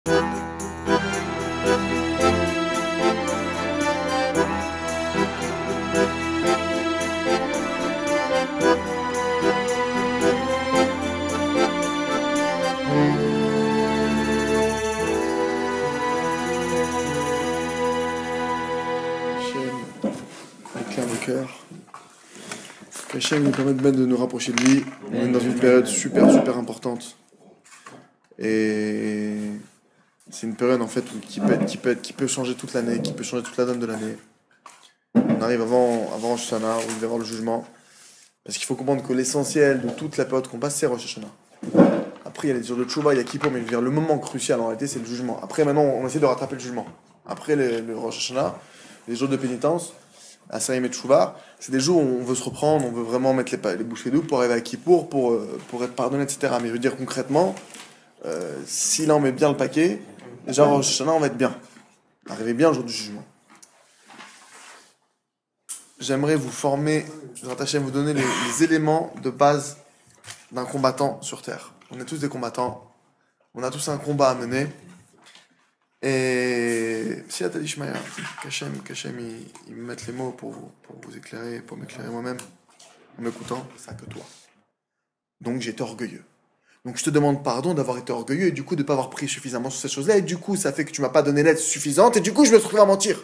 Avec un cœur. Qu'Hachem nous permette de nous rapprocher de lui. On est dans une période super importante. Et c'est une période en fait qui peut changer toute l'année, qui peut changer toute la donne de l'année. On arrive avant Rosh Hashanah, où il va y avoir le jugement. Parce qu'il faut comprendre que l'essentiel de toute la période qu'on passe, c'est Rosh Hashanah. Après, il y a les jours de Tchouva, il y a Kippour, mais je veux dire, le moment crucial en réalité, c'est le jugement. Après, maintenant, on essaie de rattraper le jugement. Après le Rosh Hashanah, les jours de pénitence, à Saïm et Tchouva, c'est des jours où on veut se reprendre, on veut vraiment mettre les bouchées doubles pour arriver à Kippour, pour être pardonné, etc. Mais je veux dire concrètement, si là on met bien le paquet, déjà Rosh Hashanah, on va être bien. Arriver bien le jour du jugement. J'aimerais vous former, je vais vous donner les éléments de base d'un combattant sur Terre. On est tous des combattants, on a tous un combat à mener. Et si la Talishmaya, qu'Hachem il me mette les mots pour vous éclairer, pour m'éclairer moi-même, en m'écoutant, ça que toi. Donc j'ai été orgueilleux. Donc je te demande pardon d'avoir été orgueilleux et du coup de ne pas avoir pris suffisamment sur cette chose-là. Et du coup, ça fait que tu m'as pas donné l'aide suffisante et du coup, je me retrouve à mentir.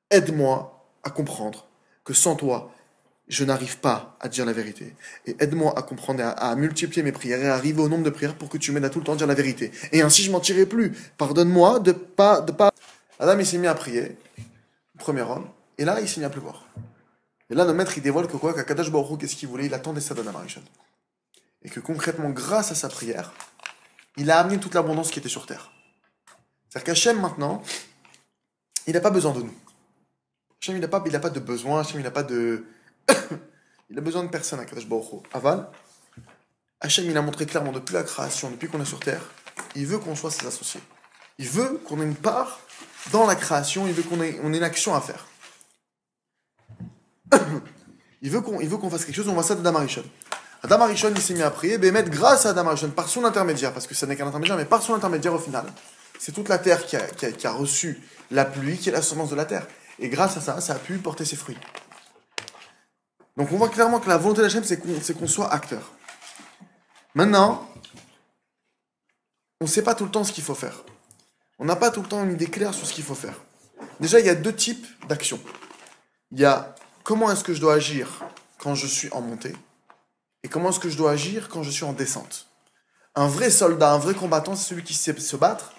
Aide-moi à comprendre que sans toi, je n'arrive pas à dire la vérité. Et aide-moi à comprendre et à multiplier mes prières et à arriver au nombre de prières pour que tu m'aides à tout le temps dire la vérité. Et ainsi, je mentirai plus. Pardonne-moi de pas... Adam, il s'est mis à prier, le premier homme, et là, il s'est mis à pleuvoir. Et là, notre maître, il dévoile que quoi, qu'Akadosh Baruch Hu, qu'est-ce qu'il voulait? Il attendait ça d'Adam Arishon. Et que concrètement, grâce à sa prière, il a amené toute l'abondance qui était sur terre. C'est-à-dire qu'Hachem, maintenant, il n'a pas besoin de nous. Hachem, il n'a pas de besoin, Hachem, il n'a pas de... il a besoin de personne à Kadosh Baruch Hu. Aval, Hachem, il a montré clairement depuis la création, depuis qu'on est sur terre, il veut qu'on soit ses associés. Il veut qu'on ait une part dans la création, il veut qu'on ait une action à faire. il veut qu'on fasse quelque chose, on voit ça d'Adam Arishon. Adam Arishon, il s'est mis à prier, Bémet, grâce à Adam Arishon, par son intermédiaire, parce que ça n'est qu'un intermédiaire, mais par son intermédiaire au final. C'est toute la terre qui a reçu la pluie, qui est la semence de la terre. Et grâce à ça, ça a pu porter ses fruits. Donc on voit clairement que la volonté d'Hachem, c'est qu'on soit acteur. Maintenant, on ne sait pas tout le temps ce qu'il faut faire. On n'a pas tout le temps une idée claire sur ce qu'il faut faire. Déjà, il y a deux types d'actions. Il y a comment est-ce que je dois agir quand je suis en montée et comment est-ce que je dois agir quand je suis en descente. Un vrai soldat, un vrai combattant, c'est celui qui sait se battre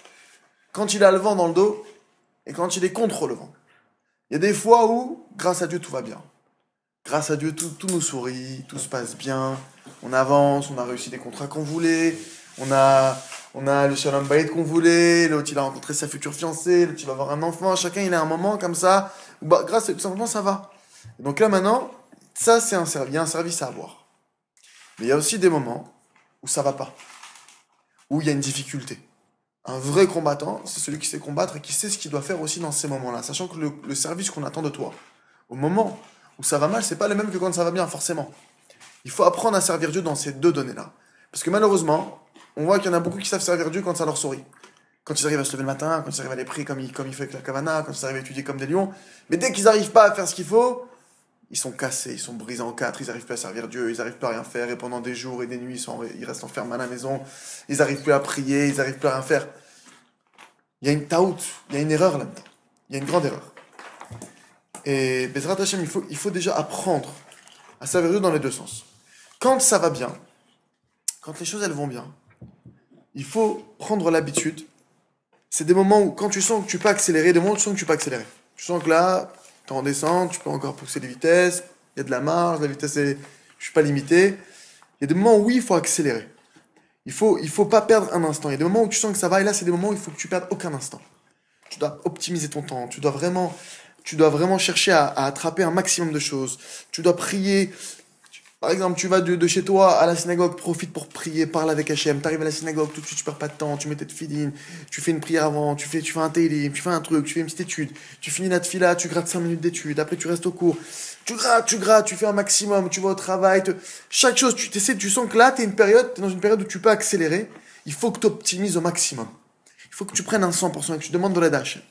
quand il a le vent dans le dos et quand il est contre le vent. Il y a des fois où, grâce à Dieu, tout va bien. Grâce à Dieu, tout nous sourit, tout se passe bien, on avance, on a réussi des contrats qu'on voulait, on a le Shalom Bayit qu'on voulait, l'autre il a rencontré sa future fiancée, l'autre il va avoir un enfant, chacun il a un moment comme ça, où grâce à tout simplement ça va. Et donc là maintenant, ça c'est il y a un service à avoir. Mais il y a aussi des moments où ça va pas, où il y a une difficulté. Un vrai combattant, c'est celui qui sait combattre et qui sait ce qu'il doit faire aussi dans ces moments-là, sachant que le service qu'on attend de toi, au moment où ça va mal, c'est pas le même que quand ça va bien, forcément. Il faut apprendre à servir Dieu dans ces deux données-là. Parce que malheureusement, on voit qu'il y en a beaucoup qui savent servir Dieu quand ça leur sourit. Quand ils arrivent à se lever le matin, quand ils arrivent à aller prier comme il fait avec la Kavana, quand ils arrivent à étudier comme des lions. Mais dès qu'ils n'arrivent pas à faire ce qu'il faut, ils sont cassés, ils sont brisés en quatre, ils n'arrivent plus à servir Dieu, ils n'arrivent plus à rien faire, et pendant des jours et des nuits, ils restent enfermés à la maison, ils n'arrivent plus à prier, ils n'arrivent plus à rien faire. Il y a une taout, il y a une erreur là-dedans. Il y a une grande erreur. Et Bezrat Hashem, il faut déjà apprendre à servir Dieu dans les deux sens. Quand ça va bien, quand les choses elles vont bien, il faut prendre l'habitude. C'est des moments où quand tu sens que tu peux accélérer, des moments où tu sens que tu peux accélérer. Tu sens que là, tu es en descente, tu peux encore pousser les vitesses, il y a de la marge, la vitesse je suis pas limité. Il y a des moments où oui, il faut accélérer. Il faut pas perdre un instant. Il y a des moments où tu sens que ça va et là, c'est des moments où il faut que tu perdes aucun instant. Tu dois optimiser ton temps, tu dois vraiment chercher à attraper un maximum de choses. Tu dois prier. Par exemple, tu vas de chez toi à la synagogue, profite pour prier, parle avec Hachem. Tu arrives à la synagogue, tout de suite, tu perds pas de temps, tu mets tes tefillin, tu fais une prière avant, tu fais un télim, tu fais un truc, tu fais une petite étude, tu finis la tefila, tu grattes 5 minutes d'étude, après tu restes au cours. Tu grattes, tu fais un maximum, tu vas au travail. Chaque chose, tu sens que là, t'es dans une période où tu peux accélérer. Il faut que tu optimises au maximum. Il il faut que tu prennes un 100% et que tu demandes de l'aide à Hachem.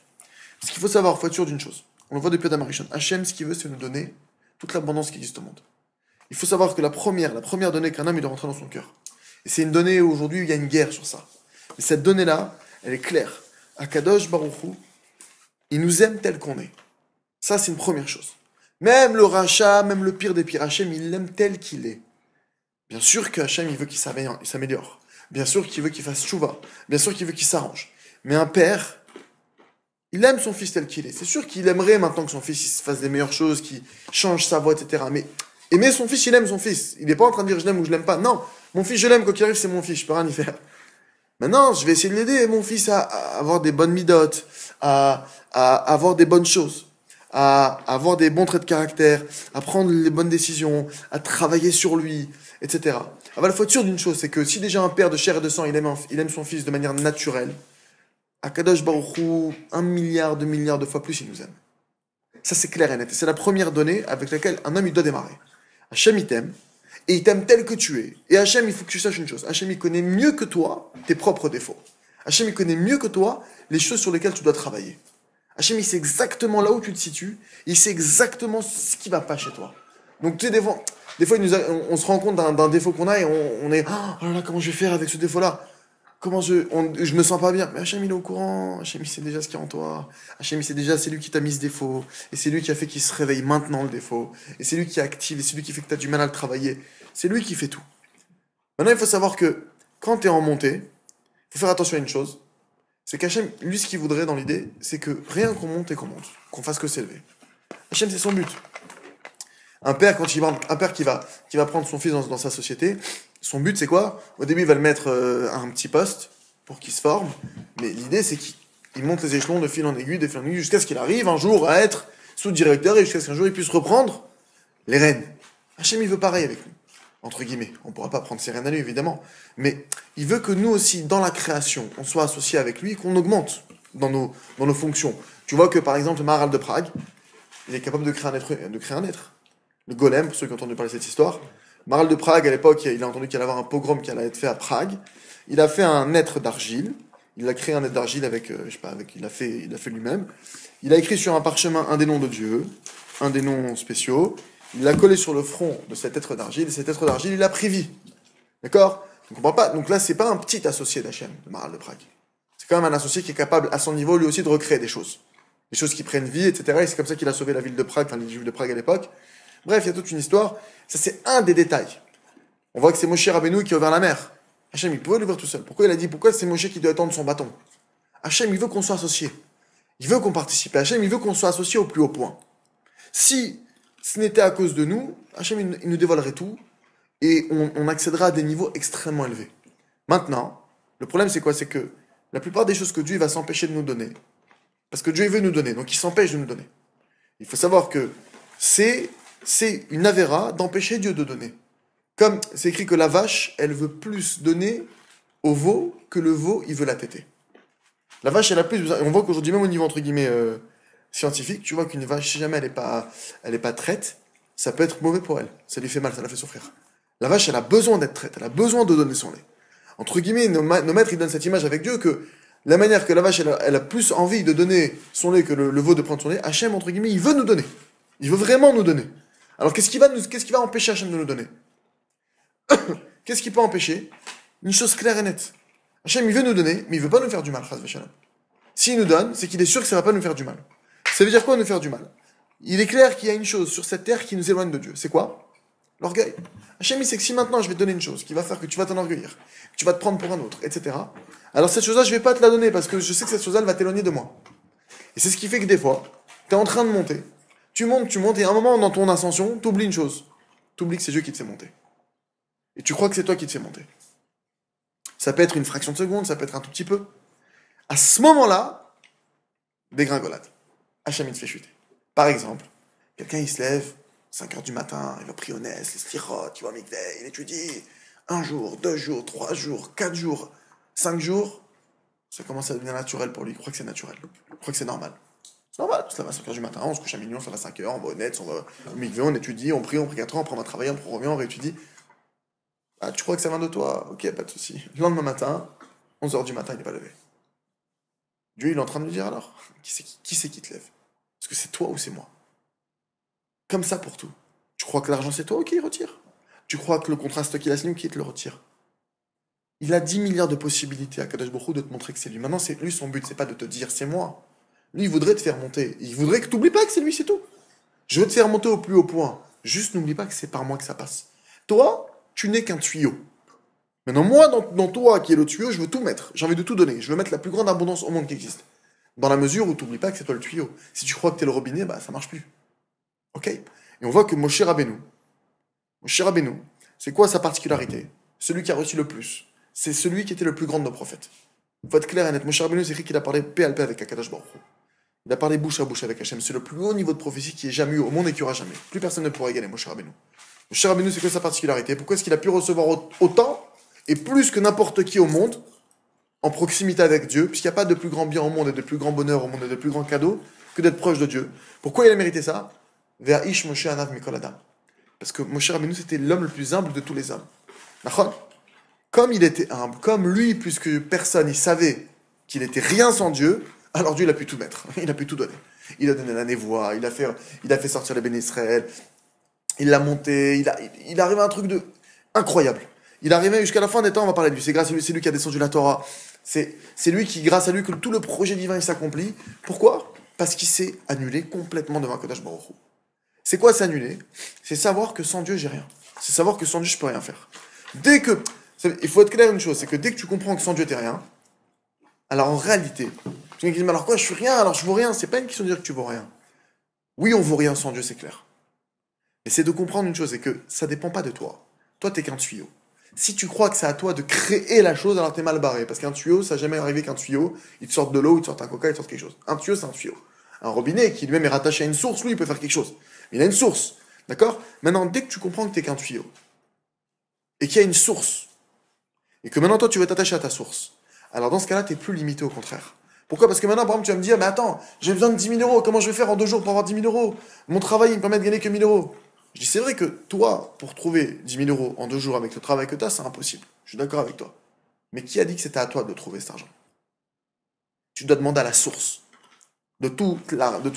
Parce qu'il faut savoir, il faut être sûr d'une chose. On le voit depuis Adam Arishon. Hachem, ce qu'il veut, c'est nous donner toute l'abondance qui existe au monde. Il faut savoir que la première donnée qu'un homme il doit rentrer dans son cœur. Et c'est une donnée où aujourd'hui il y a une guerre sur ça. Mais cette donnée-là, elle est claire. Akadosh Baruch Hu, il nous aime tel qu'on est. Ça, c'est une première chose. Même le rachat, même le pire des pires, Hachem, il l'aime tel qu'il est. Bien sûr que Hachem, il veut qu'il s'améliore. Bien sûr qu'il veut qu'il fasse tchouva. Bien sûr qu'il veut qu'il s'arrange. Mais un père, il aime son fils tel qu'il est. C'est sûr qu'il aimerait maintenant que son fils il se fasse des meilleures choses, qu'il change sa voix, etc. Mais aimer son fils, il aime son fils. Il n'est pas en train de dire je l'aime ou je l'aime pas. Non, mon fils, je l'aime, quoi qu'il arrive, c'est mon fils, je peux rien y faire. Maintenant, je vais essayer de l'aider, mon fils, à avoir des bonnes midotes, à avoir des bonnes choses, à avoir des bons traits de caractère, à prendre les bonnes décisions, à travailler sur lui, etc. Alors, il faut être sûr d'une chose, c'est que si déjà un père de chair et de sang, il aime son fils de manière naturelle, Akadosh Baruch Hu, 1 milliard, 2 milliards de fois plus, il nous aime. Ça, c'est clair et net. C'est la première donnée avec laquelle un homme, il doit démarrer. Hachem, il t'aime, et il t'aime tel que tu es. Et Hachem, il faut que tu saches une chose. Hachem, il connaît mieux que toi tes propres défauts. Hachem, il connaît mieux que toi les choses sur lesquelles tu dois travailler. Hachem, il sait exactement là où tu te situes. Il sait exactement ce qui va pas chez toi. Donc, tu sais, des fois on se rend compte d'un défaut qu'on a et on est, oh là là, comment je vais faire avec ce défaut-là? Je me sens pas bien. Mais Hachem, il est au courant. Hachem, il sait déjà ce qu'il y a en toi. Hachem, il sait déjà, c'est lui qui t'a mis ce défaut. Et c'est lui qui a fait qu'il se réveille maintenant, le défaut. Et c'est lui qui active. Et c'est lui qui fait que t'as du mal à le travailler. C'est lui qui fait tout. Maintenant, il faut savoir que quand t'es en montée, il faut faire attention à une chose. C'est qu'Hachem, lui, ce qu'il voudrait dans l'idée, c'est que rien qu'on monte et qu'on monte. Qu'on fasse que s'élever. Hachem, c'est son but. Un père qui va prendre son fils dans sa société, son but c'est quoi? Au début il va le mettre à un petit poste pour qu'il se forme, mais l'idée c'est qu'il monte les échelons de fil en aiguille, jusqu'à ce qu'il arrive un jour à être sous-directeur et jusqu'à ce qu'un jour il puisse reprendre les rênes. Hachem il veut pareil avec nous, entre guillemets. On ne pourra pas prendre ses rênes à lui évidemment, mais il veut que nous aussi dans la création on soit associés avec lui, qu'on augmente dans nos fonctions. Tu vois que par exemple le Maharal de Prague, il est capable de créer un être. Le golem, pour ceux qui ont entendu parler de cette histoire. Maral de Prague, à l'époque, il a entendu qu'il allait y avoir un pogrom qui allait être fait à Prague. Il a fait un être d'argile. Il a créé un être d'argile il a fait lui-même. Il a écrit sur un parchemin un des noms de Dieu, un des noms spéciaux. Il l'a collé sur le front de cet être d'argile. Et cet être d'argile, il a pris vie. D'accord? On comprend pas. Donc là, c'est pas un petit associé d'Hachem, de Maral de Prague. C'est quand même un associé qui est capable, à son niveau, lui aussi, de recréer des choses. Des choses qui prennent vie, etc. Et c'est comme ça qu'il a sauvé la ville de Prague, enfin les Juifs de Prague à l'époque. Bref, il y a toute une histoire. Ça, c'est un des détails. On voit que c'est Moshe Rabbeinu qui a ouvert la mer. Hachem, il pouvait l'ouvrir tout seul. Pourquoi c'est Moshe qui doit tendre son bâton? Hachem, il veut qu'on soit associé. Il veut qu'on participe. Hachem, il veut qu'on soit associé au plus haut point. Si ce n'était à cause de nous, Hachem, il nous dévoilerait tout et on accédera à des niveaux extrêmement élevés. Maintenant, le problème, c'est quoi? C'est que la plupart des choses que Dieu va s'empêcher de nous donner, parce que Dieu il veut nous donner, donc il s'empêche de nous donner. Il faut savoir que c'est une avéra d'empêcher Dieu de donner. Comme c'est écrit que la vache, elle veut plus donner au veau que le veau, il veut la téter. La vache, elle a plus besoin. On voit qu'aujourd'hui, même au niveau, entre guillemets, scientifique, tu vois qu'une vache, si jamais elle est pas traite, ça peut être mauvais pour elle. Ça lui fait mal, ça la fait souffrir. La vache, elle a besoin d'être traite, elle a besoin de donner son lait. Entre guillemets, nos maîtres, ils donnent cette image avec Dieu que la manière que la vache, elle a plus envie de donner son lait que le veau de prendre son lait, Hachem, entre guillemets, il veut nous donner. Il veut vraiment nous donner. Alors, qu'est-ce qui va empêcher Hachem de nous donner? Qu'est-ce qui peut empêcher? Une chose claire et nette. Hachem, il veut nous donner, mais il veut pas nous faire du mal, chas v'shalom. S'il nous donne, c'est qu'il est sûr que ça va pas nous faire du mal. Ça veut dire quoi, nous faire du mal? Il est clair qu'il y a une chose sur cette terre qui nous éloigne de Dieu. C'est quoi? L'orgueil. Hachem, il sait que si maintenant je vais te donner une chose qui va faire que tu vas t'enorgueillir, que tu vas te prendre pour un autre, etc., alors cette chose-là, je vais pas te la donner parce que je sais que cette chose-là, elle va t'éloigner de moi. Et c'est ce qui fait que des fois, tu es en train de monter. Tu montes, et à un moment, dans ton ascension, tu oublies une chose. Tu oublies que c'est Dieu qui te fait monter. Et tu crois que c'est toi qui te fais monter. Ça peut être une fraction de seconde, ça peut être un tout petit peu. À ce moment-là, dégringolade. Hachem, il te fait chuter. Par exemple, quelqu'un, il se lève, 5 heures du matin, il va prier au Nes, les stirotes, il va au mikveh, il étudie. 1 jour, 2 jours, 3 jours, 4 jours, 5 jours, ça commence à devenir naturel pour lui. Il croit que c'est naturel. Il croit que c'est normal. C'est normal, on se lève à 5 heures du matin, on se couche à minuit, on se lève à 5 heures, on va au Net, on va au mikveh, on étudie, on prie 4 ans, après on va travailler, on revient, on réétudie. Ah, tu crois que ça vient de toi? Ok, pas de souci. Le lendemain matin, 11 heures du matin, il n'est pas levé. Dieu, il est en train de lui dire alors, qui c'est qui te lève? Est-ce que c'est toi ou c'est moi? Comme ça pour tout. Tu crois que l'argent c'est toi ou qui retire? Tu crois que le contrat c'est toi qui l'a signé ou qui te le retire? Il a 10 milliards de possibilités à Kadosh Baruch Hu de te montrer que c'est lui. Maintenant, c'est lui son but, c'est pas de te dire c'est moi. Lui, il voudrait te faire monter. Il voudrait que tu n'oublies pas que c'est lui, c'est tout. Je veux te faire monter au plus haut point. Juste n'oublie pas que c'est par moi que ça passe. Toi, tu n'es qu'un tuyau. Maintenant, moi, dans toi, qui est le tuyau, je veux tout mettre. J'ai envie de tout donner. Je veux mettre la plus grande abondance au monde qui existe. Dans la mesure où tu n'oublies pas que c'est toi le tuyau. Si tu crois que tu es le robinet, bah ça marche plus. Ok? Et on voit que Moshe Rabbeinu, c'est quoi sa particularité? Celui qui a reçu le plus. C'est celui qui était le plus grand de nos prophètes. Il faut être clair et net. Moshe Rabbeinu, c'est écrit qu'il a parlé paix à paix avec Akadosh Baruch Hu. Il a parlé bouche à bouche avec Hachem. C'est le plus haut niveau de prophétie qui ait jamais eu au monde et qui aura jamais. Plus personne ne pourra égaler Moshe Rabbeinu. Moshe Rabbeinu, c'est quoi sa particularité? Pourquoi est-ce qu'il a pu recevoir autant et plus que n'importe qui au monde en proximité avec Dieu, puisqu'il n'y a pas de plus grand bien au monde et de plus grand bonheur au monde et de plus grand cadeau que d'être proche de Dieu. Pourquoi il a mérité ça? Ve'aish Moshe Anav Mikol Adam. Parce que Moshe Rabbeinu, c'était l'homme le plus humble de tous les hommes. D'accord? Comme il était humble, comme lui, plus que personne, il savait qu'il était rien sans Dieu, alors Dieu, il a pu tout mettre. Il a pu tout donner. Il a donné la névoie, il a fait sortir les bénis Israël, il l'a monté, il arrivé à un truc de incroyable. Il arrivait jusqu'à la fin des temps, on va parler de lui. C'est grâce à lui, c'est lui qui a descendu la Torah. C'est lui qui, grâce à lui, que tout le projet divin il s'accomplit. Pourquoi? Parce qu'il s'est annulé complètement devant Kodesh Baruch Hu. C'est quoi s'annuler? C'est savoir que sans Dieu, j'ai rien. C'est savoir que sans Dieu, je peux rien faire. Il faut être clair une chose, c'est que dès que tu comprends que sans Dieu, t'es rien, alors en réalité, tu me dis, mais alors quoi, je suis rien, alors je vaux rien. C'est pas une question de dire que tu vaux rien. Oui, on vaut rien sans Dieu, c'est clair. Mais c'est de comprendre une chose, c'est que ça dépend pas de toi. Toi, t'es qu'un tuyau. Si tu crois que c'est à toi de créer la chose, alors t'es mal barré. Parce qu'un tuyau, ça n'a jamais arrivé qu'un tuyau, il te sorte de l'eau, il te sorte un coca, il te sorte quelque chose. Un tuyau, c'est un tuyau. Un robinet qui lui-même est rattaché à une source, lui, il peut faire quelque chose. Mais il a une source. D'accord? Maintenant, dès que tu comprends que t'es qu'un tuyau, et qu'il y a une source, et que maintenant toi tu veux t'attacher à ta source, alors dans ce cas-là, t'es plus limité au contraire. Pourquoi? Parce que maintenant, par exemple, tu vas me dire, mais attends, j'ai besoin de 10 000 euros, comment je vais faire en 2 jours pour avoir 10 000 euros? Mon travail, il me permet de gagner que 1 000 euros. Je dis, c'est vrai que toi, pour trouver 10 000 euros en 2 jours avec le travail que tu as, c'est impossible. Je suis d'accord avec toi. Mais qui a dit que c'était à toi de trouver cet argent? Tu dois demander à la source de tout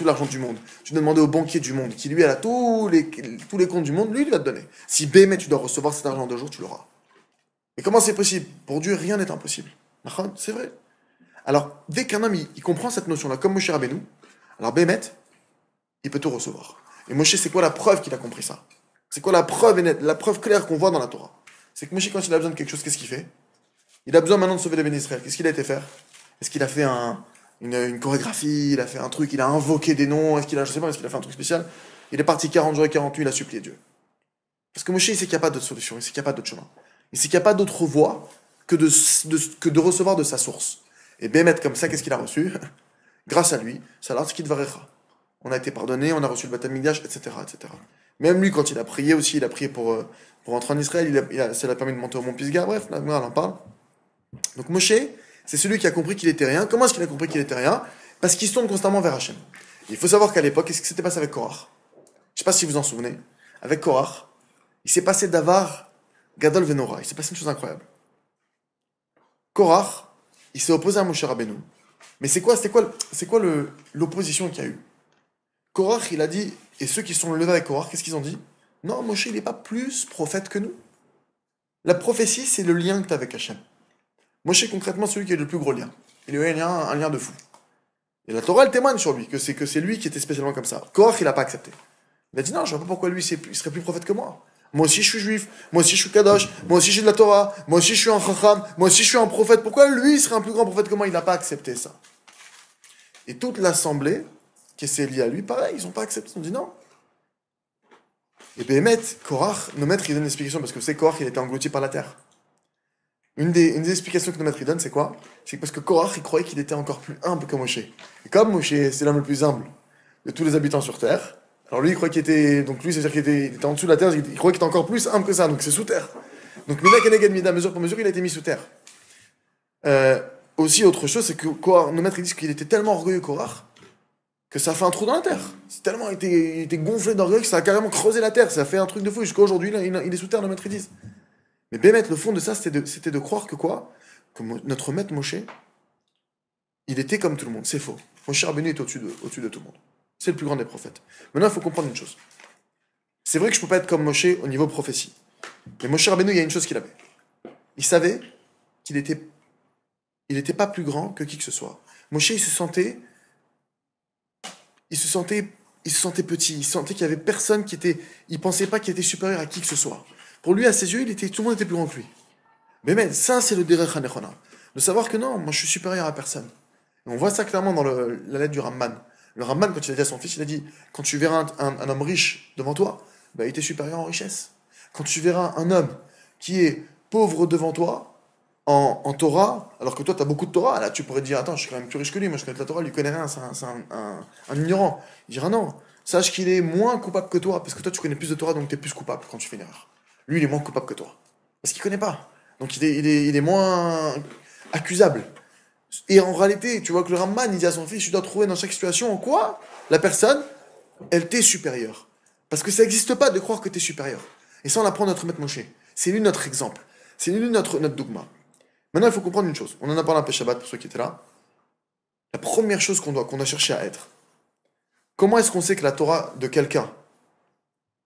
l'argent du monde. Tu dois demander au banquier du monde, qui lui a tous les comptes du monde, lui, il va te donner. Si BM, tu dois recevoir cet argent en 2 jours, tu l'auras. Et comment c'est possible? Pour Dieu, rien n'est impossible. C'est vrai. Alors, dès qu'un homme, il comprend cette notion-là, comme Moshe Rabbeinu, alors Bémet, il peut tout recevoir. Et Moshe, c'est quoi la preuve qu'il a compris ça? C'est quoi la preuve nette, la preuve claire qu'on voit dans la Torah? C'est que Moshe, quand il a besoin de quelque chose, qu'est-ce qu'il fait? Il a besoin maintenant de sauver les bénis Israël. Qu'est-ce qu'il a été faire? Est-ce qu'il a fait une chorégraphie? Il a fait un truc, il a invoqué des noms? Je sais pas, est-ce qu'il a fait un truc spécial? Il est parti 40 jours et 40 nuits, il a supplié Dieu. Parce que Moshe, il sait qu'il n'y a pas d'autre solution, il sait qu'il n'y a pas d'autre chemin. Il sait qu'il n'y a pas d'autre voie que de recevoir de sa source. Et Bémet, comme ça, qu'est-ce qu'il a reçu? Grâce à lui, ça l'a ce on a été pardonné, on a reçu le Beth Amikdash, etc., etc. Même lui, quand il a prié aussi, il a prié pour rentrer en Israël, ça l'a permis de monter au mont Pisgah, bref, la Gemara en parle. Donc Moshe, c'est celui qui a compris qu'il était rien. Comment est-ce qu'il a compris qu'il était rien? Parce qu'il se tourne constamment vers Hachem. Il faut savoir qu'à l'époque, qu'est-ce qui s'était passé avec Korach? Je ne sais pas si vous vous en souvenez. Avec Korach, il s'est passé d'Avar, Gadol Venora. Il s'est passé une chose incroyable. Korach, il s'est opposé à Moshe Rabbeinu. Mais c'est quoi l'opposition qu'il y a eu? Korach, il a dit, et ceux qui sont levés avec Korach, qu'est-ce qu'ils ont dit? Non, Moshe, il n'est pas plus prophète que nous. La prophétie, c'est le lien que tu as avec Hachem. Moshe, concrètement, celui qui a le plus gros lien. Il a eu un lien de fou. Et la Torah, elle témoigne sur lui, que c'est lui qui était spécialement comme ça. Korach, il n'a pas accepté. Il a dit, non, je ne vois pas pourquoi lui, il serait plus prophète que moi. Moi aussi, je suis juif. Moi aussi, je suis kadosh. Moi aussi, j'ai de la Torah. Moi aussi, je suis un chacham. Moi aussi, je suis un prophète. Pourquoi lui, il serait un plus grand prophète que moi? Il n'a pas accepté ça. Et toute l'assemblée qui s'est liée à lui, pareil, ils n'ont pas accepté. Ils ont dit non. Et Béhémet, Korach, nos maîtres, ils donnent une explication, parce que vous savez, Korach, il a été englouti par la terre. Une des explications que nos maîtres, ils donnent, c'est quoi? C'est parce que Korach, il croyait qu'il était encore plus humble que Moshe. Et comme Moshe, c'est l'homme le plus humble de tous les habitants sur terre, alors lui, il croyait qu'il était... Donc lui, c'est-à-dire qu'il était en dessous de la terre, il croyait qu'il était encore plus humble que ça, donc c'est sous terre. Donc Mida Keneged Mida, mesure pour mesure, il a été mis sous terre. Aussi, autre chose, c'est que Korach, nos maîtres, ils disent qu'il était tellement orgueilleux, Korach, que ça a fait un trou dans la terre. C'est tellement, il était gonflé d'orgueil que ça a carrément creusé la terre. Ça a fait un truc de fou. Jusqu'à aujourd'hui, il est sous terre, nos maîtres, ils disent. Mais Bémet, le fond de ça, c'était de croire que quoi? Que notre maître Moshe, il était comme tout le monde, c'est faux. Moshe Rabbeinu est au-dessus de tout le monde. C'est le plus grand des prophètes. Maintenant, il faut comprendre une chose. C'est vrai que je ne peux pas être comme Moshe au niveau prophétie. Mais Moshe Rabbeinu, il y a une chose qu'il avait. Il savait qu'il était pas plus grand que qui que ce soit. Moshe, il se sentait petit. Il sentait qu'il y avait personne qui était. Il pensait pas qu'il était supérieur à qui que ce soit. Pour lui, à ses yeux, tout le monde était plus grand que lui. Mais ça, c'est le derech hanechona. De savoir que non, moi, je suis supérieur à personne. Et on voit ça clairement dans la lettre du Ramban. Le Ramban, quand il a dit à son fils, il a dit, quand tu verras un homme riche devant toi, bah, il était supérieur en richesse. Quand tu verras un homme qui est pauvre devant toi, en Torah, alors que toi, tu as beaucoup de Torah, là, tu pourrais te dire, attends, je suis quand même plus riche que lui, moi, je connais la Torah, lui connaît rien, c'est un ignorant. Il dira, non, sache qu'il est moins coupable que toi, parce que toi, tu connais plus de Torah, donc tu es plus coupable quand tu fais une erreur. Lui, il est moins coupable que toi, parce qu'il connaît pas. Donc, il est moins accusable. Et en réalité, tu vois que le Ramban, il dit à son fils, tu dois trouver dans chaque situation en quoi la personne, elle t'est supérieure. Parce que ça n'existe pas de croire que tu es supérieur. Et ça, on apprend notre maître Moshe. C'est lui notre exemple. C'est lui notre dogma. Maintenant, il faut comprendre une chose. On en a parlé un peu Shabbat pour ceux qui étaient là. La première chose qu'on doit chercher à être. Comment est-ce qu'on sait que la Torah de quelqu'un,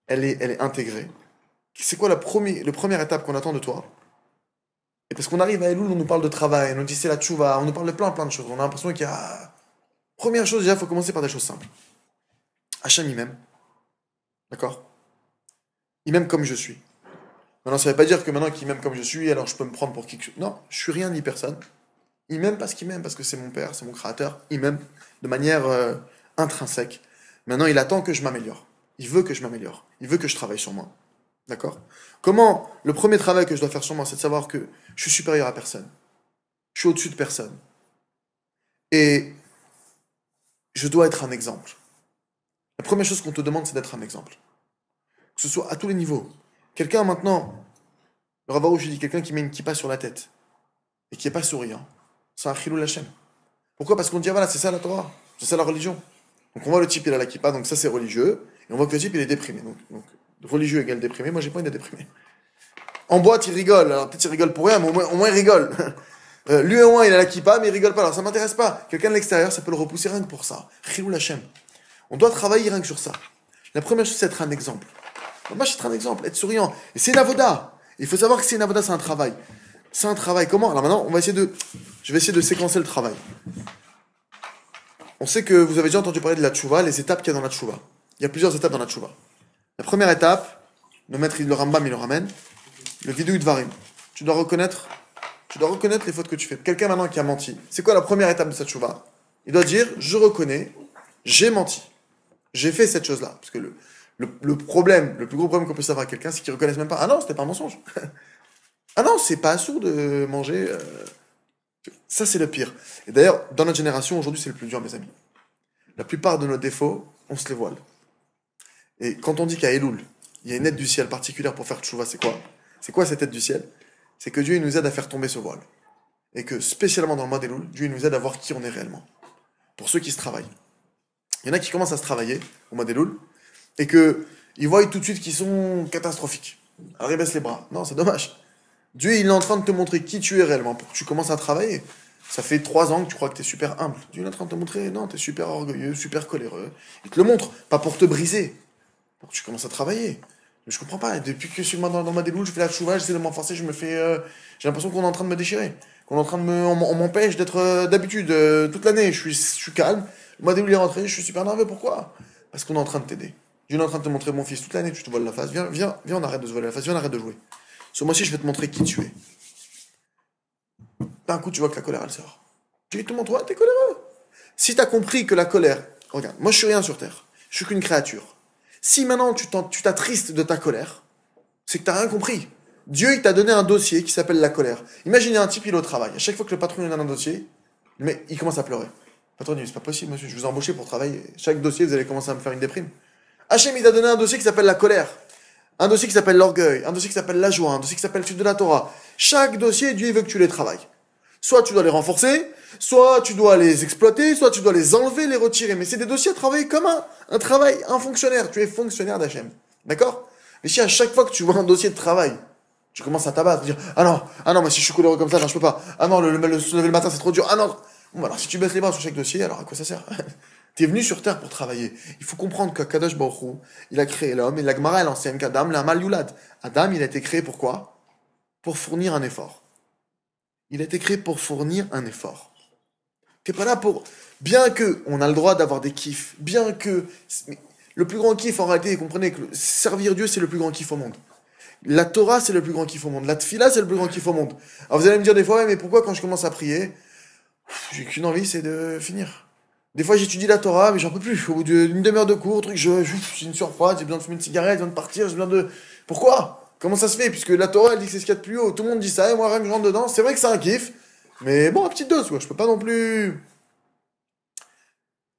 elle est intégrée? C'est quoi la première étape qu'on attend de toi? Et parce qu'on arrive à Elul, on nous parle de travail, on nous dit c'est la tchouva, on nous parle de plein de choses. On a l'impression qu'il y a... Première chose, déjà, il faut commencer par des choses simples. Hachem, il m'aime. D'accord? Il m'aime comme je suis. Maintenant, ça ne veut pas dire que maintenant qu'il m'aime comme je suis, alors je peux me prendre pour qui que je suis. Non, je suis rien ni personne. Il m'aime parce qu'il m'aime, parce que c'est mon père, c'est mon créateur. Il m'aime de manière intrinsèque. Maintenant, il attend que je m'améliore. Il veut que je m'améliore. Il veut que je travaille sur moi. D'accord? Comment le premier travail que je dois faire sur moi, c'est de savoir que je suis supérieur à personne. Je suis au-dessus de personne. Et je dois être un exemple. La première chose qu'on te demande, c'est d'être un exemple. Que ce soit à tous les niveaux. Quelqu'un maintenant, le Rav Arush dit quelqu'un qui met une kippa sur la tête et qui n'est pas souriant, c'est un chilou Hashem. Pourquoi? Parce qu'on dit, ah, voilà, c'est ça la Torah, c'est ça la religion. Donc on voit le type, il a la kippa, donc ça c'est religieux, et on voit que le type, il est déprimé. Donc religieux égale déprimé, moi j'ai pas envie d'être déprimé. En boîte, il rigole, alors peut-être il rigole pour rien, mais au moins il rigole. Lui au moins il a la kippa, mais il rigole pas, alors ça m'intéresse pas. Quelqu'un de l'extérieur, ça peut le repousser rien que pour ça. Chilou Hashem. On doit travailler rien que sur ça. La première chose, c'est être un exemple. Moi, je vais être un exemple, être souriant. Et c'est une avoda. Il faut savoir que c'est une avoda, c'est un travail. C'est un travail. Comment? Alors maintenant, je vais essayer de séquencer le travail. On sait que vous avez déjà entendu parler de la tchouva, les étapes qu'il y a dans la tchouva. Il y a plusieurs étapes dans la tchouva. La première étape, le maître, le Rambam, il le ramène, le vidouille de Varim. Tu dois reconnaître les fautes que tu fais. Quelqu'un maintenant qui a menti. C'est quoi la première étape de cette tchouva? Il doit dire, je reconnais, j'ai menti. J'ai fait cette chose-là. Parce que le plus gros problème qu'on peut savoir à quelqu'un, c'est qu'il ne reconnaisse même pas. Ah non, c'était pas un mensonge. Ah non, c'est pas assourd de manger. Ça, c'est le pire. Et d'ailleurs, dans notre génération, aujourd'hui, c'est le plus dur, mes amis. La plupart de nos défauts, on se les voile. Et quand on dit qu'à Elul, il y a une aide du ciel particulière pour faire tchouva, c'est quoi? C'est quoi cette aide du ciel? C'est que Dieu il nous aide à faire tomber ce voile. Et que, spécialement dans le mois d'Elul, Dieu il nous aide à voir qui on est réellement. Pour ceux qui se travaillent. Il y en a qui commencent à se travailler au mois d'Elul, et qu'ils voient tout de suite qu'ils sont catastrophiques. Alors ils baissent les bras. Non, c'est dommage. Dieu, il est en train de te montrer qui tu es réellement pour que tu commences à travailler. Ça fait 3 ans que tu crois que tu es super humble. Dieu est en train de te montrer, non, tu es super orgueilleux, super coléreux. Il te le montre, pas pour te briser, pour que tu commences à travailler. Mais je comprends pas. Depuis que je suis dans ma déboule, je fais la chouva, j'essaie de m'enforcer, j'ai l'impression qu'on est en train de me déchirer. On m'empêche d'être d'habitude toute l'année. Je suis calme. Le mois déboule est rentré, je suis super nerveux. Pourquoi? Parce qu'on est en train de t'aider. Dieu est en train de te montrer, mon fils, toute l'année, tu te voiles la face. Viens, on arrête de se voiler la face, viens, on arrête de jouer. Ce mois-ci, je vais te montrer qui tu es. D'un coup, tu vois que la colère, elle sort. Tu te montres, ouais, t'es coléreux. Si t'as compris que la colère, regarde, moi je suis rien sur terre, je suis qu'une créature. Si maintenant tu t'attristes de ta colère, c'est que t'as rien compris. Dieu, il t'a donné un dossier qui s'appelle la colère. Imaginez un type, il est au travail. À chaque fois que le patron lui donne un dossier, mais il commence à pleurer. Le patron dit, c'est pas possible, monsieur, je vous ai embauché pour travailler. Chaque dossier, vous allez commencer à me faire une déprime. Hachem, il t'a donné un dossier qui s'appelle la colère. Un dossier qui s'appelle l'orgueil, un dossier qui s'appelle la joie, un dossier qui s'appelle l'étude de la Torah. Chaque dossier, Dieu veut que tu les travailles. Soit tu dois les renforcer, soit tu dois les exploiter, soit tu dois les enlever, les retirer. Mais c'est des dossiers à travailler comme un travail, un fonctionnaire. Tu es fonctionnaire d'Hachem. D'accord? Mais si à chaque fois que tu vois un dossier de travail, tu commences à t'abattre, dire, ah non, moi si je suis coléreux comme ça, non, je peux pas. Ah non, se lever le matin, c'est trop dur. Ah non. Bon, alors si tu baisses les bras sur chaque dossier, alors à quoi ça sert? T'es venu sur Terre pour travailler. Il faut comprendre que Kadosh Baruch Hu, il a créé l'homme, et la Gemara, elle enseigne qu'Adam, la mal yulad. Adam, il a été créé pour quoi? Pour fournir un effort. Il a été créé pour fournir un effort. T'es pas là pour... Bien que on a le droit d'avoir des kiffs, bien que... Le plus grand kiff, en réalité, vous comprenez que servir Dieu, c'est le plus grand kiff au monde. La Torah, c'est le plus grand kiff au monde. La Tfila, c'est le plus grand kiff au monde. Alors vous allez me dire des fois, ouais, mais pourquoi quand je commence à prier, j'ai qu'une envie, c'est de finir. Des fois, j'étudie la Torah, mais j'en peux plus. Au bout d'une demi-heure de cours, truc, j'ai une surfroide, j'ai besoin de fumer une cigarette, j'ai besoin de partir, j'ai besoin de... Pourquoi? Comment ça se fait? Puisque la Torah, elle dit que c'est ce qu'il y a de plus haut. Tout le monde dit ça, et moi, rien que je rentre dedans. C'est vrai que c'est un kiff, mais bon, à petite dose, quoi. Je peux pas non plus...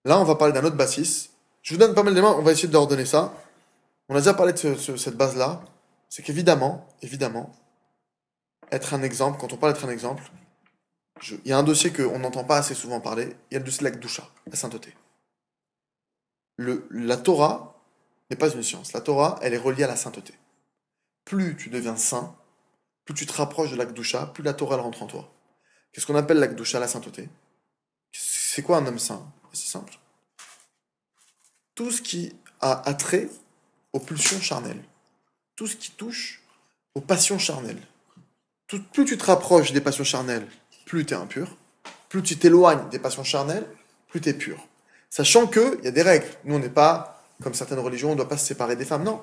Là, on va parler d'un autre bassiste. Je vous donne pas mal d'éléments, on va essayer de leur donner ça. On a déjà parlé de cette base-là. C'est qu'évidemment, être un exemple, quand on parle d'être un exemple, il y a un dossier qu'on n'entend pas assez souvent parler, il y a le dossier de la Kedusha, la sainteté. La Torah n'est pas une science. La Torah, elle est reliée à la sainteté. Plus tu deviens saint, plus tu te rapproches de la Kedusha, plus la Torah elle rentre en toi. Qu'est-ce qu'on appelle la Kedusha, la sainteté? C'est quoi un homme saint? C'est simple. Tout ce qui a attrait aux pulsions charnelles. Tout ce qui touche aux passions charnelles. Plus tu te rapproches des passions charnelles, plus tu es impur. Plus tu t'éloignes des passions charnelles, plus tu es pur. Sachant qu'il y a des règles. Nous, on n'est pas, comme certaines religions, on ne doit pas se séparer des femmes. Non.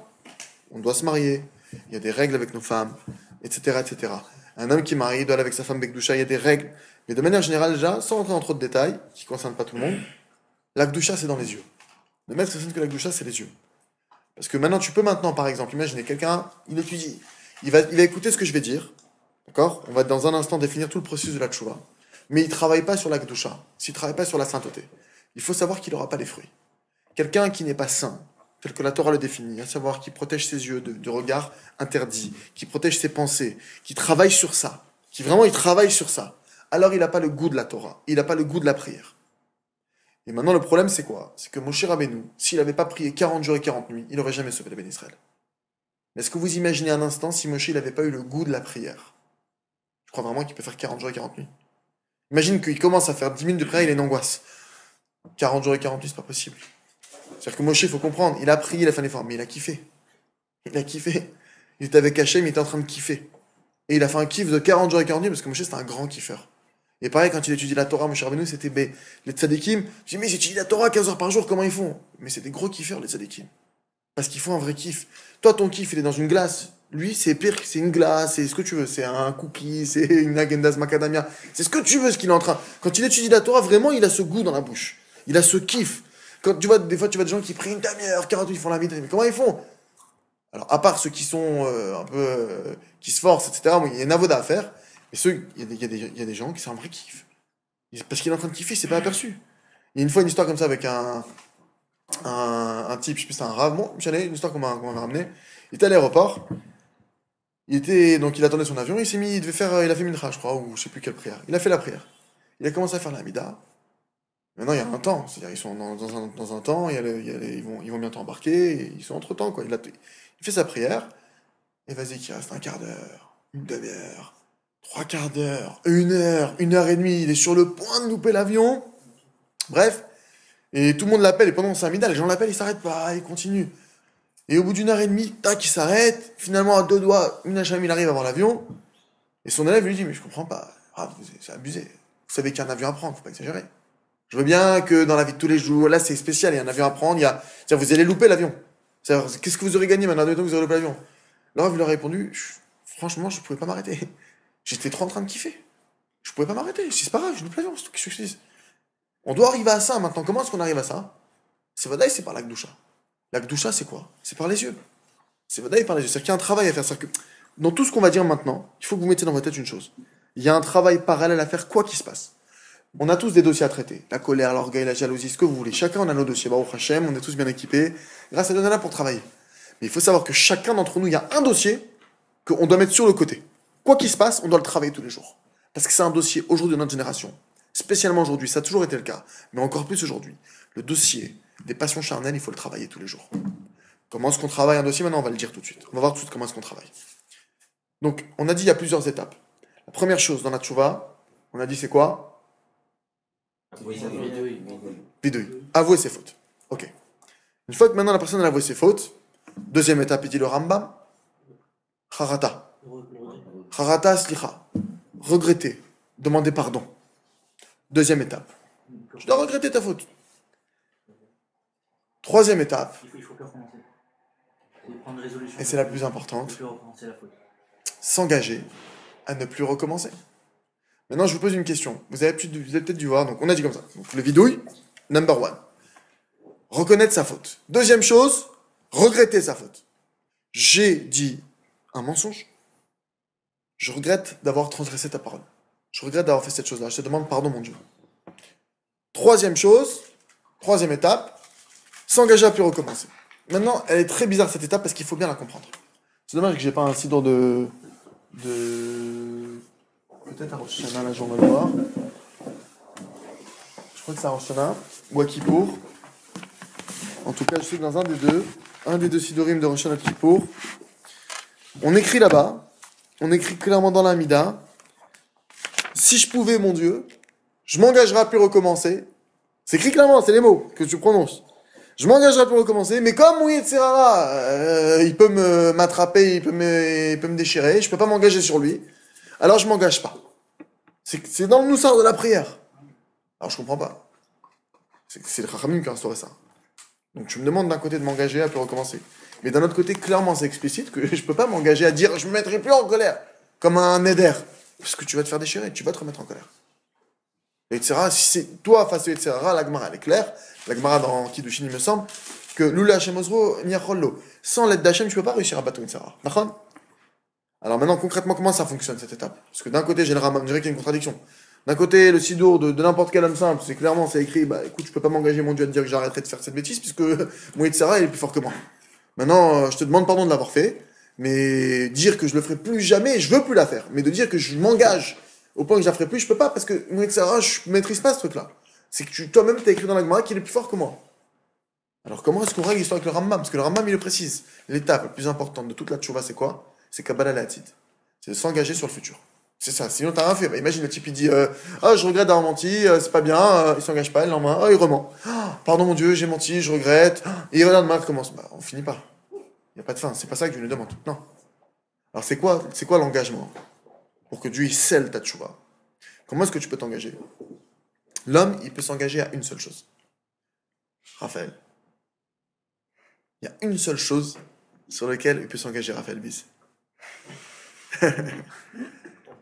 On doit se marier. Il y a des règles avec nos femmes, etc. etc. Un homme qui est marié doit aller avec sa femme Bekdusha, il y a des règles. Mais de manière générale, déjà, sans rentrer dans trop de détails, qui ne concernent pas tout le monde, la Kedusha, c'est dans les yeux. Le maître sait que la Kedusha, c'est les yeux. Parce que maintenant, tu peux par exemple, imaginer quelqu'un, il étudie, il va écouter ce que je vais dire, d'accord? On va dans un instant définir tout le processus de la tchouva. Mais il ne travaille pas sur la Kedusha, s'il ne travaille pas sur la sainteté. Il faut savoir qu'il n'aura pas les fruits. Quelqu'un qui n'est pas saint, tel que la Torah le définit, à savoir qui protège ses yeux de regard interdit, qui protège ses pensées, qui travaille sur ça, qui vraiment il travaille sur ça, alors il n'a pas le goût de la Torah, il n'a pas le goût de la prière. Et maintenant, le problème, c'est quoi? C'est que Moshe Rabbeinu, s'il n'avait pas prié 40 jours et 40 nuits, il n'aurait jamais sauvé le Ben Israël. Mais est-ce que vous imaginez un instant si Moshe n'avait pas eu le goût de la prière? Je crois vraiment qu'il peut faire 40 jours et 40 nuits. Imagine qu'il commence à faire 10 minutes de prière, il est une angoisse. 40 jours et 40 nuits, c'est pas possible. C'est-à-dire que Moshe, il faut comprendre, il a prié, il a fait un effort, mais il a kiffé. Il a kiffé. Il était avec Hachem, il était en train de kiffer. Et il a fait un kiff de 40 jours et 40 nuits parce que Moshe, c'était un grand kiffeur. Et pareil, quand il étudie la Torah, Moshe Rabbeinu, c'était les tzadikim. Je dis, mais ils étudient la Torah 15 heures par jour, comment ils font? Mais c'est des gros kiffeurs, les tzadikim. Parce qu'ils font un vrai kiff. Toi, ton kiff, il est dans une glace. Lui, c'est pire, c'est une glace, c'est ce que tu veux. C'est un cookie, c'est une agendas macadamia. C'est ce que tu veux, ce qu'il est en train. Quand il étudie la Torah, vraiment, il a ce goût dans la bouche. Il a ce kiff. Quand tu vois, des fois, tu vois des gens qui prient une demi-heure, 40 minutes, ils font la vie. Mais comment ils font? Alors, à part ceux qui sont un peu. Qui se forcent, etc., bon, il y a une avoda à faire. Mais il y a des gens qui sont un vrai kiff. Parce qu'il est en train de kiffer, il s'est pas aperçu. Il y a une fois une histoire comme ça avec un type, je sais plus, c'est un rave. Bon, j'allais, une histoire qu'on m'avait ramené. Il était à l'aéroport. Donc il attendait son avion. Il a fait mincha, je crois, ou je sais plus quelle prière. Il a fait la prière. Il a commencé à faire la mida. Maintenant, il y a un temps. C'est-à-dire, ils sont dans un temps. Ils vont bientôt embarquer. Et ils sont entre temps, quoi. Il fait sa prière. Et vas-y, qu'il reste un quart d'heure, une demi-heure, 3/4 d'heure, 1 heure, 1 heure et demie. Il est sur le point de louper l'avion. Bref. Et tout le monde l'appelle. Et pendant sa mida, les gens l'appellent, il s'arrête pas. Il continue. Et au bout d'1 heure et demie, tac, il s'arrête. Finalement, à 2 doigts, une Hachem, il arrive avant l'avion. Et son élève lui dit, mais je comprends pas. Ah, c'est abusé. Vous savez qu'il y a un avion à prendre, faut pas exagérer. Je veux bien que dans la vie de tous les jours, là, c'est spécial, il y a un avion à prendre, vous allez louper l'avion. Qu'est-ce que vous aurez gagné maintenant, que vous aurez loupé l'avion? Là, il leur a répondu, franchement, je pouvais pas m'arrêter. J'étais trop en train de kiffer. Je pouvais pas m'arrêter. C'est pas grave, je loupe l'avion, c'est tout ce que je dis. On doit arriver à ça maintenant. Comment est-ce qu'on arrive à ça? C'est Vadaï, c'est par la Kedusha. La Kedusha, c'est quoi? C'est par les yeux. C'est Vadaï par les yeux. C'est-à-dire qu'il y a un travail à faire. C'est-à-dire que dans tout ce qu'on va dire maintenant, il faut que vous mettiez dans votre tête une chose. Il y a un travail parallèle à faire, quoi qu'il se passe. On a tous des dossiers à traiter. La colère, l'orgueil, la jalousie, ce que vous voulez. Chacun, on a nos dossiers. Baruch Hashem, on est tous bien équipés. Grâce à Dieu, on est là pour travailler. Mais il faut savoir que chacun d'entre nous, il y a un dossier qu'on doit mettre sur le côté. Quoi qu'il se passe, on doit le travailler tous les jours. Parce que c'est un dossier aujourd'hui de notre génération. Spécialement aujourd'hui, ça a toujours été le cas. Mais encore plus aujourd'hui. Le dossier des passions charnelles, il faut le travailler tous les jours. Comment est-ce qu'on travaille un dossier? Maintenant, on va le dire tout de suite. On va voir tout de suite comment est-ce qu'on travaille. Donc, on a dit il y a plusieurs étapes. La première chose dans la tchouva, on a dit c'est quoi? Vidouille. Avouer ses fautes. Ok. Une fois que maintenant la personne a avoué ses fautes, deuxième étape, il dit le Rambam, Charata. Charata slicha. Regretter. Demander pardon. Deuxième étape. Je dois regretter ta faute. Troisième étape, Il faut plus recommencer. Il faut prendre une résolution. et c'est la plus importante, Il faut plus recommencer la faute. s'engager à ne plus recommencer. Maintenant, je vous pose une question. Vous avez peut-être dû voir, donc on a dit comme ça. Donc, le vidouille, number one. Reconnaître sa faute. Deuxième chose, regretter sa faute. J'ai dit un mensonge. Je regrette d'avoir transgressé ta parole. Je regrette d'avoir fait cette chose-là. Je te demande pardon, mon Dieu. Troisième chose, troisième étape, s'engager à plus recommencer. Maintenant, elle est très bizarre cette étape parce qu'il faut bien la comprendre. C'est dommage que j'ai pas un sidor de... Peut-être à Rosh Hashanah, là, j'en vais le voir. Je crois que c'est à Rosh Hashanah, ou à Kippour. En tout cas, je sais que dans un des deux sidorim de Rosh Hashanah de Kippour, on écrit là-bas, on écrit clairement dans l'Amida, si je pouvais, mon Dieu, je m'engagerais à plus recommencer. C'est écrit clairement, c'est les mots que tu prononces. Je m'engagerai pour recommencer, mais comme Mouye Tserara, il peut m'attraper, il peut me déchirer, je peux pas m'engager sur lui, alors je m'engage pas. C'est dans le noussard de la prière. Alors je comprends pas. C'est le Chachamim qui a instauré ça. Donc tu me demandes d'un côté de m'engager à plus recommencer. Mais d'un autre côté, clairement c'est explicite que je peux pas m'engager à dire je me mettrai plus en colère, comme un neder. Parce que tu vas te faire déchirer, tu vas te remettre en colère. Et etc. Si c'est toi face à etc., la Gemara elle est claire. La Gemara dans Kiddushin, il me semble, que Lula Hashem Ozro Niachollo. Sans l'aide d'Hachem, tu peux pas réussir à battre etc. D'accord? Alors maintenant, concrètement, comment ça fonctionne cette étape? Parce que d'un côté, j'ai le Rambam, je dirais qu'il y a une contradiction. D'un côté, le sidour de n'importe quel homme simple, c'est clairement, c'est écrit, bah écoute, je peux pas m'engager, mon Dieu, à te dire que j'arrêterai de faire cette bêtise, puisque mon etc. il est plus fort que moi. Maintenant, je te demande pardon de l'avoir fait, mais dire que je le ferai plus jamais, je veux plus la faire. Mais de dire que je m'engage au point que je la ferai plus, je peux pas, parce que mon etc. je maîtrise pas ce truc-là. C'est que toi-même, t'as écrit dans la Gemara qu'il est plus fort que moi. Alors comment est-ce qu'on règle l'histoire avec le Rambam? Parce que le Rambam, il le précise. L'étape la plus importante de toute la tchouva, c'est quoi? C'est Kabbalah La'atid. C'est de s'engager sur le futur. C'est ça. Sinon, t'as rien fait. Bah, imagine le type, il dit ah, je regrette d'avoir menti, c'est pas bien, il s'engage pas, le lendemain, il rement. Ah, pardon mon Dieu, j'ai menti, je regrette. Et le lendemain, recommence. Bah, on finit pas. Il n'y a pas de fin. C'est pas ça que Dieu nous demande. Non. Alors, c'est quoi l'engagement? Pour que Dieu, il scelle ta tchouva. Comment est-ce que tu peux t'engager? L'homme, il peut s'engager à une seule chose. Raphaël. Il y a une seule chose sur laquelle il peut s'engager Raphaël Bis.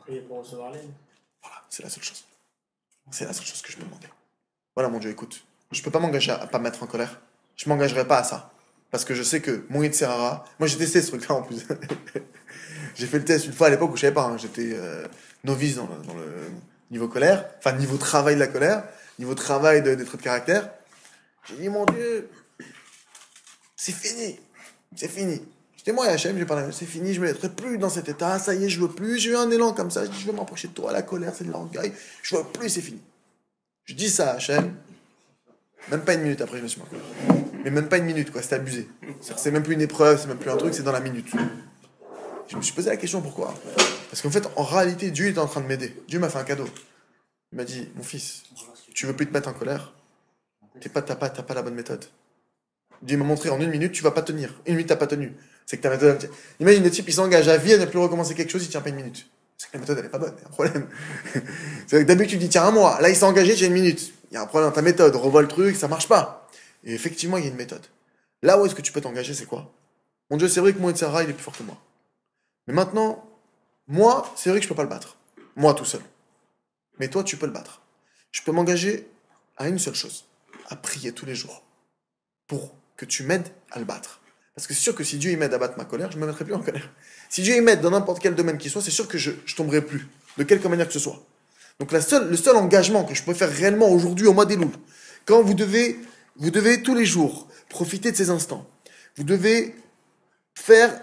Prier pour recevoir l'aide. Voilà, c'est la seule chose. C'est la seule chose que je peux demander. Voilà, mon Dieu, écoute. Je peux pas m'engager à pas me mettre en colère. Je m'engagerai pas à ça. Parce que je sais que mon Yitzhara... Moi, j'ai testé ce truc-là, en plus. J'ai fait le test une fois à l'époque où je savais pas. Hein. J'étais novice dans le niveau colère. Enfin, niveau travail de la colère. Niveau travail des traits de caractère. J'ai dit, mon Dieu, c'est fini. C'est fini. J'étais moi et Hachem, j'ai parlé, c'est fini, je me mettrai plus dans cet état, ça y est, je veux plus, j'ai eu un élan comme ça, je dis, je veux m'approcher de toi, la colère, c'est de l'orgueil, je veux plus, c'est fini. Je dis ça à Hachem, même pas une minute après, je me suis mis en colère. Mais même pas une minute, quoi, c'est abusé. C'est même plus une épreuve, c'est même plus un truc, c'est dans la minute. Je me suis posé la question, pourquoi? Parce qu'en fait, en réalité, Dieu était en train de m'aider. Dieu m'a fait un cadeau. Il m'a dit, mon fils, tu veux plus te mettre en colère, t'as pas la bonne méthode. Dieu m'a montré en une minute, tu vas pas tenir. Une minute, t'as pas tenu. C'est que ta méthode. Imagine le type, il s'engage à vie à ne plus recommencer quelque chose, il tient pas une minute. C'est que la méthode, elle est pas bonne, il y a un problème. C'est que d'habitude, il tient un mois. Là, il s'est engagé, il tient une minute. Il y a un problème dans ta méthode. Revois le truc, ça marche pas. Et effectivement, il y a une méthode. Là où est-ce que tu peux t'engager, c'est quoi? Mon Dieu, c'est vrai que mon Yitzhara, il est plus fort que moi. Mais maintenant, moi, c'est vrai que je peux pas le battre. Moi, tout seul. Mais toi, tu peux le battre. Je peux m'engager à une seule chose. À prier tous les jours. Pour que tu m'aides à le battre. Parce que c'est sûr que si Dieu il m'aide à battre ma colère, je ne me mettrai plus en colère. Si Dieu il m'aide dans n'importe quel domaine qu'il soit, c'est sûr que je tomberai plus. De quelque manière que ce soit. Donc le seul engagement que je peux faire réellement aujourd'hui au mois des loups, quand vous devez tous les jours profiter de ces instants, vous devez faire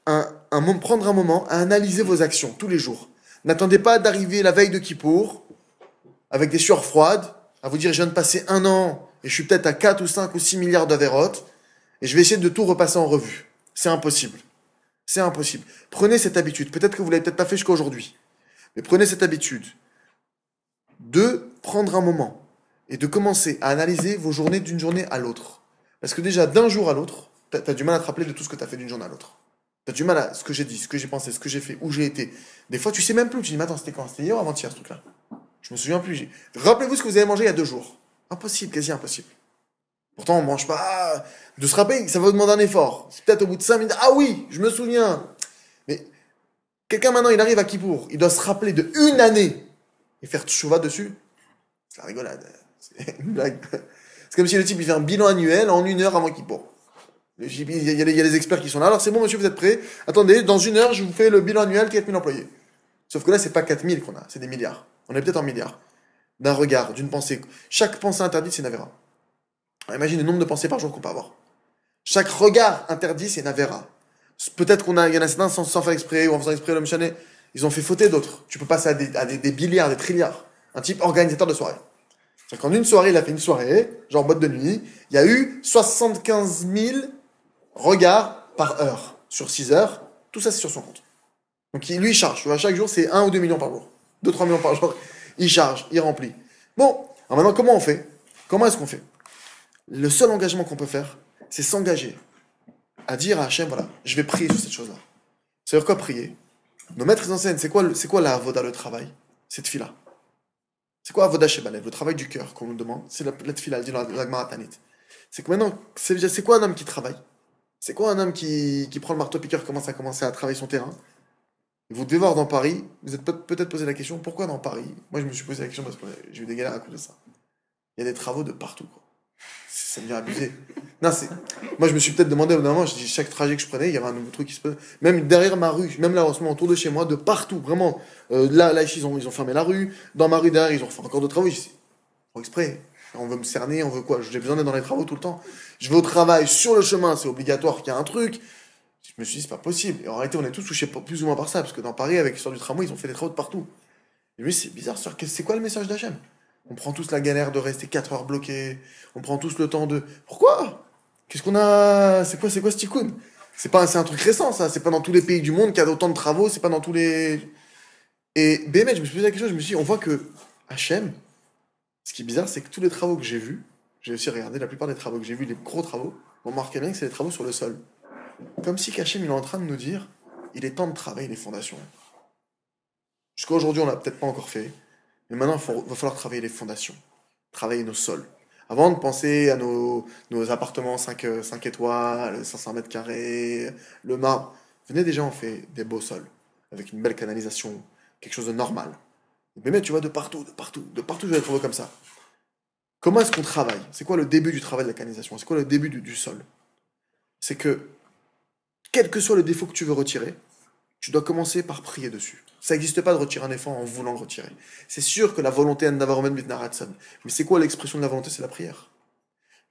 prendre un moment à analyser vos actions tous les jours. N'attendez pas d'arriver la veille de Kippour, avec des sueurs froides, à vous dire je viens de passer un an et je suis peut-être à 4 ou 5 ou 6 milliards d'avérotes, et je vais essayer de tout repasser en revue. C'est impossible. C'est impossible. Prenez cette habitude. Peut-être que vous ne l'avez peut-être pas fait jusqu'à aujourd'hui. Mais prenez cette habitude de prendre un moment, et de commencer à analyser vos journées d'une journée à l'autre. Parce que déjà, d'un jour à l'autre, t'as du mal à te rappeler de tout ce que t'as fait d'une journée à l'autre. T'as du mal à ce que j'ai dit, ce que j'ai pensé, ce que j'ai fait, où j'ai été. Des fois, tu sais même plus. Tu dis, mais attends, c'était quand? C'était hier ou avant-hier, ce truc-là? Je me souviens plus. Rappelez-vous ce que vous avez mangé il y a 2 jours. Impossible, quasi impossible. Pourtant, on mange pas. De se rappeler, ça va vous demander un effort. C'est peut-être au bout de 5 minutes. Ah oui, je me souviens. Mais quelqu'un maintenant, il arrive à Kippour. Il doit se rappeler de une année et faire tchouva dessus. C'est la rigolade. C'est une blague. C'est comme si le type, il fait un bilan annuel en 1 heure avant Kippour. Il y a les experts qui sont là. Alors c'est bon, monsieur, vous êtes prêts? Attendez, dans 1 heure, je vous fais le bilan annuel, 4000 employés. Sauf que là, c'est pas 4000 qu'on a, c'est des milliards. On est peut-être en milliards. D'un regard, d'une pensée. Chaque pensée interdite, c'est une avéra. Alors, imagine le nombre de pensées par jour qu'on peut avoir. Chaque regard interdit, c'est une avéra. Peut-être il y en a certains sans faire exprès, ou en faisant exprès, l'homme chané, ils ont fait fauter d'autres. Tu peux passer à des milliards, des trilliards. Un type organisateur de soirée. C'est-à-dire qu'en une soirée, il a fait une soirée, genre boîte de nuit, il y a eu 75 000 regards par heure. Sur 6 heures, tout ça c'est sur son compte. Donc lui, il charge. Tu vois, chaque jour, c'est 1 ou 2 millions par jour. 2-3 millions par jour. Il charge, il remplit. Bon, alors maintenant, comment on fait? Comment est-ce qu'on fait? Le seul engagement qu'on peut faire, c'est s'engager à dire à Hachem, voilà, je vais prier sur cette chose-là. Ça veut dire quoi prier? Nos maîtres ils enseignent, c'est quoi la avoda, le travail? C'est tefila. C'est quoi avoda shebalev, le travail du cœur qu'on nous demande? C'est la tefila, dit la Gemara Tanit. C'est que maintenant, c'est quoi un homme qui travaille? C'est quoi un homme qui prend le marteau-piqueur, commence à travailler son terrain? Vous devez voir dans Paris, vous êtes peut-être posé la question, pourquoi dans Paris? Moi, je me suis posé la question parce que j'ai eu des galères à cause de ça. Il y a des travaux de partout, quoi. Ça devient abusé. Non, moi, je me suis peut-être demandé, au bout d'un moment, je dis, chaque trajet que je prenais, il y avait un nouveau truc qui se passait. Même derrière ma rue, même là, en ce moment, autour de chez moi, de partout, vraiment. Là, ici, ils ont fermé la rue. Dans ma rue, derrière, ils ont fait encore d'autres travaux. Je dis, faut exprès. On veut me cerner, on veut quoi? J'ai besoin d'être dans les travaux tout le temps. Je vais au travail, sur le chemin, c'est obligatoire qu'il y a un truc. Je me suis dit, c'est pas possible. Et en réalité, on est tous touchés plus ou moins par ça, parce que dans Paris, avec l'histoire du tramway, ils ont fait des travaux de partout. Et lui, c'est bizarre, c'est quoi le message d'Hachem? On prend tous la galère de rester 4 heures bloqués, on prend tous le temps de... Pourquoi? Qu'est-ce qu'on a... C'est quoi ce tikkun? C'est un truc récent, ça. C'est pas dans tous les pays du monde qu'il y a autant de travaux, c'est pas dans tous les... Et Bémet, je me suis posé la question, je me suis dit, on voit que Hachem, ce qui est bizarre, c'est que tous les travaux que j'ai vus, j'ai aussi regardé la plupart des travaux que j'ai vus, les gros travaux, on remarque bien que c'est des travaux sur le sol. Comme si Hachem, il est en train de nous dire, il est temps de travailler les fondations. Jusqu'à aujourd'hui, on l'a peut-être pas encore fait, mais maintenant, va falloir travailler les fondations, travailler nos sols. Avant de penser à nos appartements 5 étoiles, 500 mètres carrés, le marbre, venez déjà, on fait des beaux sols, avec une belle canalisation, quelque chose de normal. Mais tu vois, de partout, je vais les trouver comme ça. Comment est-ce qu'on travaille? C'est quoi le début du travail de la canalisation? C'est quoi le début du sol? C'est que, quel que soit le défaut que tu veux retirer, tu dois commencer par prier dessus. Ça n'existe pas de retirer un défaut en voulant le retirer. C'est sûr que la volonté est d'avoir romaine mitnaratson. Mais c'est quoi l'expression de la volonté? C'est la prière.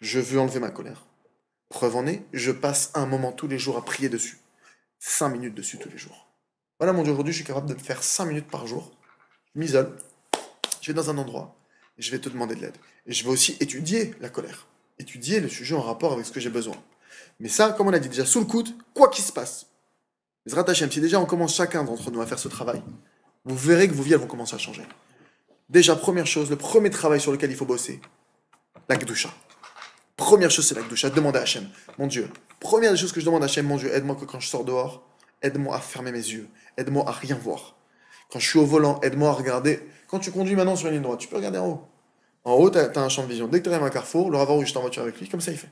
Je veux enlever ma colère. Preuve en est, je passe un moment tous les jours à prier dessus. 5 minutes dessus tous les jours. Voilà mon Dieu, aujourd'hui je suis capable de le faire 5 minutes par jour. Je m'isole, je vais dans un endroit, et je vais te demander de l'aide. Et je vais aussi étudier la colère. Étudier le sujet en rapport avec ce que j'ai besoin. Mais ça, comme on a dit déjà, sous le coude, quoi qu'il se passe. Zrat Hashem, si déjà on commence chacun d'entre nous à faire ce travail, vous verrez que vos vies elles vont commencer à changer. Déjà, première chose, le premier travail sur lequel il faut bosser, la Kedusha. Première chose, c'est la Kedusha. Demandez à Hachem, mon Dieu. Première des choses que je demande à Hachem, mon Dieu, aide-moi que quand je sors dehors, aide-moi à fermer mes yeux, aide-moi à rien voir. Quand je suis au volant, aide-moi à regarder. Quand tu conduis maintenant sur une ligne droite, tu peux regarder en haut. En haut, tu as un champ de vision. Dès que tu arrives à un carrefour, le ravin où j'étais en voiture avec lui, comme ça il fait.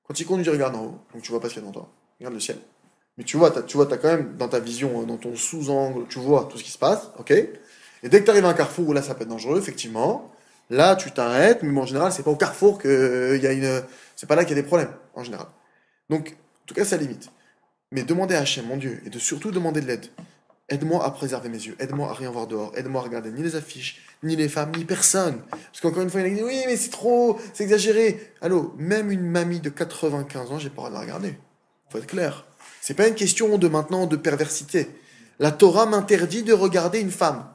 Quand il conduit, il regarde en haut, donc tu vois pas ce qu'il y a devant toi. Regarde le ciel. Mais tu vois, t'as quand même dans ta vision, dans ton sous-angle, tu vois tout ce qui se passe, ok? Et dès que tu arrives à un carrefour où là ça peut être dangereux, effectivement, là tu t'arrêtes, mais en général, c'est pas au carrefour c'est pas là qu'il y a des problèmes, en général. Donc, en tout cas, ça limite. Mais demandez à Hachem, mon Dieu, et de surtout demander de l'aide. Aide-moi à préserver mes yeux, aide-moi à rien voir dehors, aide-moi à regarder ni les affiches, ni les femmes, ni personne. Parce qu'encore une fois, il y en a qui disent, oui, mais c'est trop, c'est exagéré. Allô, même une mamie de 95 ans, j'ai pas le droit de la regarder. Faut être clair. C'est pas une question de maintenant de perversité. La Torah m'interdit de regarder une femme.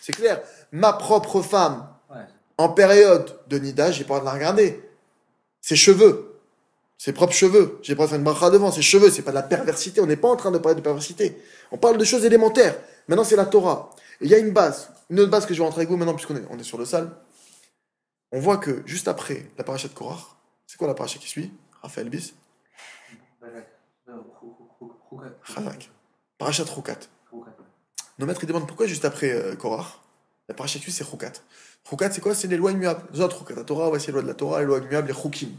C'est clair. Ma propre femme, en période de nida, j'ai pas le droit de la regarder. Ses cheveux, ses propres cheveux. J'ai pas le droit de faire une bracha devant. Ses cheveux, c'est pas de la perversité. On n'est pas en train de parler de perversité. On parle de choses élémentaires. Maintenant, c'est la Torah. Et il y a une autre base que je vais rentrer avec vous maintenant, puisqu'on est sur le sale. On voit que juste après la paracha de Korach, c'est quoi la paracha qui suit? Raphaël Bis? Chazak. Parachat Roukat. Nos maîtres ils demandent pourquoi juste après Korach, la paracha qui suit c'est Roukat. Roukat c'est quoi? C'est les lois immuables. Les autres Roukat, la Torah, voici les lois de la Torah, les lois immuables, les Roukim.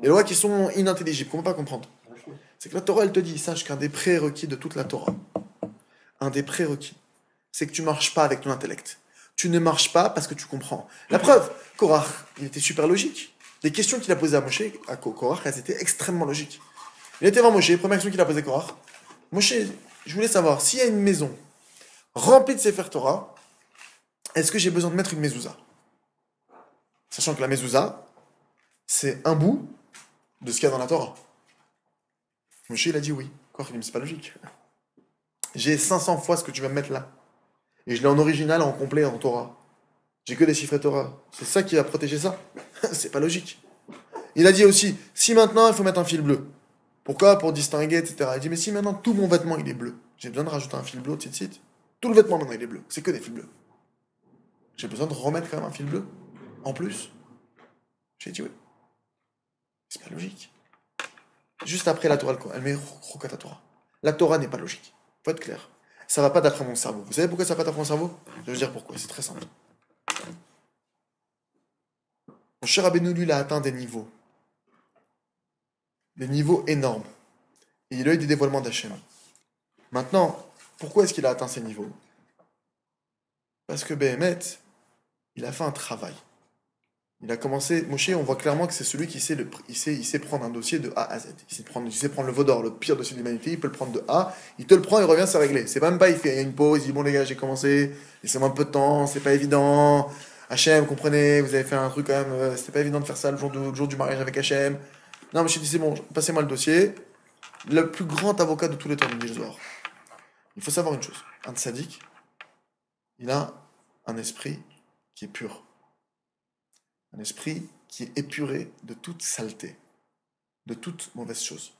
Les lois qui sont inintelligibles, qu'on ne peut pas comprendre. C'est que la Torah elle te dit, sache qu'un des prérequis de toute la Torah, un des prérequis, c'est que tu marches pas avec ton intellect. Tu ne marches pas parce que tu comprends. La preuve, Korach, il était super logique. Les questions qu'il a posées à Moshe, à Korach, elles étaient extrêmement logiques. Il était devant Moshe, première question qu'il a posée à Korach. Moshe, je voulais savoir, s'il y a une maison remplie de Sefer Torah, est-ce que j'ai besoin de mettre une mezouza? Sachant que la mezouza, c'est un bout de ce qu'il y a dans la Torah. Moshe, il a dit oui. Quoi, c'est pas logique. J'ai 500 fois ce que tu vas me mettre là. Et je l'ai en original, en complet, en Torah. J'ai que des chiffres Torah. C'est ça qui va protéger ça? C'est pas logique. Il a dit aussi, si maintenant il faut mettre un fil bleu. Pourquoi? Pour distinguer, etc. Il dit, mais si maintenant tout mon vêtement il est bleu, j'ai besoin de rajouter un fil bleu, etc. Tout le vêtement maintenant il est bleu. C'est que des fils bleus. J'ai besoin de remettre quand même un fil bleu? En plus? J'ai dit oui. C'est pas logique. Juste après la Torah, elle met Chokat la Torah. La Torah n'est pas logique. Faut être clair. Ça va pas d'après mon cerveau. Vous savez pourquoi ça va pas d'après mon cerveau? Je vais vous dire pourquoi. C'est très simple. Mon cher Rabbeinu, lui, il a atteint des niveaux énormes. Et il a eu des dévoilements d'Hachem. Maintenant, pourquoi est-ce qu'il a atteint ces niveaux? Parce que Béhémet, il a fait un travail. Il a commencé, Moshe, on voit clairement que c'est celui qui sait, il sait prendre un dossier de A à Z. Il sait prendre le Vaudor, le pire dossier de l'humanité, il peut le prendre de A, il te le prend, il revient, c'est réglé. C'est même pas, il fait une pause, il dit bon les gars, j'ai commencé, laissez-moi un peu de temps, c'est pas évident. Hachem, comprenez, vous avez fait un truc quand même, c'était pas évident de faire ça le jour du mariage avec Hachem. Non, Moshe dit c'est bon, passez-moi le dossier. Le plus grand avocat de tous les temps, il dit Zohar. Il faut savoir une chose, un tzaddik, il a un esprit qui est pur. Un esprit qui est épuré de toute saleté, de toute mauvaise chose.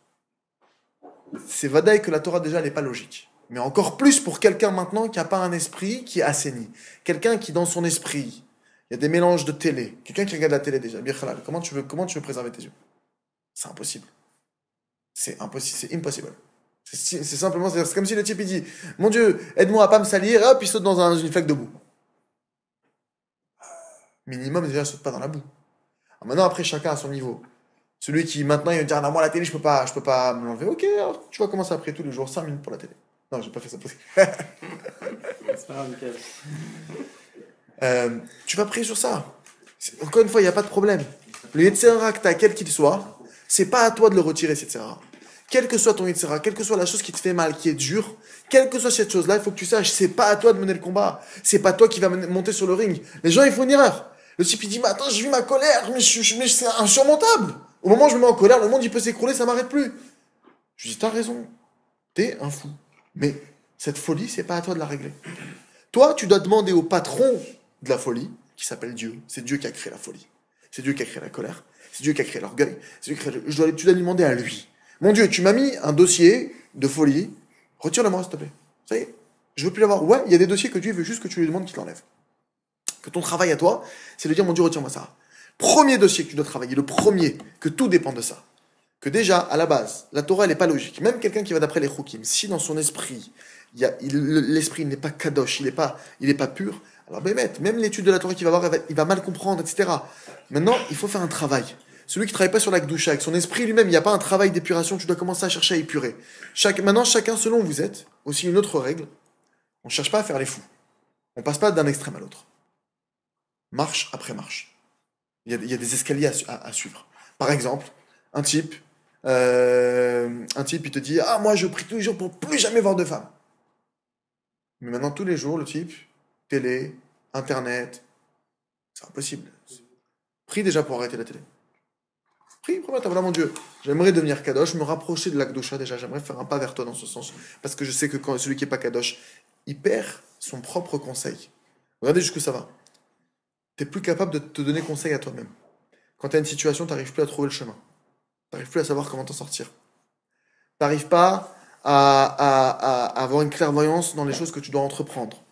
C'est vadaï que la Torah déjà n'est pas logique. Mais encore plus pour quelqu'un maintenant qui n'a pas un esprit qui est assaini. Quelqu'un qui dans son esprit, il y a des mélanges de télé. Quelqu'un qui regarde la télé déjà. Comment tu veux préserver tes yeux? C'est impossible. C'est impossible, c'est impossible. C'est simplement, c'est comme si le type il dit, mon Dieu, aide-moi à pas me salir, et hop, il saute dans une flaque de boue. Minimum, déjà, saute pas dans la boue. Alors maintenant, après, chacun à son niveau. Celui qui, maintenant, il va dire, non, moi, la télé, je peux pas me l'enlever. Ok, alors, tu vas commencer après tous les jours, 5 minutes pour la télé. Non, j'ai pas fait ça. C'est pas grave, Michael. Tu vas prier sur ça. Encore une fois, il n'y a pas de problème. Le Yetzirah que tu as, quel qu'il soit, c'est pas à toi de le retirer, etc. Quel que soit ton Yetzirah, quelle que soit la chose qui te fait mal, qui est dure, quelle que soit cette chose-là, il faut que tu saches, c'est pas à toi de mener le combat. C'est pas toi qui va monter sur le ring. Les gens, ils font une erreur. Le type, il dit, mais attends, j'ai vu ma colère, mais c'est insurmontable. Au moment où je me mets en colère, le monde, il peut s'écrouler, ça m'arrête plus. Je dis, t'as raison. T'es un fou. Mais cette folie, c'est pas à toi de la régler. Toi, tu dois demander au patron de la folie, qui s'appelle Dieu. C'est Dieu qui a créé la folie. C'est Dieu qui a créé la colère. C'est Dieu qui a créé l'orgueil. C'est Dieu qui a créé... Tu dois lui demander à lui. Mon Dieu, tu m'as mis un dossier de folie. Retire-le-moi, s'il te plaît. Ça y est. Je veux plus l'avoir. Ouais, il y a des dossiers que Dieu veut juste que tu lui demandes qu'il l'enlève. Que ton travail à toi, c'est de dire, mon Dieu, retire-moi ça. Premier dossier que tu dois travailler, le premier, que tout dépend de ça. Que déjà, à la base, la Torah, elle n'est pas logique. Même quelqu'un qui va d'après les Choukim, si dans son esprit, l'esprit n'est pas kadosh, il n'est pas pur, alors même l'étude de la Torah qu'il va avoir, il va mal comprendre, etc. Maintenant, il faut faire un travail. Celui qui ne travaille pas sur la Kedusha, avec son esprit lui-même, il n'y a pas un travail d'épuration, tu dois commencer à chercher à épurer. Maintenant, chacun selon où vous êtes, aussi une autre règle, on ne cherche pas à faire les fous. On ne passe pas d'un extrême à l'autre. Marche après marche. Il y a des escaliers à suivre. Par exemple, un type, il te dit, ah, moi je prie tous les jours pour plus jamais voir de femmes. Mais maintenant, tous les jours, le type, télé, internet, c'est impossible. Prie déjà pour arrêter la télé. Prie, voilà, mon Dieu, j'aimerais devenir kadosh, me rapprocher de l'Akdosha déjà, j'aimerais faire un pas vers toi dans ce sens. Parce que je sais que quand celui qui n'est pas kadosh, il perd son propre conseil. Regardez jusqu'où ça va. Tu n'es plus capable de te donner conseil à toi-même. Quand tu as une situation, tu n'arrives plus à trouver le chemin. Tu n'arrives plus à savoir comment t'en sortir. Tu n'arrives pas à avoir une clairvoyance dans les choses que tu dois entreprendre.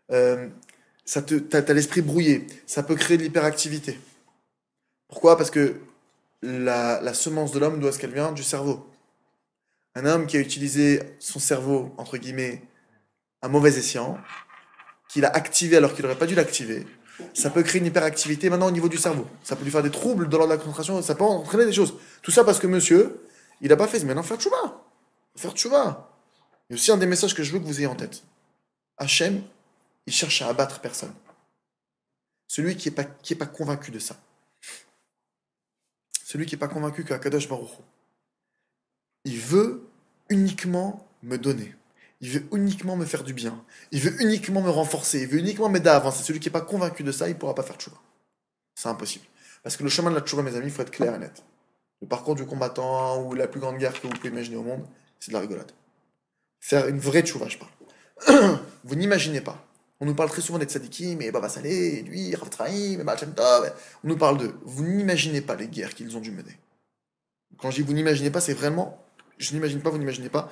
T'as l'esprit brouillé. Ça peut créer de l'hyperactivité. Pourquoi? Parce que la semence de l'homme, d'où est-ce qu'elle vient? Du cerveau. Un homme qui a utilisé son cerveau, entre guillemets, à mauvais escient, qu'il a activé alors qu'il n'aurait pas dû l'activer, ça peut créer une hyperactivité maintenant au niveau du cerveau. Ça peut lui faire des troubles de l'ordre de la concentration, ça peut entraîner des choses. Tout ça parce que monsieur, il n'a pas fait. Mais maintenant, faire tchouva. Faire tchouva. Il y a aussi un des messages que je veux que vous ayez en tête. Hachem, il cherche à abattre personne. Celui qui est pas convaincu de ça. Celui qui n'est pas convaincu qu'Akadosh Baruch Hu, il veut uniquement me donner. Il veut uniquement me faire du bien. Il veut uniquement me renforcer. Il veut uniquement m'aider à avancer. Celui qui n'est pas convaincu de ça, il ne pourra pas faire tchouva. C'est impossible. Parce que le chemin de la tchouva, mes amis, il faut être clair et net. Le parcours du combattant ou la plus grande guerre que vous pouvez imaginer au monde, c'est de la rigolade. Faire une vraie tchouva, je parle. Vous n'imaginez pas. On nous parle très souvent des tzadikim, mais Baba Saleh, lui, Rav Traim, Baal Shem Tov. On nous parle d'eux. Vous n'imaginez pas les guerres qu'ils ont dû mener. Quand je dis vous n'imaginez pas, c'est vraiment. Je n'imagine pas, vous n'imaginez pas.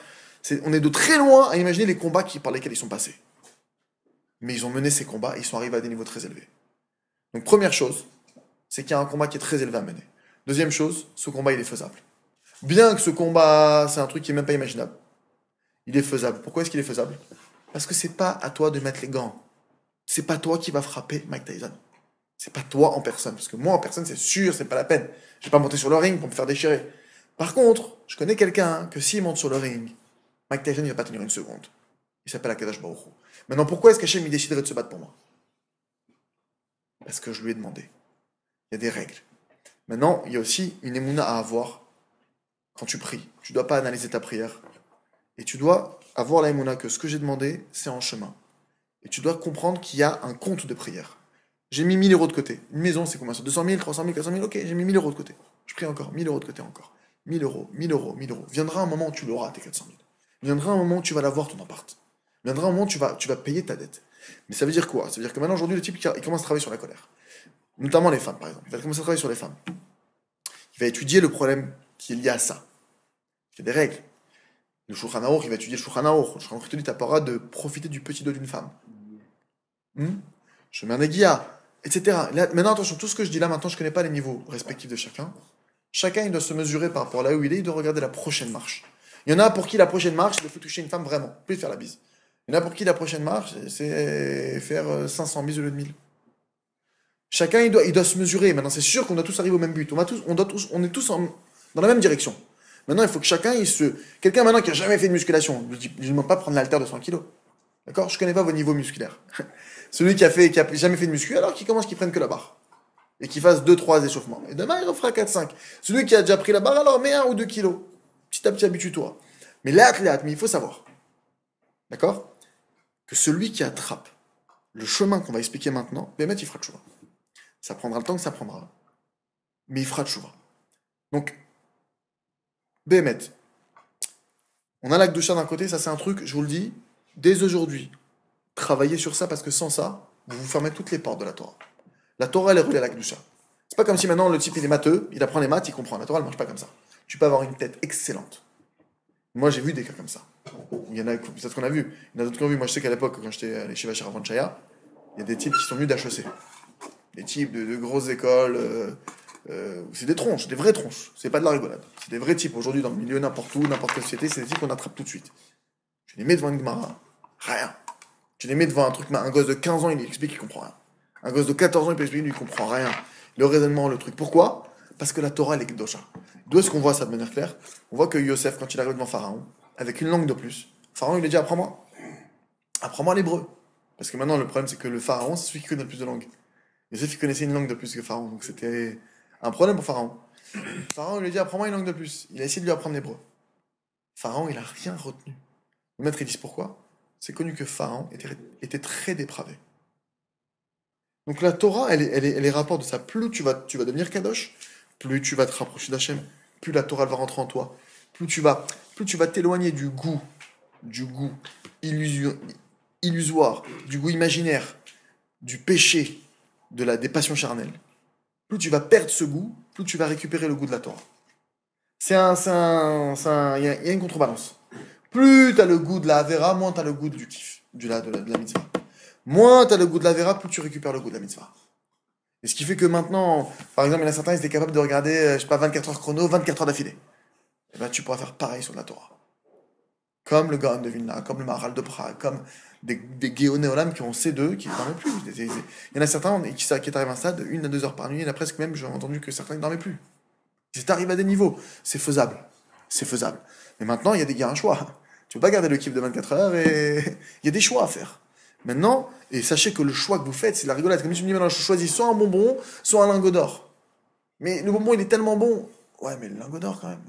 On est de très loin à imaginer les combats par lesquels ils sont passés. Mais ils ont mené ces combats et ils sont arrivés à des niveaux très élevés. Donc, première chose, c'est qu'il y a un combat qui est très élevé à mener. Deuxième chose, ce combat, il est faisable. Bien que ce combat, c'est un truc qui n'est même pas imaginable. Il est faisable. Pourquoi est-ce qu'il est faisable? Parce que c'est pas à toi de mettre les gants. C'est pas toi qui va frapper Mike Tyson. C'est pas toi en personne. Parce que moi en personne, c'est sûr, c'est pas la peine. Je vais pas monter sur le ring pour me faire déchirer. Par contre, je connais quelqu'un que s'il monte sur le ring, Mike Tyson ne va pas tenir une seconde. Il s'appelle Akadosh Baruch Hu. Maintenant, pourquoi est-ce qu'Hachem il déciderait de se battre pour moi? Parce que je lui ai demandé. Il y a des règles. Maintenant, il y a aussi une émouna à avoir quand tu pries. Tu ne dois pas analyser ta prière. Et tu dois avoir la émouna que ce que j'ai demandé, c'est en chemin. Et tu dois comprendre qu'il y a un compte de prière. J'ai mis 1000 € de côté. Une maison, c'est combien? 200 000, 300 000, 400 000? Ok, j'ai mis 1000 € de côté. Je prie encore. 1000 € de côté encore. 1000 €, 1000 €, 1000 €. Viendra un moment où tu l'auras, tes 400 000. Viendra un moment où tu vas l'avoir, ton appart. Viendra un moment où tu vas payer ta dette. Mais ça veut dire quoi? Ça veut dire que maintenant, aujourd'hui, le type, il commence à travailler sur la colère. Notamment les femmes, par exemple. Il va commencer à travailler sur les femmes. Il va étudier le problème qui est lié à ça. Il y a des règles. Le Shulchan Aruch, il va étudier le Shulchan Aruch. Le Shulchan Aruch te dit, t'as pas le droit de profiter du petit dos d'une femme. Je mets un aiguilla, etc. Là, maintenant, attention, tout ce que je dis là, maintenant, je connais pas les niveaux respectifs de chacun. Chacun, il doit se mesurer par rapport à là où il doit regarder la prochaine marche. Il y en a pour qui la prochaine marche, c'est de toucher une femme vraiment, plus de faire la bise. Il y en a pour qui la prochaine marche, c'est faire 500 bises au lieu de 1000. Chacun, il doit se mesurer. Maintenant, c'est sûr qu'on doit tous arriver au même but. On est tous dans la même direction. Maintenant, il faut que chacun, quelqu'un maintenant qui n'a jamais fait de musculation, je ne demande pas de prendre l'haltère de 100 kilos. D'accord? Je ne connais pas vos niveaux musculaires. Celui qui a jamais fait de muscu, alors qu'il commence qu'il prenne que la barre. Et qu'il fasse 2-3 échauffements. Et demain, il refera 4-5. Celui qui a déjà pris la barre, alors mets 1 ou 2 kilos. Petit à petit, habitue-toi. Mais mais il faut savoir. D'accord? Que celui qui attrape le chemin qu'on va expliquer maintenant, Bémet, il fera tchouva. Ça prendra le temps que ça prendra. Mais il fera tchouva. Donc, Bémet, on a l'acte de chat d'un côté, ça c'est un truc, je vous le dis, dès aujourd'hui, travaillez sur ça parce que sans ça, vous vous fermez toutes les portes de la Torah. La Torah, elle est reliée à l'acte de chat. C'est pas comme si maintenant le type il est matheux, il apprend les maths, il comprend. La Torah, elle marche pas comme ça. Tu peux avoir une tête excellente. Moi, j'ai vu des cas comme ça. Il y en a, peut-être qu'on a vu. Il y en a d'autres qui ont vu. Moi, je sais qu'à l'époque, quand j'étais allé chez Vachar Chaya, il y a des types qui sont venus d'HEC. Des types de grosses écoles. C'est des tronches, des vraies tronches. C'est pas de la rigolade. C'est des vrais types. Aujourd'hui, dans le milieu, n'importe où, n'importe quelle société, c'est des types qu'on attrape tout de suite. Tu les mets devant une Gemara, rien. Tu les mets devant un truc, un gosse de 15 ans, il explique qu'il comprend rien. Un gosse de 14 ans, il peut expliquer, il comprend rien. Le raisonnement, le truc. Pourquoi? Parce que la Torah, elle est Kedosha. D'où est-ce qu'on voit ça de manière claire? On voit que Yosef, quand il arrive devant Pharaon, avec une langue de plus, Pharaon, il lui dit, apprends-moi. Apprends-moi l'hébreu. Parce que maintenant, le problème, c'est que le Pharaon, c'est celui qui connaît le plus de langues. Yosef, il connaissait une langue de plus que Pharaon. Donc c'était un problème pour Pharaon. Pharaon, il lui dit, apprends-moi une langue de plus. Il a essayé de lui apprendre l'hébreu. Pharaon, il n'a rien retenu. Le maître, il dit pourquoi? C'est connu que Pharaon était très dépravé. Donc la Torah, elle est rapport de ça. Plus tu vas devenir Kadosh, plus tu vas te rapprocher d'Hachem, plus la Torah elle va rentrer en toi, plus tu vas t'éloigner du goût illusoire, du goût imaginaire, du péché, des passions charnelles. Plus tu vas perdre ce goût, plus tu vas récupérer le goût de la Torah. Il y a une contrebalance. Plus tu as le goût de la Avera, moins tu as le goût du kiff, de la mitzvah. Moins tu as le goût de la Avera, plus tu récupères le goût de la mitzvah. Et ce qui fait que maintenant, par exemple, il y en a certains, ils étaient capables de regarder, je sais pas, 24 heures chrono, 24 heures d'affilée. Et ben, tu pourras faire pareil sur la Torah. Comme le Gaon de Vilna, comme le Maharal de Prague, comme des Géoné Olam qui ont C2, qui ne dormaient plus. Il y en a certains qui arrivent à un stade de 1 à 2 heures par nuit, il y en a presque même, j'ai entendu que certains ne dormaient plus. C'est arrivé à des niveaux. C'est faisable. C'est faisable. Mais maintenant, il y a un choix. Tu ne peux pas garder le kiff de 24 heures et il y a des choix à faire. Maintenant, et sachez que le choix que vous faites, c'est la rigolade. Comme si tu me dis maintenant, je choisis soit un bonbon, soit un lingot d'or. Mais le bonbon, il est tellement bon. Ouais, mais le lingot d'or quand même.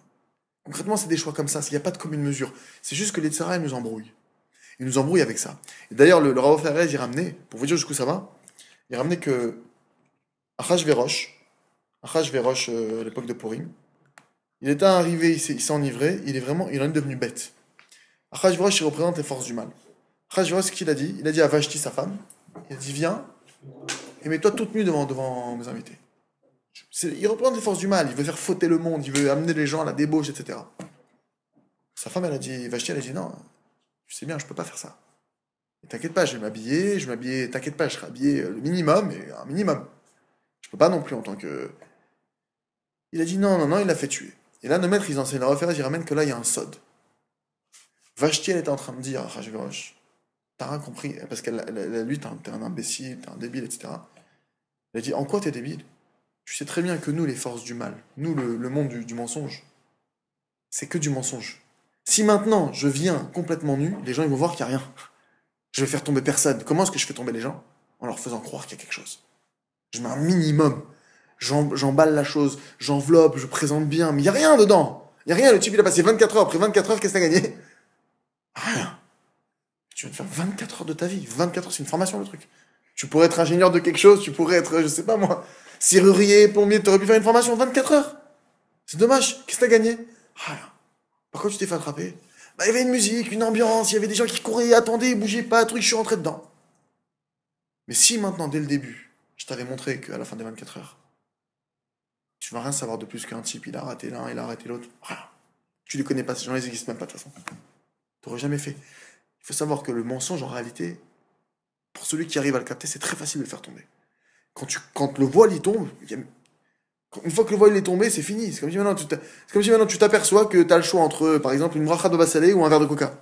Concrètement, c'est des choix comme ça. Il n'y a pas de commune mesure. C'est juste que les Tzara, ils nous embrouillent. Ils nous embrouillent avec ça. Et d'ailleurs, le Rav Ferrez, il ramenait, pour vous dire jusqu'où ça va, il ramenait que Achashverosh, à l'époque de Purim, il était arrivé, il s'est enivré, il en est devenu bête. Achashverosh, il représente les forces du mal. Achashverosh, ce qu'il a dit? Il a dit à Vashti, sa femme, il a dit, viens, et mets-toi toute nue devant mes invités. Il représente les forces du mal, il veut faire fauter le monde, il veut amener les gens à la débauche, etc. Sa femme, elle a dit, Vashti, elle a dit, non, tu sais bien, je peux pas faire ça. Et t'inquiète pas, je vais m'habiller, t'inquiète pas, je serai habillé le minimum, et un minimum. Je peux pas non plus en tant que... Il a dit non, il l'a fait tuer. Et là, nos maîtres, ils enseignent la référence, ils ramènent que là, il y a un sod. Vashti, elle était en train de dire à Achashverosh, t'as rien compris, parce lui, t'es un imbécile, t'es un débile, etc. Elle a dit, en quoi t'es débile? Tu sais très bien que nous, les forces du mal, nous, le monde du mensonge, c'est que du mensonge. Si maintenant, je viens complètement nu, les gens, ils vont voir qu'il n'y a rien. Je vais faire tomber personne. Comment est-ce que je fais tomber les gens? En leur faisant croire qu'il y a quelque chose. Je mets un minimum. J'emballe la chose, j'enveloppe, je présente bien, mais il n'y a rien dedans. Il n'y a rien, le type il a passé 24 heures, après 24 heures, qu'est-ce que t'as gagné? Rien. Tu viens de faire 24 heures de ta vie, 24 heures, c'est une formation le truc. Tu pourrais être ingénieur de quelque chose, tu pourrais être, je sais pas moi, serrurier, plombier, t'aurais pu faire une formation 24 heures. C'est dommage, qu'est-ce que t'as gagné? Rien. Par contre tu t'es fait attraper? Bah il y avait une musique, une ambiance, il y avait des gens qui couraient, attendaient, bougeaient pas, truc, je suis rentré dedans. Mais si maintenant, dès le début, je t'avais montré qu'à la fin des 24 heures, tu vas rien savoir de plus qu'un type, il a raté l'un, il a raté l'autre. Rien. Tu les connais pas, ces gens-là, ils n'existent même pas de toute façon. T'aurais jamais fait. Il faut savoir que le mensonge, en réalité, pour celui qui arrive à le capter, c'est très facile de le faire tomber. Quand le voile, il tombe, une fois que le voile il est tombé, c'est fini. C'est comme si maintenant tu t'aperçois que tu as le choix entre, par exemple, une bracha de bassalé ou un verre de coca.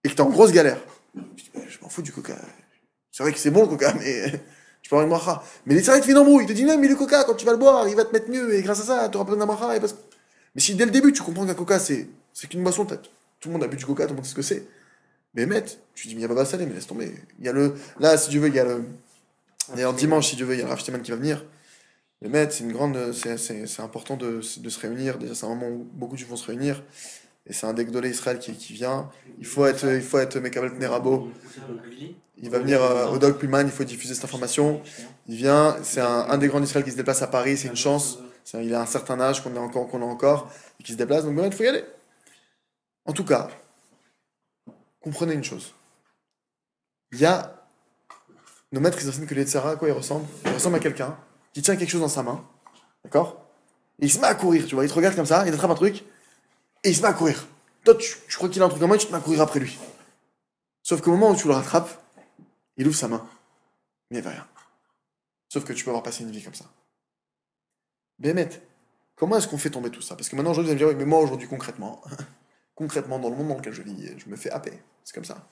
Et que tu es en grosse galère. Je m'en fous du coca. C'est vrai que c'est bon le coca, mais je peux avoir une bracha. Mais c'est vrai que tu fais une embrouille. Il te dit non, mais le coca, quand tu vas le boire, il va te mettre mieux. Et grâce à ça, tu auras besoin d'un bracha. Mais si dès le début, tu comprends qu'un coca, c'est qu'une boisson, tout le monde a bu du coca, tout le monde sait ce que c'est. Mais tu dis, mais il y a pas bassalé, mais laisse tomber. Il y a là, si tu veux, il y a d'ailleurs, dimanche, si tu veux, il y a le Rav Shtiman qui va venir. Le maître, c'est important de se réunir. Déjà, c'est un moment où beaucoup de gens vont se réunir. Et c'est un des Gdolé Israël qui vient. Il faut être Mekabel Pnei Rabo. Il va venir au Dog Pullman, il faut diffuser cette information. Il vient, c'est un des grands d'Israël qui se déplace à Paris, c'est une chance. Il a un certain âge qu'on a encore, et qui se déplace, donc il faut y aller. En tout cas, comprenez une chose. Nos maîtres, ils enseignent que les Tzara, à quoi ils ressemblent? Ils ressemblent à quelqu'un qui tient quelque chose dans sa main, d'accord? Et il se met à courir, tu vois, il te regarde comme ça, il attrape un truc, et il se met à courir. Toi, tu crois qu'il a un truc en main, tu te mets à courir après lui. Sauf qu'au moment où tu le rattrapes, il ouvre sa main, mais il n'y avait rien. Sauf que tu peux avoir passé une vie comme ça. Bémet, comment est-ce qu'on fait tomber tout ça? Parce que maintenant, aujourd'hui, vous allez me dire, oui, mais moi, aujourd'hui, concrètement, dans le monde dans lequel je vis, je me fais happer. C'est comme ça.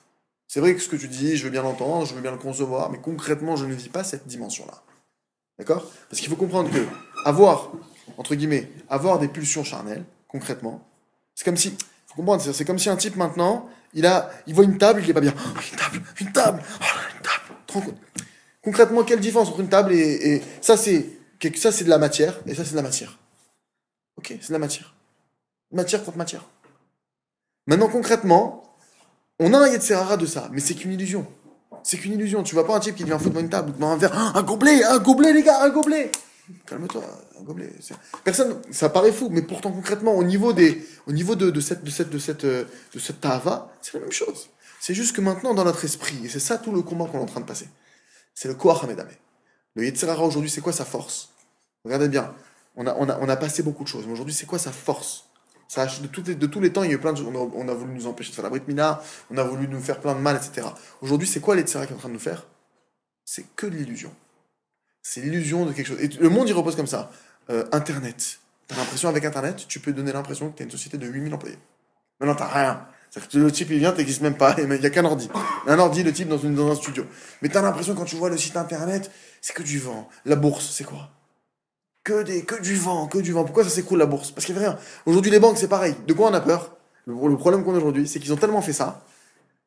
C'est vrai que ce que tu dis, je veux bien l'entendre, je veux bien le concevoir, mais concrètement, je ne vis pas cette dimension-là. D'accord? Parce qu'il faut comprendre que entre guillemets, avoir des pulsions charnelles, concrètement, c'est comme si, faut comprendre, c'est comme si un type maintenant, il voit une table, il est pas bien. Oh, une table, te rends compte? Concrètement, quelle différence entre une table et ça c'est de la matière, et ça c'est de la matière. Ok, c'est de la matière. Matière contre matière. Maintenant, concrètement, on a un Yetzirara de ça, mais c'est qu'une illusion. C'est qu'une illusion. Tu vois pas un type qui vient foutre devant une table, devant un verre, un gobelet, les gars, un gobelet. Calme-toi, un gobelet. Personne, ça paraît fou, mais pourtant concrètement, au niveau de cette tahava, c'est la même chose. C'est juste que maintenant, dans notre esprit, et c'est ça tout le combat qu'on est en train de passer, c'est le koach hamedame. Le Yetzirara aujourd'hui, c'est quoi sa force? Regardez bien, on a passé beaucoup de choses, mais aujourd'hui, c'est quoi sa force? De tous les temps, il y a eu plein de choses. On a voulu nous empêcher de faire la Brit Mila, on a voulu nous faire plein de mal, etc. Aujourd'hui, c'est quoi les Yetzirara qui est en train de nous faire? C'est que de l'illusion. C'est l'illusion de quelque chose. Et le monde, il repose comme ça. Internet. T'as l'impression, avec Internet, tu peux donner l'impression que t'as une société de 8000 employés. Mais non, t'as rien. C'est-à-dire que le type, il vient, t'existes même pas. Il n'y a qu'un ordi. Un ordi, le type, dans un studio. Mais t'as l'impression, quand tu vois le site Internet, c'est que du vent. La bourse, c'est quoi? Que du vent, que du vent. Pourquoi ça s'écroule la bourse? Parce qu'il n'y avait rien. Aujourd'hui, les banques, c'est pareil. De quoi on a peur? Le problème qu'on a aujourd'hui, c'est qu'ils ont tellement fait ça,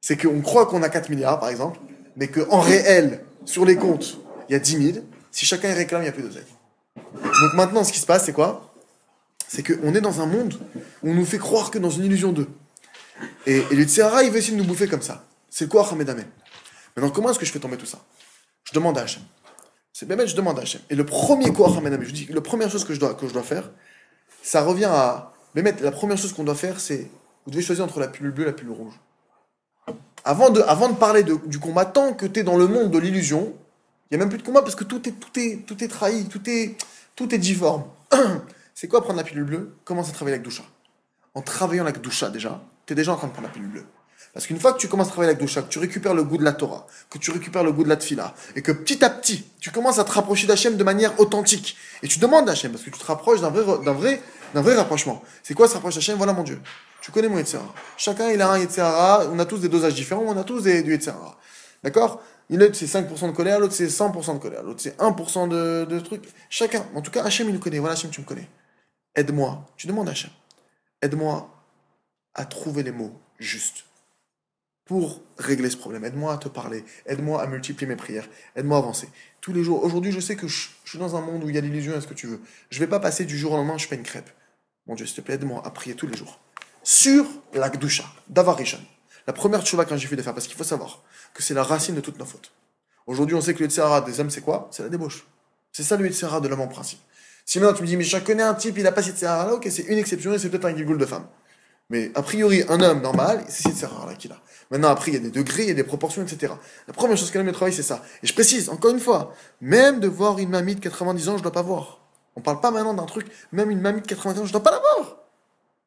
c'est qu'on croit qu'on a 4 milliards, par exemple, mais qu'en réel, sur les comptes, il y a 10 000. Si chacun y réclame, il n'y a plus d'oseille. Donc maintenant, ce qui se passe, c'est quoi? C'est qu'on est dans un monde où on nous fait croire que dans une illusion d'eux. Et le Tsehara, il veut essayer de nous bouffer comme ça. C'est quoi, Hamedamé? Maintenant, comment est-ce que je fais tomber tout ça? Je demande à Hachem. C'est bien, je demande à Hachem. Et le premier quoi, Hamedamé, je dis, la première chose que je dois faire, ça revient à. Bémet, la première chose qu'on doit faire, c'est. Vous devez choisir entre la pilule bleue et la pilule rouge. Avant de parler du combat, tant que tu es dans le monde de l'illusion, il n'y a même plus de combat parce que tout est trahi, tout est difforme. C'est quoi prendre la pilule bleue? Commence à travailler avec Doucha. En travaillant avec Doucha déjà, tu es déjà en train de prendre la pilule bleue. Parce qu'une fois que tu commences à travailler avec Doucha, que tu récupères le goût de la Torah, que tu récupères le goût de la Tfila, et que petit à petit, tu commences à te rapprocher d'Hachem de manière authentique, et tu demandes d'Hachem, parce que tu te rapproches d'un vrai rapprochement. C'est quoi se rapprocher d'Hachem? Voilà mon Dieu. Tu connais mon Yetzirah. Chacun, il a un Yetzirah, on a tous des dosages différents, on a tous du Yetzirah. D'accord? L'autre, c'est 5% de colère, l'autre, c'est 100% de colère, l'autre, c'est 1% de trucs. Chacun. En tout cas, Hachem, il nous connaît. Voilà, Hachem, tu me connais. Aide-moi. Tu demandes à Hachem. Aide-moi à trouver les mots justes pour régler ce problème. Aide-moi à te parler. Aide-moi à multiplier mes prières. Aide-moi à avancer. Tous les jours. Aujourd'hui, je sais que je suis dans un monde où il y a l'illusion à ce que tu veux. Je vais pas passer du jour au lendemain, je fais une crêpe. Mon Dieu, s'il te plaît, aide-moi à prier tous les jours. Sur la Gdusha, d'Avarishon. La première tchouva qu'un juif de faire, parce qu'il faut savoir que c'est la racine de toutes nos fautes. Aujourd'hui, on sait que le Yetzirah des hommes, c'est quoi? C'est la débauche. C'est ça le Yetzirah de l'homme en principe. Si maintenant tu me dis, mais je connais un type, il a pas cette Yetzirah là, ok, c'est une exception et c'est peut-être un guigoul de femme. Mais a priori, un homme normal, c'est cette Yetzirah là qu'il a. Maintenant, après, il y a des degrés, il y a des proportions, etc. La première chose qu'un homme travaille, c'est ça. Et je précise, encore une fois, même de voir une mamie de 90 ans, je dois pas voir. On parle pas maintenant d'un truc, même une mamie de 90 ans, je dois pas la voir.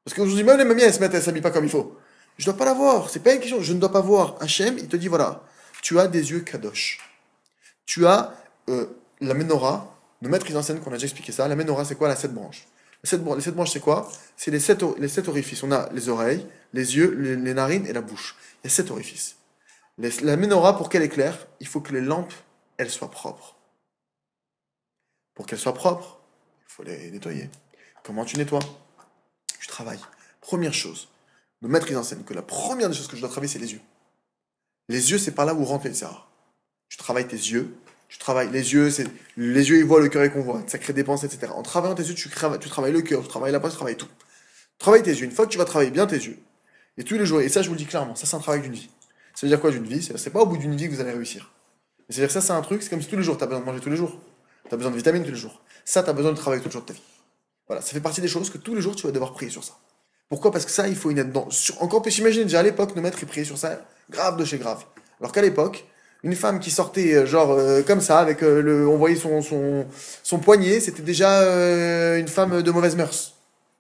Parce qu'aujourd'hui, même les mamies, elles s'habillent pas comme il faut. Je dois pas la voir. C'est pas une question. Je ne dois pas voir. Hachem, il te dit, voilà, tu as des yeux kadosh. Tu as la menorah. Nos maîtres, ils enseignent qu'on a déjà expliqué ça. La menorah, c'est quoi? La 7 branches. Les 7 branches, c'est quoi? C'est les 7 orifices. On a les oreilles, les yeux, les narines et la bouche. Il y a 7 orifices. La menorah, pour qu'elle éclaire, il faut que les lampes, elles soient propres. Pour qu'elles soient propres, il faut les nettoyer. Comment tu nettoies? Tu travailles. Première chose. Nos maîtres, ils enseignent que la première des choses que je dois travailler, c'est les yeux. Les yeux, c'est par là où rentre les Yetzirah. Tu travailles tes yeux. Tu travailles les yeux, les yeux, ils voient, le cœur, ils convoient. Ça crée des pensées, etc. En travaillant tes yeux, tu travailles le cœur, tu travailles la pensée, tu travailles tout. Travaille tes yeux. Une fois que tu vas travailler bien tes yeux, et tous les jours, et ça, je vous le dis clairement, ça, c'est un travail d'une vie. Ça veut dire quoi d'une vie? C'est pas au bout d'une vie que vous allez réussir. C'est-à-dire que ça, c'est un truc, c'est comme si tous les jours, tu as besoin de manger tous les jours. Tu as besoin de vitamines tous les jours. Ça, tu as besoin de travailler tout le jour de ta vie. Voilà, ça fait partie des choses que tous les jours, tu vas devoir prier sur ça. Pourquoi? Parce que ça, il faut une aide dans. Encore plus, imagine, déjà à l'époque, nos maîtres, ils priaient sur ça, grave de chez grave. Alors qu'à l'époque, une femme qui sortait, comme ça, avec on voyait son poignet, c'était déjà une femme de mauvaise mœurs.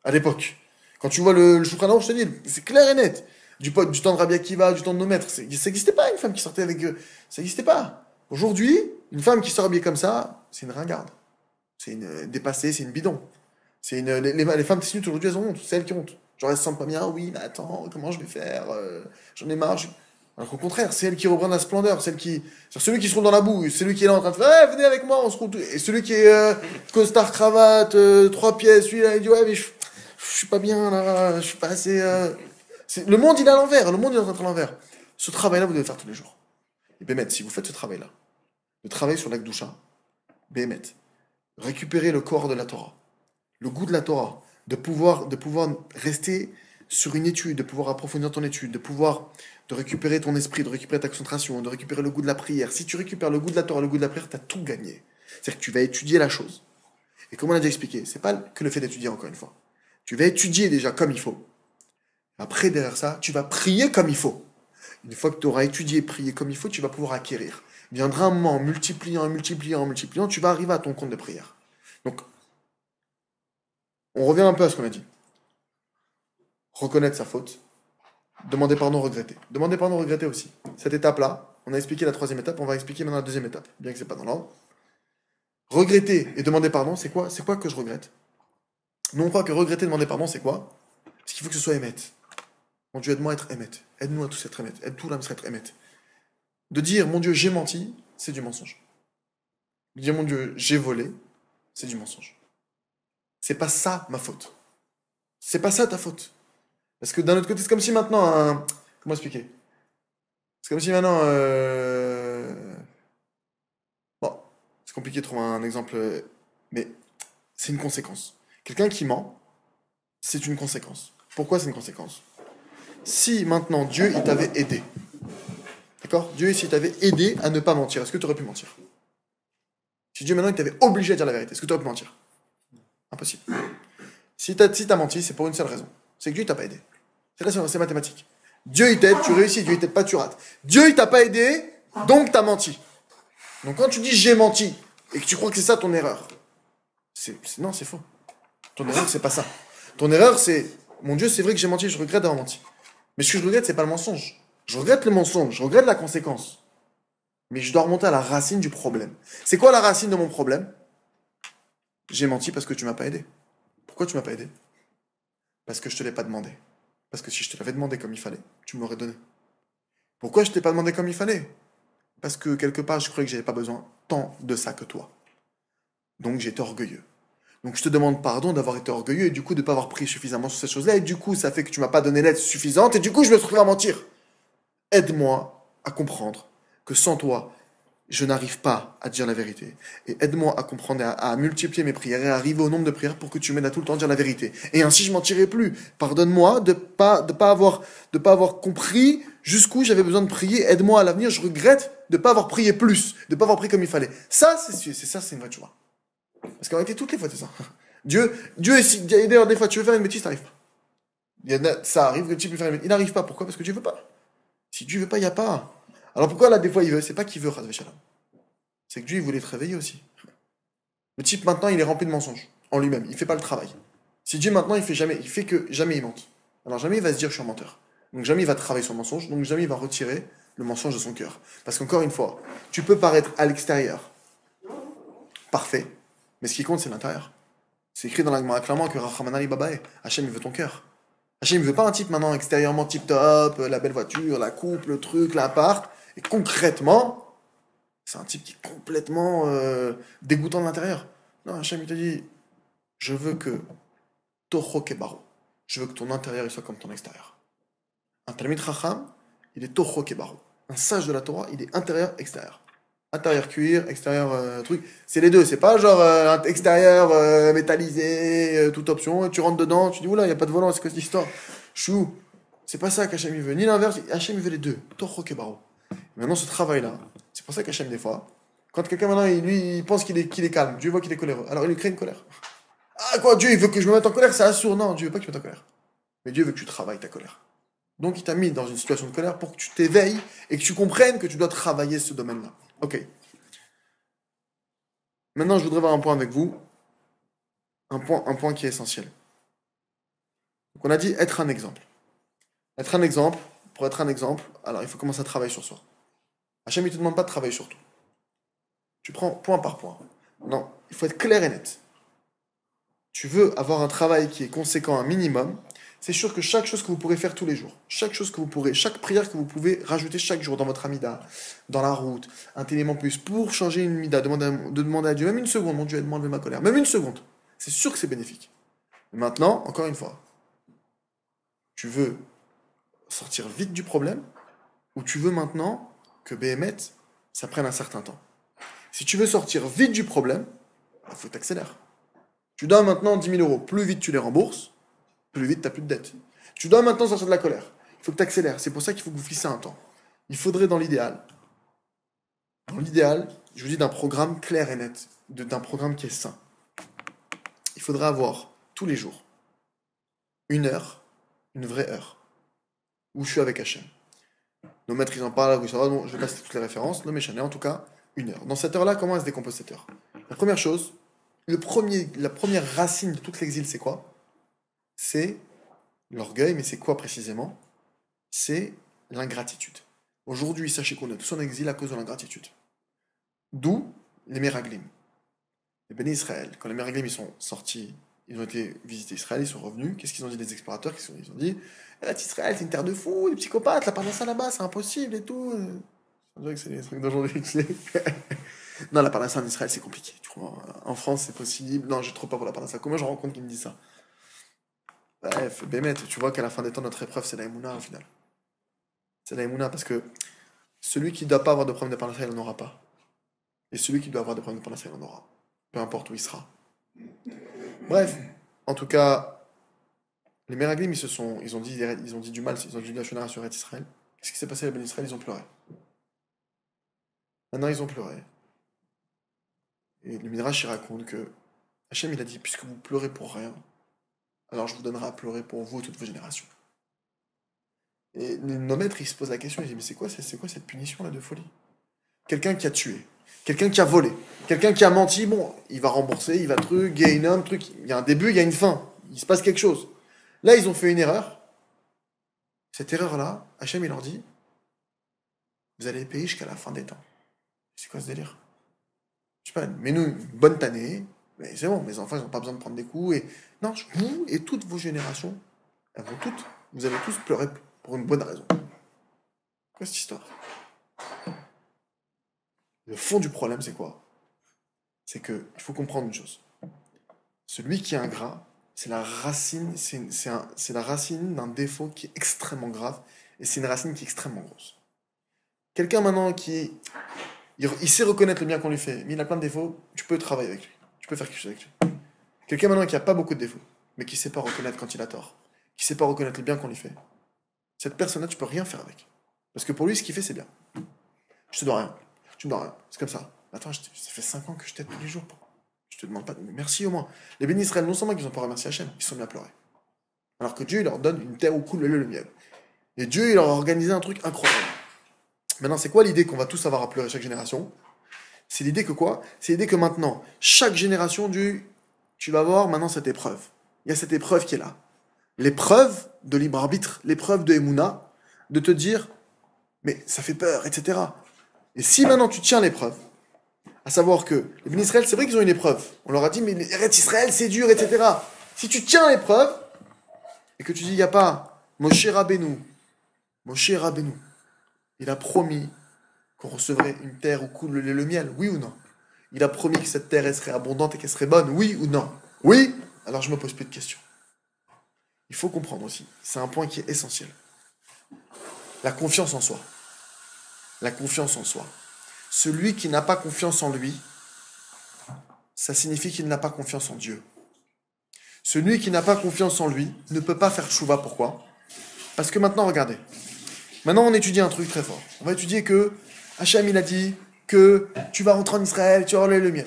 À l'époque. Quand tu vois le Shulchan, je te dis, c'est clair et net. Du temps de Rabbi Akiva, du temps de nos maîtres, ça n'existait pas, une femme qui sortait avec eux. Ça n'existait pas. Aujourd'hui, une femme qui sort habillée comme ça, c'est une ringarde. C'est une dépassée, c'est une bidon. Les femmes tissues aujourd'hui, elles ont honte, c'est elles qui ont honte. Genre, elles se sentent pas bien, oui, mais attends, comment je vais faire? J'en ai marre. Alors qu'au contraire, c'est elles qui reprennent la splendeur, celui qui se roule dans la boue, celui qui est là en train de faire, venez avec moi, on se roule tout. Et celui qui est costard, cravate, 3 pièces, celui-là, il dit, ouais, mais je suis pas bien là, je suis pas assez. Le monde, il est à l'envers, le monde, il est en train d'être à l'envers. Ce travail-là, vous devez le faire tous les jours. Et Bémet, si vous faites ce travail-là, le travail sur l'Akdoucha, Bémet, récupérer le corps de la Torah, le goût de la Torah, de pouvoir rester sur une étude, de pouvoir approfondir ton étude, de récupérer ton esprit, de récupérer ta concentration, de récupérer le goût de la prière. Si tu récupères le goût de la Torah, le goût de la prière, tu as tout gagné. C'est-à-dire que tu vas étudier la chose. Et comme on a déjà expliqué, c'est pas que le fait d'étudier encore une fois. Tu vas étudier déjà comme il faut. Après, derrière ça, tu vas prier comme il faut. Une fois que tu auras étudié et prié comme il faut, tu vas pouvoir acquérir. Viendra un moment, en multipliant, tu vas arriver à ton compte de prière. Donc, on revient un peu à ce qu'on a dit. Reconnaître sa faute. Demander pardon, regretter. Demander pardon, regretter aussi. Cette étape-là, on a expliqué la 3e étape, on va expliquer maintenant la 2e étape, bien que ce n'est pas dans l'ordre. Regretter et demander pardon, c'est quoi? C'est quoi que je regrette? Non pas que regretter et demander pardon, c'est quoi? Parce qu'il faut que ce soit émet. Mon Dieu, aide-moi à être émet. Aide-nous à tous être émet. Aide tout l'âme à être émet. De dire, mon Dieu, j'ai menti, c'est du mensonge. De dire, mon Dieu, j'ai volé, c'est du mensonge. C'est pas ça ma faute. C'est pas ça ta faute. Parce que d'un autre côté, c'est comme si maintenant comment expliquer? C'est comme si maintenant... Bon, c'est compliqué de trouver un exemple, mais c'est une conséquence. Quelqu'un qui ment, c'est une conséquence. Pourquoi c'est une conséquence? Si maintenant Dieu, il t'avait aidé, d'accord? Dieu, s'il t'avait aidé à ne pas mentir, est-ce que tu aurais pu mentir? Si Dieu maintenant, il t'avait obligé à dire la vérité, est-ce que tu aurais pu mentir? Impossible. Si t'as menti, c'est pour une seule raison. C'est que Dieu, il t'a pas aidé. C'est mathématique. Dieu, il t'aide, tu réussis. Dieu, il t'aide pas, tu rates. Dieu, il t'a pas aidé, donc t'as menti. Donc quand tu dis j'ai menti, et que tu crois que c'est ça ton erreur, non, c'est faux. Ton erreur, c'est pas ça. Ton erreur, c'est, mon Dieu, c'est vrai que j'ai menti, je regrette d'avoir menti. Mais ce que je regrette, c'est pas le mensonge. Je regrette le mensonge, je regrette la conséquence. Mais je dois remonter à la racine du problème. C'est quoi la racine de mon problème? J'ai menti parce que tu m'as pas aidé. Pourquoi tu m'as pas aidé? Parce que je te l'ai pas demandé. Parce que si je te l'avais demandé comme il fallait, tu me l'aurais donné. Pourquoi je t'ai pas demandé comme il fallait? Parce que quelque part, je croyais que j'avais pas besoin tant de ça que toi. Donc j'ai été orgueilleux. Donc je te demande pardon d'avoir été orgueilleux et du coup de ne pas avoir pris suffisamment sur ces choses-là. Et du coup, ça fait que tu m'as pas donné l'aide suffisante et du coup, je me retrouve à mentir. Aide-moi à comprendre que sans toi, je n'arrive pas à dire la vérité. Et aide-moi à comprendre et à multiplier mes prières et à arriver au nombre de prières pour que tu m'aides à tout le temps dire la vérité. Et ainsi, je mentirai plus. Pardonne-moi de pas avoir compris jusqu'où j'avais besoin de prier. Aide-moi à l'avenir. Je regrette de ne pas avoir prié plus, de ne pas avoir prié comme il fallait. Ça, c'est une vraie tchouva. Parce qu'en réalité, toutes les fois, c'est ça. Dieu, d'ailleurs, des fois, tu veux faire une bêtise, t'arrives pas. Ça arrive que tu peux faire une bêtise. Il n'arrive pas. Pourquoi? Parce que Dieu veut pas. Si Dieu veut pas, il n'y a pas. Alors pourquoi là, des fois, il veut? C'est pas qu'il veut, Chas v'shalom. C'est que Dieu, il voulait te réveiller aussi. Le type, maintenant, il est rempli de mensonges en lui-même. Il fait pas le travail. Si Dieu, maintenant, il fait que jamais il mente. Alors jamais il va se dire, je suis un menteur. Donc jamais il va travailler son mensonge. Donc jamais il va retirer le mensonge de son cœur. Parce qu'encore une fois, tu peux paraître à l'extérieur parfait, mais ce qui compte, c'est l'intérieur. C'est écrit dans la Gemara clairement que Rachamanali Babae, Hachem, il veut ton cœur. Hachem, il veut pas un type maintenant extérieurement tip top, la belle voiture, la coupe, le truc, l'appart. Et concrètement, c'est un type qui est complètement dégoûtant de l'intérieur. Non, Hachem, il te dit, je veux que Toho Kebaro. Je veux que ton intérieur il soit comme ton extérieur. Un Talmid Chacham, il est Toho Kebaro. Un sage de la Torah, il est intérieur-extérieur. Intérieur cuir, extérieur truc. C'est les deux, c'est pas genre extérieur métallisé, toute option, et tu rentres dedans, tu dis oula, il n'y a pas de volant, c'est quoi cette histoire? Chou. C'est pas ça qu'Hachem il veut, ni l'inverse, Hachem il veut les deux. Toho Kebaro. Maintenant, ce travail-là, c'est pour ça qu'Hachem, des fois, quand quelqu'un maintenant, il pense qu'il est calme, Dieu voit qu'il est coléreux, alors il lui crée une colère. Ah quoi, Dieu il veut que je me mette en colère, c'est assourd. Non, Dieu veut pas que tu te mettes en colère. Mais Dieu veut que tu travailles ta colère. Donc il t'a mis dans une situation de colère pour que tu t'éveilles et que tu comprennes que tu dois travailler ce domaine-là. Ok. Maintenant, je voudrais voir un point avec vous, un point qui est essentiel. Donc on a dit être un exemple. Être un exemple, pour être un exemple, alors il faut commencer à travailler sur soi. Hachem, il ne te demande pas de travailler sur tout. Tu prends point par point. Non, il faut être clair et net. Tu veux avoir un travail qui est conséquent, un minimum, c'est sûr que chaque chose que vous pourrez faire tous les jours, chaque chose que vous pourrez, chaque prière que vous pouvez rajouter chaque jour dans votre amida, dans la route, un élément plus, pour changer une mida, de demander à Dieu, même une seconde, mon Dieu, aide-moi à enlever ma colère, même une seconde, c'est sûr que c'est bénéfique. Et maintenant, encore une fois, tu veux sortir vite du problème, ou tu veux maintenant que Béhémet, ça prenne un certain temps. Si tu veux sortir vite du problème, il faut t'accélérer. Tu dois maintenant 10 000 euros, plus vite tu les rembourses, plus vite tu n'as plus de dette. Tu dois maintenant sortir de la colère. Il faut que tu accélères. C'est pour ça qu'il faut que vous fixez un temps. Il faudrait dans l'idéal, je vous dis d'un programme clair et net, d'un programme qui est sain. Il faudrait avoir tous les jours une heure, une vraie heure, où je suis avec Hachem. Nos maîtres, ils en parlent, vous savez, bon, je vais passer toutes les références, nos méchanais, en tout cas, une heure. Dans cette heure-là, comment elle se décompose cette heure? La première chose, la première racine de tout l'exil, c'est quoi? C'est l'orgueil, mais c'est quoi précisément? C'est l'ingratitude. Aujourd'hui, sachez qu'on est tous en exil à cause de l'ingratitude. D'où les méraglim. les bénis Israël, quand les Meraglim ils sont sortis, ils ont été visiter Israël, ils sont revenus. Qu'est-ce qu'ils ont dit les explorateurs? Ils ont dit Israël, c'est une terre de fous, des psychopathes, la parnassa là-bas, c'est impossible et tout. On dirait que c'est les trucs d'aujourd'hui. Non, la parnassa en Israël, c'est compliqué. Tu crois, en France, c'est possible. Non, j'ai trop peur pour la parnassa. Comment je rencontre qui me dit ça? Bref, Bémet, tu vois qu'à la fin des temps, notre épreuve, c'est la Emouna au final. C'est la Emouna parce que celui qui ne doit pas avoir de problème de parnassa, il n'en aura pas. Et celui qui doit avoir des problèmes de parnassa, il en aura. Peu importe où il sera. Bref, en tout cas, les Meraglim, ils ont dit du mal, ils ont dit de la Shonara sur Israël. Qu'est-ce qui s'est passé à Ben Israël? Ils ont pleuré. Maintenant, ils ont pleuré. Et le Midrash, il raconte que Hachem, il a dit, puisque vous pleurez pour rien, alors je vous donnerai à pleurer pour vous et toutes vos générations. Et nos maîtres, ils se posent la question, ils disent, mais c'est quoi cette punition-là de folie? Quelqu'un qui a tué, quelqu'un qui a volé, quelqu'un qui a menti, bon, il va rembourser, il va truc, un truc, il y a un début, il y a une fin, il se passe quelque chose. Là, ils ont fait une erreur. Cette erreur-là, Hachem, il leur dit, vous allez payer jusqu'à la fin des temps. C'est quoi ce délire? Je sais pas, mets-nous une bonne tannée, mais c'est bon, mes enfants, ils n'ont pas besoin de prendre des coups, et non, vous et toutes vos générations, vous allez tous pleurer pour une bonne raison. Quoi cette histoire? Le fond du problème, c'est quoi? C'est que il faut comprendre une chose. Celui qui est ingrat, c'est la racine, c'est la racine d'un défaut qui est extrêmement grave, et c'est une racine qui est extrêmement grosse. Quelqu'un maintenant il sait reconnaître le bien qu'on lui fait, mais il a plein de défauts, tu peux travailler avec lui, tu peux faire quelque chose avec lui. Quelqu'un maintenant qui n'a pas beaucoup de défauts, mais qui ne sait pas reconnaître quand il a tort, qui ne sait pas reconnaître le bien qu'on lui fait, cette personne-là, tu peux rien faire avec. Parce que pour lui, ce qu'il fait, c'est bien. Je te dois rien. Tu me dois rien. C'est comme ça. Attends, ça fait 5 ans que je t'aide tous les jours. Je te demande pas de merci au moins. Les bénis Israël, non seulement qu'ils n'ont pas remercié Hachem, ils sont mis à pleurer. Alors que Dieu, il leur donne une terre où coule le lait et le miel. Et Dieu, il leur a organisé un truc incroyable. Maintenant, c'est quoi l'idée qu'on va tous avoir à pleurer chaque génération? C'est l'idée que quoi? C'est l'idée que maintenant, chaque génération tu vas voir maintenant cette épreuve. Il y a cette épreuve qui est là. L'épreuve de libre arbitre, l'épreuve de Emouna, de te dire, mais ça fait peur, etc. Et si maintenant tu tiens l'épreuve, à savoir que les bénis Israël, c'est vrai qu'ils ont une épreuve. On leur a dit, mais Eretz Israël, c'est dur, etc. Si tu tiens l'épreuve, et que tu dis, il n'y a pas Moshe Rabbeinu, il a promis qu'on recevrait une terre où coule le lait et le miel, oui ou non? Il a promis que cette terre elle serait abondante et qu'elle serait bonne, oui ou non? Oui? Alors je me pose plus de questions. Il faut comprendre aussi, c'est un point qui est essentiel. La confiance en soi. La confiance en soi. Celui qui n'a pas confiance en lui, ça signifie qu'il n'a pas confiance en Dieu. Celui qui n'a pas confiance en lui ne peut pas faire tchouva. Pourquoi? Parce que maintenant, regardez. Maintenant, on étudie un truc très fort. On va étudier que Hachem, il a dit que tu vas rentrer en Israël, tu vas avoir le miel.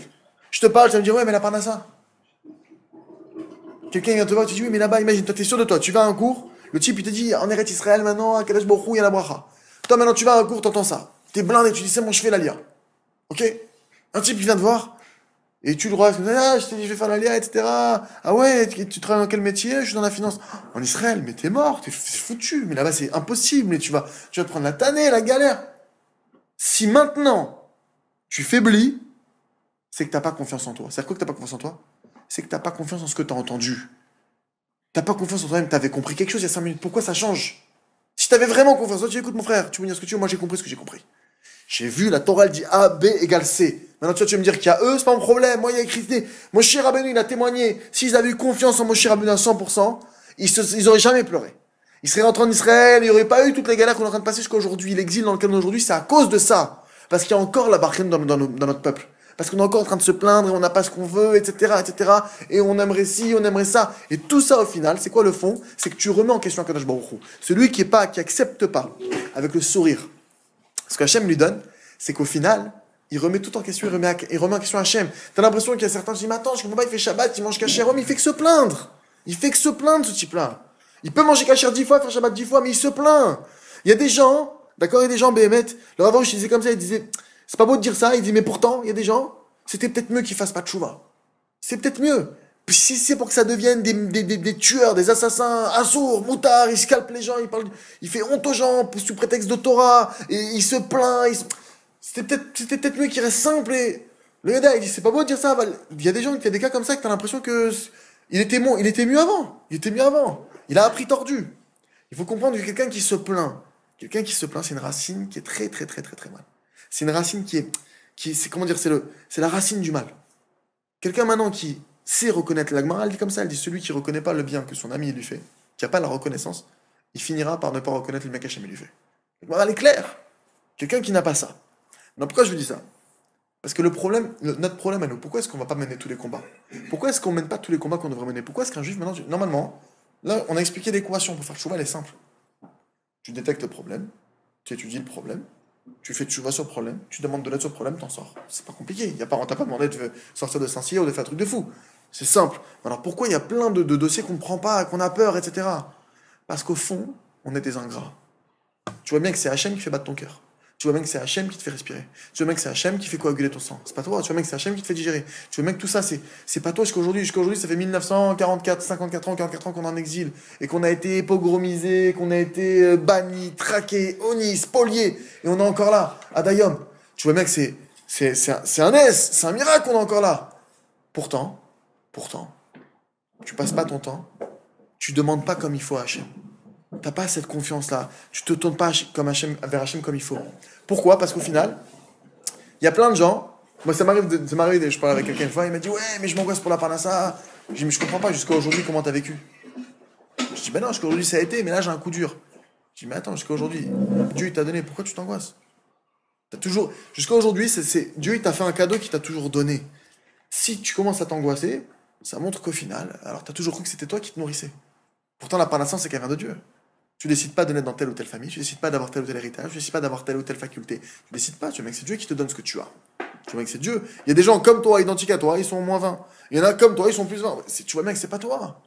Je te parle, tu vas me dire, ouais, mais la parnassa. Quelqu'un vient te voir, tu dis, oui, mais là-bas, imagine, toi, t'es sûr de toi. Tu vas à un cours, le type, il te dit, en Eretz Israël, maintenant, à Kadesh Baruch Hu, il y a la bracha. Toi, maintenant, tu vas à un cours, t'entends ça. T'es blindé, tu dis, c'est bon, je fais la lia. Ok? Un type, il vient te voir, et tu le vois, ah, je t'ai dit, je vais faire la lia, etc. Ah ouais, tu travailles dans quel métier? Je suis dans la finance. En Israël, mais t'es mort, t'es foutu. Mais là-bas, c'est impossible, mais tu vas te prendre la tannée, la galère. Si maintenant, tu faiblis, c'est que t'as pas confiance en toi. C'est quoi que t'as pas confiance en toi? C'est que t'as pas confiance en ce que t'as entendu. T'as pas confiance en toi-même, t'avais compris quelque chose il y a 5 minutes. Pourquoi ça change? Si t'avais vraiment confiance en toi, tu écoutes mon frère, tu peux me dire ce que tu veux, moi j'ai compris ce que j'ai compris. J'ai vu, la Torah elle dit A, B égale C. Maintenant tu vas me dire qu'il y a E, c'est pas mon problème. Moi il y a écrit D. Moshe Rabbeinu il a témoigné. S'ils avaient eu confiance en Moshe Rabbeinu à 100%, ils auraient jamais pleuré. Ils seraient rentrés en Israël, il n'y aurait pas eu toutes les galères qu'on est en train de passer jusqu'à aujourd'hui. L'exil dans lequel on est aujourd'hui, c'est à cause de ça. Parce qu'il y a encore la barrière dans notre peuple. Parce qu'on est encore en train de se plaindre et on n'a pas ce qu'on veut, etc., etc. Et on aimerait ci, on aimerait ça. Et tout ça, au final, c'est quoi le fond? C'est que tu remets en question Kadosh Baruch Hu. Celui qui accepte pas, avec le sourire. Ce qu'Hachem lui donne, c'est qu'au final, il remet tout en question, il remet en question Hachem. T'as l'impression qu'il y a certains qui disent, mais attends, je comprends pas, il fait Shabbat, il mange kasher, mais il fait que se plaindre. Il fait que se plaindre, ce type-là. Il peut manger kasher 10 fois, faire Shabbat 10 fois, mais il se plaint. Il y a des gens, d'accord, il y a des gens, Béhémet, le Rav Arush, il disait comme ça, il disait, c'est pas beau de dire ça, il dit, mais pourtant, il y a des gens, c'était peut-être mieux qu'ils fassent pas de chouva. C'est peut-être mieux. Puis si c'est pour que ça devienne des tueurs, des assassins, assourds, moutards, il scalpe les gens, il fait honte aux gens sous prétexte de Torah, et il se plaint, c'était peut-être mieux qu'il reste simple et Le Yada, il dit, c'est pas beau de dire ça. Il y a des gens, il y a des cas comme ça que t'as l'impression que il était bon, il était mieux avant. Il était mieux avant. Il a appris tordu. Il faut comprendre que quelqu'un qui se plaint, c'est une racine qui est très, très, très, très, très mal. C'est une racine c'est comment dire, c'est la racine du mal. Quelqu'un maintenant qui sait reconnaître l'Agmara, elle dit comme ça, elle dit celui qui reconnaît pas le bien que son ami lui fait, qui a pas la reconnaissance, il finira par ne pas reconnaître le bien qu'Hachem lui fait. L'Agmara, elle est claire. Quelqu'un qui n'a pas ça. Non, pourquoi je vous dis ça? Parce que notre problème à nous, pourquoi est-ce qu'on va pas mener tous les combats? Pourquoi est-ce qu'on mène pas tous les combats qu'on devrait mener? Pourquoi est-ce qu'un juif, maintenant, normalement, là, on a expliqué l'équation pour faire tchouva, elle est simple. Tu détectes le problème, tu étudies le problème, tu fais tchouva sur le problème, tu demandes de l'aide sur le problème, t'en sors. C'est pas compliqué. On t'a pas demandé de sortir de Saint-Cyr ou de faire un truc de fou. C'est simple. Alors pourquoi il y a plein de dossiers qu'on ne prend pas, qu'on a peur, etc. Parce qu'au fond, on est des ingrats. Tu vois bien que c'est Hachem qui fait battre ton cœur. Tu vois bien que c'est Hachem qui te fait respirer. Tu vois bien que c'est Hachem qui fait coaguler ton sang. C'est pas toi. Tu vois bien que c'est Hachem qui te fait digérer. Tu vois bien que tout ça, c'est pas toi jusqu'à aujourd'hui. Jusqu'à aujourd'hui, ça fait 1944, 44 ans qu'on est en exil. Et qu'on a été pogromisé, qu'on a été banni, traqué, honni, spolié. Et on est encore là, à Dayom. Tu vois bien que c'est un S, c'est un miracle qu'on est encore là. Pourtant, tu passes pas ton temps, tu demandes pas comme il faut à Hachem. T'as pas cette confiance-là. Tu te tournes pas vers Hachem comme il faut. Pourquoi? Parce qu'au final, il y a plein de gens. Moi, ça m'arrive, je parlais avec quelqu'un une fois, il m'a dit, ouais, mais je m'angoisse pour la parnassa. Je dis, mais je comprends pas, jusqu'à aujourd'hui, comment t'as vécu? Je dis, ben non, jusqu'à aujourd'hui, ça a été, mais là, j'ai un coup dur. Je dis, mais attends, jusqu'à aujourd'hui, Dieu, il t'a donné, pourquoi tu t'angoisses? Jusqu'à aujourd'hui, Dieu, il t'a fait un cadeau qu'il t'a toujours donné. Si tu commences à t'angoisser, ça montre qu'au final, alors t'as toujours cru que c'était toi qui te nourrissais. Pourtant, la parnassa, c'est qu'elle vient de Dieu. Tu décides pas de naître dans telle ou telle famille, tu décides pas d'avoir tel ou tel héritage, tu décides pas d'avoir telle ou telle faculté. Tu décides pas, tu vois, mec, c'est Dieu qui te donne ce que tu as. Tu vois, mec, c'est Dieu. Il y a des gens comme toi, identiques à toi, ils sont au moins 20. Il y en a comme toi, ils sont plus 20. Tu vois, mec, c'est pas toi.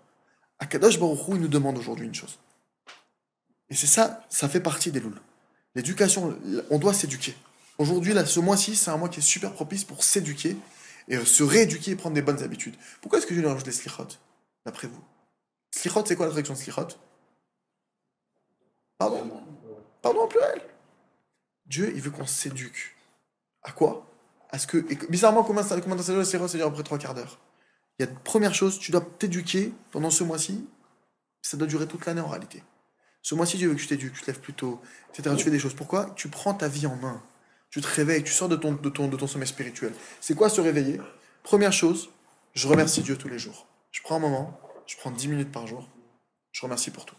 Akadosh Baruch Hu, il nous demande aujourd'hui une chose. Et c'est ça, ça fait partie des louls. L'éducation, on doit s'éduquer. Aujourd'hui, là, ce mois-ci, c'est un mois qui est super propice pour s'éduquer et se rééduquer et prendre des bonnes habitudes. Pourquoi est-ce que Dieu nous rajoute les slichot, d'après vous? Slichot, c'est quoi la traduction de slichot? Pardon en pluriel. Dieu, il veut qu'on s'éduque. À quoi? Bizarrement, comment ça le sirop, c'est-à-dire après 3 quarts d'heure. Il y a première chose, tu dois t'éduquer pendant ce mois-ci. Ça doit durer toute l'année en réalité. Ce mois-ci, Dieu veut que tu t'éduques, tu te lèves plus tôt, etc. Tu fais des choses. Pourquoi? Tu prends ta vie en main. Tu te réveilles, tu sors de ton sommeil spirituel. C'est quoi se réveiller? Première chose, je remercie Dieu tous les jours. Je prends un moment, je prends 10 minutes par jour. Je remercie pour tout.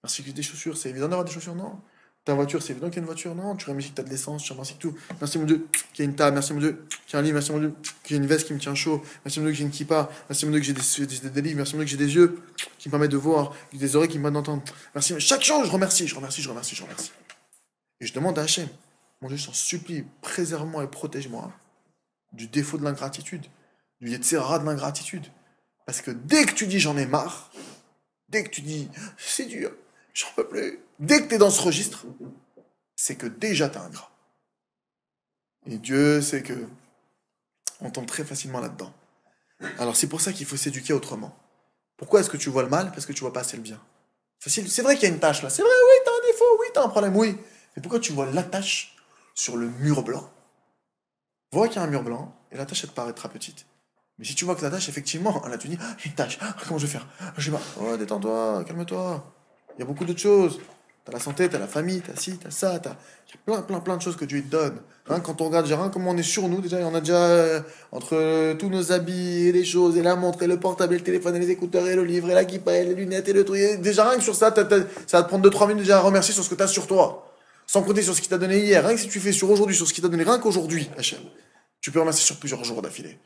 Merci que des chaussures, c'est évident d'avoir des chaussures, non? Ta voiture, c'est évident qu'il y a une voiture, non? Tu remercies que tu as de l'essence, tu remercies que tout. Merci mon Dieu qu'il y a une table, merci mon Dieu qu'il y a un lit, merci mon Dieu qu'il y a une veste qui me tient chaud, merci mon Dieu que j'ai une kippa, merci mon Dieu que j'ai des livres, merci mon Dieu que j'ai des yeux qui me permettent de voir, des oreilles qui me permettent d'entendre. Merci, chaque jour, je remercie. Et je demande à Hachem, mon Dieu, je t'en supplie, préserve-moi et protège-moi du défaut de l'ingratitude, du yetzera de l'ingratitude. Parce que dès que tu dis j'en ai marre, dès que tu dis c'est dur, j'en peux plus, dès que tu es dans ce registre, c'est que déjà tu es ingrat. Et Dieu sait que on tombe très facilement là-dedans. Alors c'est pour ça qu'il faut s'éduquer autrement. Pourquoi est-ce que tu vois le mal? Parce que tu vois pas assez le bien. Facile. C'est vrai qu'il y a une tâche là. C'est vrai, oui, t'as un défaut, oui, t'as un problème, oui. Mais pourquoi tu vois la tâche sur le mur blanc? Vois qu'il y a un mur blanc et la tâche elle te paraîtra petite. Mais si tu vois que la tâche, effectivement, là tu dis, ah, une tâche, comment je vais faire? Je sais pas, oh, détends-toi, calme-toi. Il y a beaucoup d'autres choses. T'as la santé, t'as la famille, t'as ci, t'as ça, il y a plein de choses que Dieu te donne. Hein, quand on regarde déjà, hein, comment on est sur nous, déjà, on a déjà, entre tous nos habits, et les choses, et la montre, et le portable, et le téléphone, et les écouteurs, et le livre, et la kippa, et les lunettes, et le truc, déjà rien que sur ça, ça va te prendre 2-3 minutes déjà à remercier sur ce que t'as sur toi. Sans compter sur ce qu'il t'a donné hier. Rien que si tu fais sur aujourd'hui, sur ce qu'il t'a donné, rien qu'aujourd'hui, Hachem, tu peux remercier sur plusieurs jours d'affilée.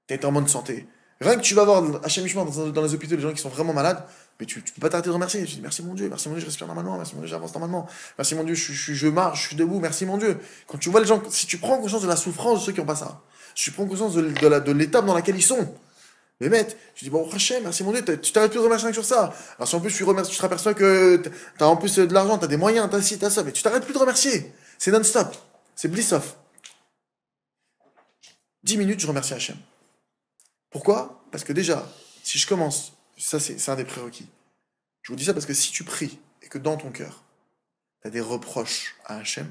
T'es en bonne santé. Rien que tu vas voir Hachem Mishma dans les hôpitaux, les gens qui sont vraiment malades, mais tu peux pas t'arrêter de remercier. Tu dis merci mon Dieu, je respire normalement, merci mon Dieu, j'avance normalement, merci mon Dieu, je marche, je suis debout, merci mon Dieu. Quand tu vois les gens, si tu prends conscience de la souffrance de ceux qui n'ont pas ça, si tu prends conscience de l'étape dans laquelle ils sont, les mecs, tu dis bon Hachem, merci mon Dieu, tu t'arrêtes plus de remercier sur ça. Alors si en plus tu te aperçois que t'as en plus de l'argent, t'as des moyens, t'as ci, t'as ça, mais tu t'arrêtes plus de remercier. C'est non-stop, c'est bliss-off. 10 minutes, je remercie Hachem. Pourquoi? Parce que déjà, si je commence, ça c'est un des prérequis. Je vous dis ça parce que si tu pries et que dans ton cœur, tu as des reproches à Hachem,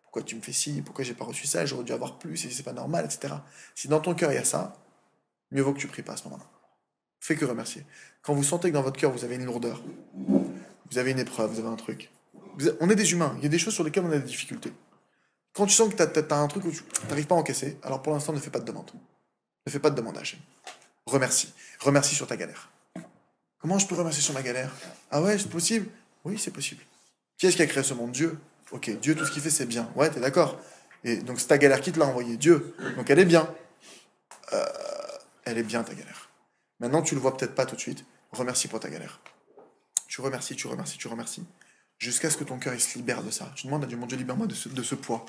Pourquoi tu me fais ci? Pourquoi j'ai pas reçu ça? J'aurais dû avoir plus, et c'est pas normal, etc. Si dans ton cœur il y a ça, mieux vaut que tu pries pas à ce moment-là. Fais que remercier. Quand vous sentez que dans votre cœur vous avez une lourdeur, vous avez une épreuve, vous avez un truc. On est des humains, il y a des choses sur lesquelles on a des difficultés. Quand tu sens que t'as un truc où tu n'arrives pas à encaisser, alors pour l'instant ne fais pas de demande. Ne fais pas de demande à Hachem. Remercie. Remercie sur ta galère. Comment je peux remercier sur ma galère? Ah ouais, c'est possible? Oui, c'est possible. Qui est-ce qui a créé ce monde? Dieu. Ok, Dieu, tout ce qu'il fait, c'est bien. Ouais, t'es d'accord. Et donc, c'est ta galère qui te l'a envoyé. Dieu. Donc, elle est bien. Elle est bien, ta galère. Maintenant, tu le vois peut-être pas tout de suite. Remercie pour ta galère. Tu remercies, tu remercies, tu remercies. Jusqu'à ce que ton cœur il se libère de ça. Tu demandes à Dieu, mon Dieu, libère-moi de ce poids.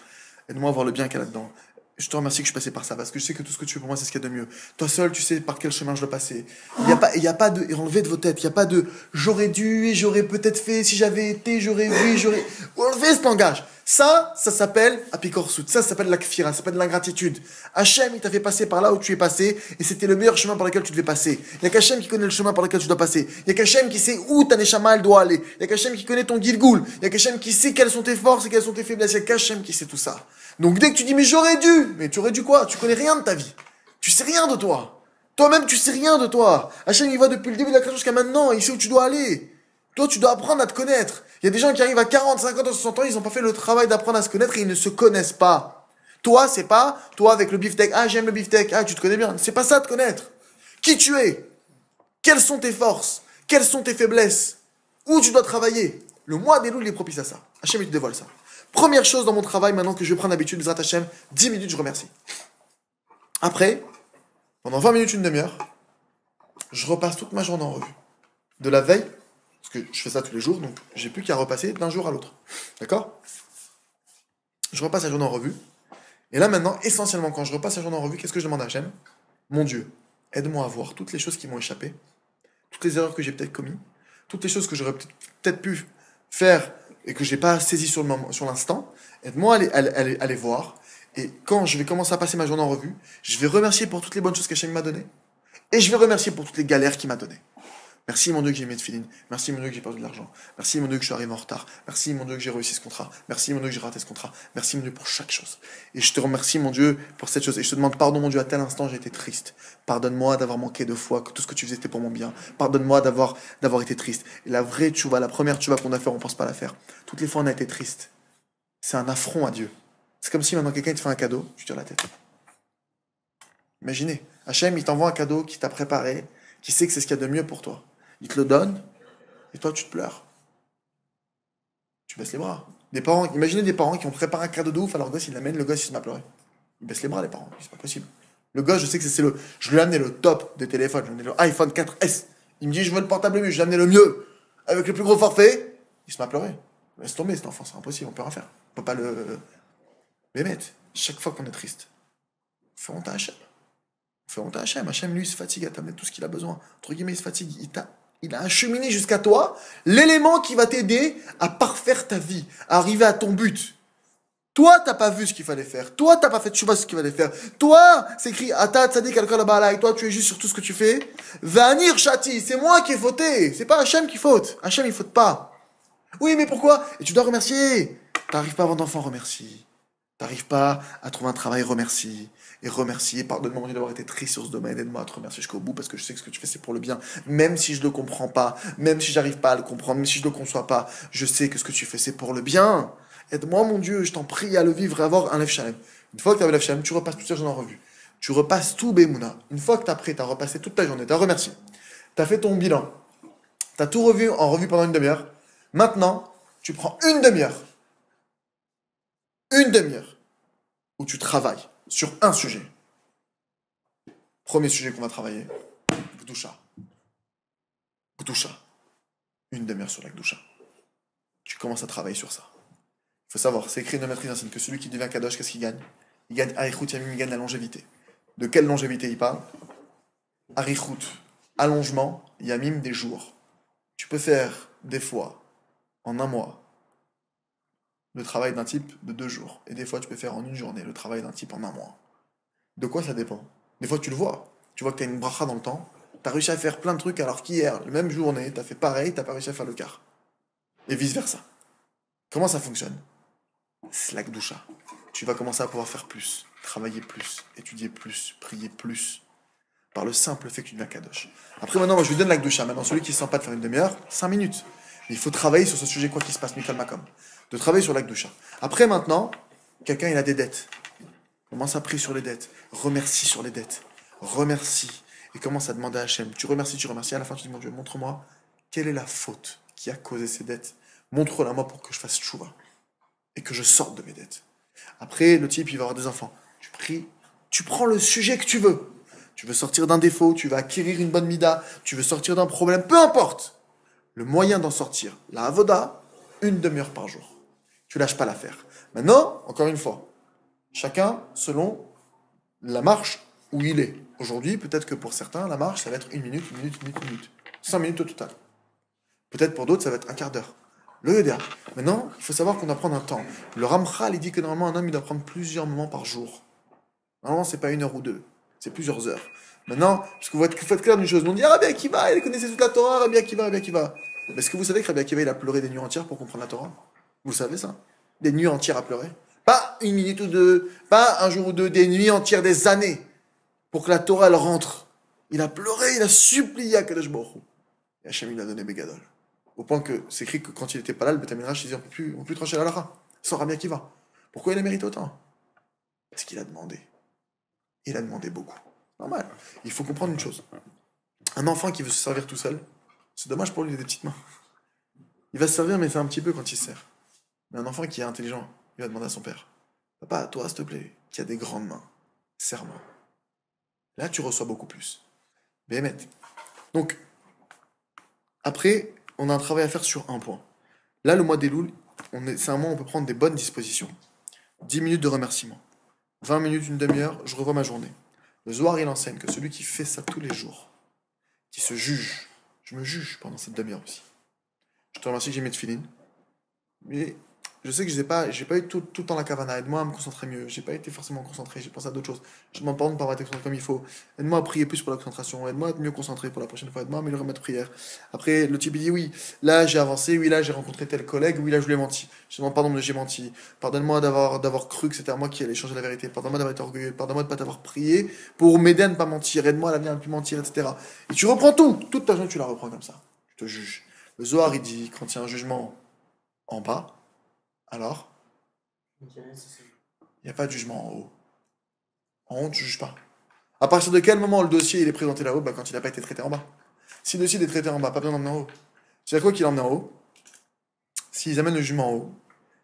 Aide-moi à voir le bien qu'il y a là-dedans. Je te remercie que je suis passé par ça, parce que je sais que tout ce que tu fais pour moi, c'est ce qu'il y a de mieux. Toi seul, tu sais par quel chemin je dois passer. Il y a pas de... Enlevez de vos têtes, il n'y a pas de... J'aurais dû, et j'aurais peut-être fait, si j'avais été, j'aurais vu, j'aurais... Enlevez ce langage. Ça s'appelle apikorsut. Ça s'appelle la kfira, ça s'appelle l'ingratitude. Hachem, il t'a fait passer par là où tu es passé, et c'était le meilleur chemin par lequel tu devais passer. Il n'y a qu'Hachem qui connaît le chemin par lequel tu dois passer. Il n'y a qu'Hachem qui sait où ta neshama elle doit aller. Il n'y a qu'Hachem qui connaît ton gilgoul. Il n'y a qu'Hachem qui sait quelles sont tes forces et quelles sont tes faiblesses. Il n'y a qu'Hachem qui sait tout ça. Donc dès que tu dis mais j'aurais dû, mais tu aurais dû quoi? Tu connais rien de ta vie. Tu sais rien de toi. Toi-même tu sais rien de toi. Hachem il va depuis le début de la création jusqu'à maintenant, il sait où tu dois aller. Toi tu dois apprendre à te connaître. Il y a des gens qui arrivent à 40, 50, 60 ans, ils n'ont pas fait le travail d'apprendre à se connaître et ils ne se connaissent pas. Toi c'est pas, toi avec le beefsteak, ah j'aime le beefsteak, ah tu te connais bien. C'est pas ça de connaître. Qui tu es? Quelles sont tes forces? Quelles sont tes faiblesses? Où tu dois travailler? Le mois des loups il est propice à ça. Hachem il te dévoile ça. Première chose dans mon travail, maintenant que je vais prendre l'habitude, Bezrat Hachem, 10 minutes, je remercie. Après, pendant 20 minutes, une demi-heure, je repasse toute ma journée en revue. De la veille, parce que je fais ça tous les jours, donc j'ai plus qu'à repasser d'un jour à l'autre. D'accord? Je repasse la journée en revue. Et là, maintenant, essentiellement, quand je repasse la journée en revue, qu'est-ce que je demande à Hachem? Mon Dieu, aide-moi à voir toutes les choses qui m'ont échappé, toutes les erreurs que j'ai peut-être commises, toutes les choses que j'aurais peut-être pu faire et que je n'ai pas saisi sur l'instant, aide-moi à les voir. Et quand je vais commencer à passer ma journée en revue, je vais remercier pour toutes les bonnes choses qu'Hachem m'a données. Et je vais remercier pour toutes les galères qu'il m'a données. Merci mon Dieu que j'ai mis de filine. Merci mon Dieu que j'ai perdu de l'argent. Merci mon Dieu que je suis arrivé en retard. Merci mon Dieu que j'ai réussi ce contrat. Merci mon Dieu que j'ai raté ce contrat. Merci mon Dieu pour chaque chose. Et je te remercie mon Dieu pour cette chose. Et je te demande pardon mon Dieu, à tel instant j'ai été triste. Pardonne-moi d'avoir manqué de foi, que tout ce que tu faisais c'était pour mon bien. Pardonne-moi d'avoir été triste. Et la vraie tchouva, la première tchouva qu'on a fait, on pense pas la faire. Toutes les fois on a été triste. C'est un affront à Dieu. C'est comme si maintenant quelqu'un te fait un cadeau, tu tires la tête. Imaginez, Hachem il t'envoie un cadeau qui t'a préparé, qui sait que c'est ce qu'il y a de mieux pour toi. Il te le donne, et toi tu te pleures. Tu baisses les bras. Imaginez des parents qui ont préparé un cadeau de ouf à leur gosse, ils l'amènent, le gosse il se met à pleurer. Ils baissent les bras les parents, c'est pas possible. Le gosse, je sais que je lui ai amené le top des téléphones, je lui ai amené le iPhone 4S. Il me dit je veux le portable mieux, je lui ai amené le mieux, avec le plus gros forfait. Il se met à pleurer. Laisse tomber cet enfant, c'est impossible, on peut rien faire. On peut pas le mettre. Chaque fois qu'on est triste, on fait honte à Hachem. On fait honte à Hachem. Hachem, lui, il se fatigue à t'amener tout ce qu'il a besoin. Entre guillemets, il se fatigue. Il a acheminé jusqu'à toi l'élément qui va t'aider à parfaire ta vie, à arriver à ton but. Toi, t'as pas vu ce qu'il fallait faire. Toi, t'as pas fait ce qu'il fallait faire. Toi, c'est écrit Ata tzadik al kol ha'balai. Toi, tu es juste sur tout ce que tu fais. Vanir shati, c'est moi qui ai fauté. C'est pas Hachem qui faute. Hachem, il faute pas. Oui, mais pourquoi? Et tu dois remercier. T'arrives pas à avoir d'enfant, remercie. T'arrives pas à trouver un travail, remercie. Et remercier, pardonne-moi mon Dieu d'avoir été triste sur ce domaine, aide-moi à te remercier jusqu'au bout, parce que je sais que ce que tu fais c'est pour le bien, même si je le comprends pas, même si j'arrive pas à le comprendre, même si je le conçois pas, je sais que ce que tu fais c'est pour le bien. Aide-moi mon Dieu, je t'en prie à le vivre et à avoir un Lev Shalem. Une fois que tu as un Lev Shalem, tu repasses toute ta journée en revue. Tu repasses tout Bemouna. Une fois que tu as pris, tu as repassé toute ta journée, tu as remercié. Tu as fait ton bilan. Tu as tout revu en revue pendant une demi-heure. Maintenant, tu prends une demi-heure. Une demi-heure où tu travailles sur un sujet. Premier sujet qu'on va travailler, Gdusha. Gdusha. Une demi-heure sur la Gdusha. Tu commences à travailler sur ça. Il faut savoir, c'est écrit dans Maîtrise ancienne que celui qui devient Kadosh, qu'est-ce qu'il gagne? Il gagne Arichut Yamim, il gagne la longévité. De quelle longévité il parle? Arichut, allongement, Yamim, des jours. Tu peux faire des fois, en un mois, le travail d'un type de 2 jours. Et des fois, tu peux faire en une journée le travail d'un type en un mois. De quoi ça dépend? Des fois, tu le vois. Tu vois que tu as une bracha dans le temps. Tu as réussi à faire plein de trucs alors qu'hier, la même journée, tu as fait pareil, tu n'as pas réussi à faire le quart. Et vice-versa. Comment ça fonctionne? c'est la Gdusha. Tu vas commencer à pouvoir faire plus, travailler plus, étudier plus, prier plus, par le simple fait que tu deviens Kadosh. Après, maintenant, moi, je lui donne la Gdusha. Maintenant, celui qui ne sent pas de faire une demi-heure, 5 minutes. Mais il faut travailler sur ce sujet, quoi qu'il se passe, Mikal Makom. De travailler sur la Gdusha. Après, maintenant, quelqu'un, il a des dettes. Commence à prier sur les dettes. Remercie sur les dettes. Remercie. Et commence à demander à Hachem. Tu remercies. À la fin, tu dis, mon Dieu, montre-moi quelle est la faute qui a causé ces dettes. Montre-la moi pour que je fasse tchouva. Et que je sorte de mes dettes. Après, le type, il va avoir des enfants. Tu pries. Tu prends le sujet que tu veux. Tu veux sortir d'un défaut. Tu vas acquérir une bonne mida. Tu veux sortir d'un problème. Peu importe. Le moyen d'en sortir. La avoda, une demi-heure par jour. Tu lâches pas l'affaire. Maintenant, encore une fois, chacun selon la marche où il est. Aujourd'hui, peut-être que pour certains, la marche, ça va être 1 minute, 1 minute, 1 minute, 1 minute. 5 minutes au total. Peut-être pour d'autres, ça va être un quart d'heure. Le Yoda. Maintenant, il faut savoir qu'on doit prendre un temps. Le Ramchal, il dit que normalement, un homme, il doit prendre plusieurs moments par jour. Normalement, c'est pas 1 heure ou 2. C'est plusieurs heures. Maintenant, parce que vous faites clair d'une chose. On dit, ah, Rabbi Akiva, il connaissait toute la Torah, Rabbi Akiva, Rabbi Akiva. Mais est-ce que vous savez que Rabbi Akiva, il a pleuré des nuits entières pour comprendre la Torah? Vous savez ça? Des nuits entières à pleurer. Pas 1 minute ou 2, pas un jour ou 2, des nuits entières, des années, pour que la Torah, elle rentre. Il a pleuré, il a supplié à Kadosh Baruch Hu. Et Hachem, il a donné Begadol. Au point que c'est écrit que quand il n'était pas là, le Beth Midrash, il disait, on ne peut plus trancher la lara, sans Rabbi Akiva. Pourquoi il a mérité autant? Parce qu'il a demandé. Il a demandé beaucoup. Normal. Il faut comprendre une chose. Un enfant qui veut se servir tout seul, c'est dommage pour lui, il a des petites mains. Il va se servir, mais c'est un petit peu quand il se sert. Mais un enfant qui est intelligent, il va demander à son père, papa, toi, s'il te plaît, qui a des grandes mains, serre-moi. Là, tu reçois beaucoup plus. Béhémet. Donc, après, on a un travail à faire sur un point. Là, le mois d'Elul, c'est un mois où on peut prendre des bonnes dispositions. 10 minutes de remerciement. 20 minutes, une demi-heure, je revois ma journée. Le Zohar, il enseigne que celui qui fait ça tous les jours, qui se juge, je me juge pendant cette demi-heure aussi. Je te remercie que j'ai mis de filines. Mais je sais que j'ai pas eu tout le temps la kavana. Aide-moi à me concentrer mieux. J'ai pas été forcément concentré. J'ai pensé à d'autres choses. Je demande pardon de ne pas avoir été concentré comme il faut. Aide-moi à prier plus pour la concentration. Aide-moi à être mieux concentré pour la prochaine fois. Aide-moi à améliorer ma prière. Après, le type il dit oui, là j'ai avancé. Oui, là j'ai rencontré tel collègue. Oui, là je lui ai menti. Je demande pardon de j'ai menti. Pardonne-moi d'avoir cru que c'était à moi qui allait changer la vérité. Pardonne-moi d'avoir été orgueilleux. Pardonne-moi de ne pas t'avoir prié pour m'aider à ne pas mentir. Aide-moi à l'avenir à ne plus mentir, etc. Et tu reprends tout. Toute ta journée, tu la reprends comme ça. Tu te juges. Le Zohar, il dit quand il y a un jugement en bas, alors il n'y a pas de jugement en haut. En haut, tu ne juges pas. À partir de quel moment le dossier il est présenté là-haut? Quand il n'a pas été traité en bas. Si le dossier est traité en bas, pas besoin d'emmener en haut. C'est-à-dire quoi qu'il emmène en haut? S'ils amènent le jugement en haut,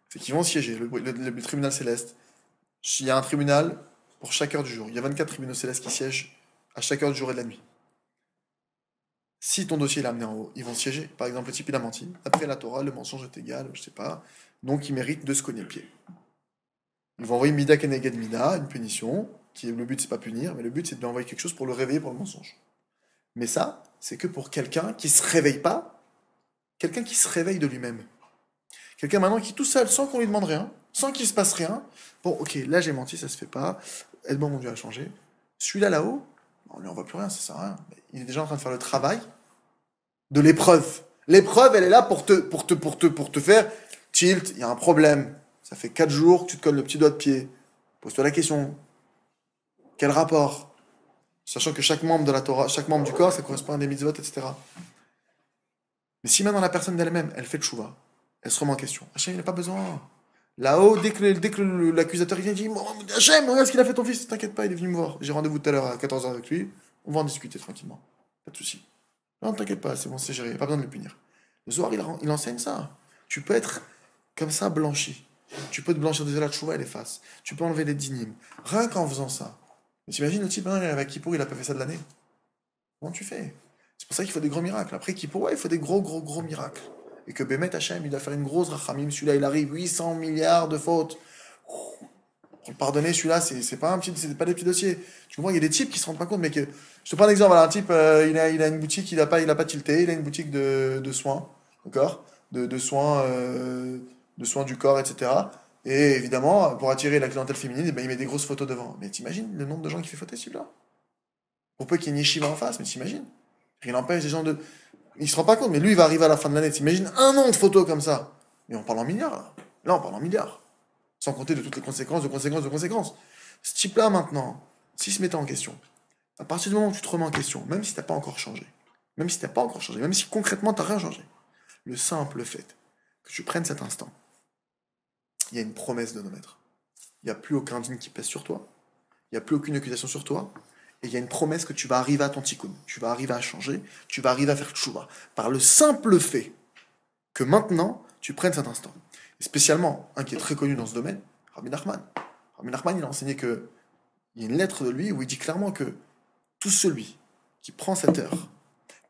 c'est qu'ils vont siéger. Le tribunal céleste, il y a un tribunal pour chaque heure du jour. Il y a 24 tribunaux célestes qui siègent à chaque heure du jour et de la nuit. Si ton dossier est amené en haut, ils vont siéger. Par exemple, le type il a menti. Après la Torah, le mensonge est égal, je sais pas. Donc il mérite de se cogner le pied. Ils vont envoyer Mida Keneged Mida, une punition, le but c'est pas punir, mais le but c'est de lui envoyer quelque chose pour le réveiller pour le mensonge. Mais ça, c'est que pour quelqu'un qui se réveille pas, quelqu'un qui se réveille de lui-même. Quelqu'un maintenant qui tout seul, sans qu'on lui demande rien, sans qu'il se passe rien, bon ok, là j'ai menti, ça se fait pas, aide-moi mon Dieu à changer. Celui-là là-haut, on lui envoie plus rien, ça sert à rien. Il est déjà en train de faire le travail de l'épreuve. L'épreuve, elle est là pour te faire tilt, il y a un problème. Ça fait 4 jours que tu te colles le petit doigt de pied. Pose-toi la question. Quel rapport? Sachant que chaque membre de la Torah, chaque membre du corps, ça correspond à des mitzvot, etc. Mais si maintenant la personne d'elle-même, elle fait le chouva, elle se remet en question. Hachem, il n'a pas besoin. Là-haut, dès que l'accusateur vient, il dit Hachem, regarde ce qu'il a fait ton fils, t'inquiète pas, il est venu me voir. J'ai rendez-vous tout à l'heure à 14h avec lui, on va en discuter tranquillement. Pas de souci. Non, t'inquiète pas, c'est bon, c'est géré, pas besoin de le punir. Le Zohar, il enseigne ça. Tu peux être comme ça blanchi. Tu peux te blanchir des la tchouva et les faces. Tu peux enlever les dynimes. Rien qu'en faisant ça. Mais t'imagines le type, il arrive à Kippour, il a pas fait ça de l'année. Comment tu fais? C'est pour ça qu'il faut des gros miracles. Après Kippour, ouais, il faut des gros miracles. Et que Bémet Hachem, il doit faire une grosse rachamim. Celui-là, il arrive 800 milliards de fautes. Pour le pardonner, celui-là, c'est pas des petits dossiers. Tu comprends, il y a des types qui se rendent pas compte, mais que. Je te prends un exemple, voilà, un type, il a une boutique, il a pas tilté, il a une boutique de soins, d'accord? De soins du corps, etc. Et évidemment, pour attirer la clientèle féminine, il met des grosses photos devant. Mais t'imagines le nombre de gens qui fait photer celui-là? Pour peu qu'il y ait une yeshiva en face, mais t'imagines? Rien n'empêche les gens de. Il se rend pas compte, mais lui, il va arriver à la fin de l'année. T'imagines un an de photos comme ça. Mais on parle en milliards, là. Là, on parle en milliards. Sans compter de toutes les conséquences, de conséquences, de conséquences. Ce type-là, maintenant, s'il se mettait en question, à partir du moment où tu te remets en question, même si tu n'as pas encore changé, même si tu n'as pas encore changé, même si concrètement tu n'as rien changé, le simple fait que tu prennes cet instant, il y a une promesse de nos maîtres. Il n'y a plus aucun dîme qui pèse sur toi, il n'y a plus aucune accusation sur toi, et il y a une promesse que tu vas arriver à ton tikkun, tu vas arriver à changer, tu vas arriver à faire tchouva, par le simple fait que maintenant, tu prennes cet instant. Et spécialement, un qui est très connu dans ce domaine, Rabbi Nachman. Rabbi Nachman, il a enseigné que, il y a une lettre de lui où il dit clairement que tout celui qui prend cette heure,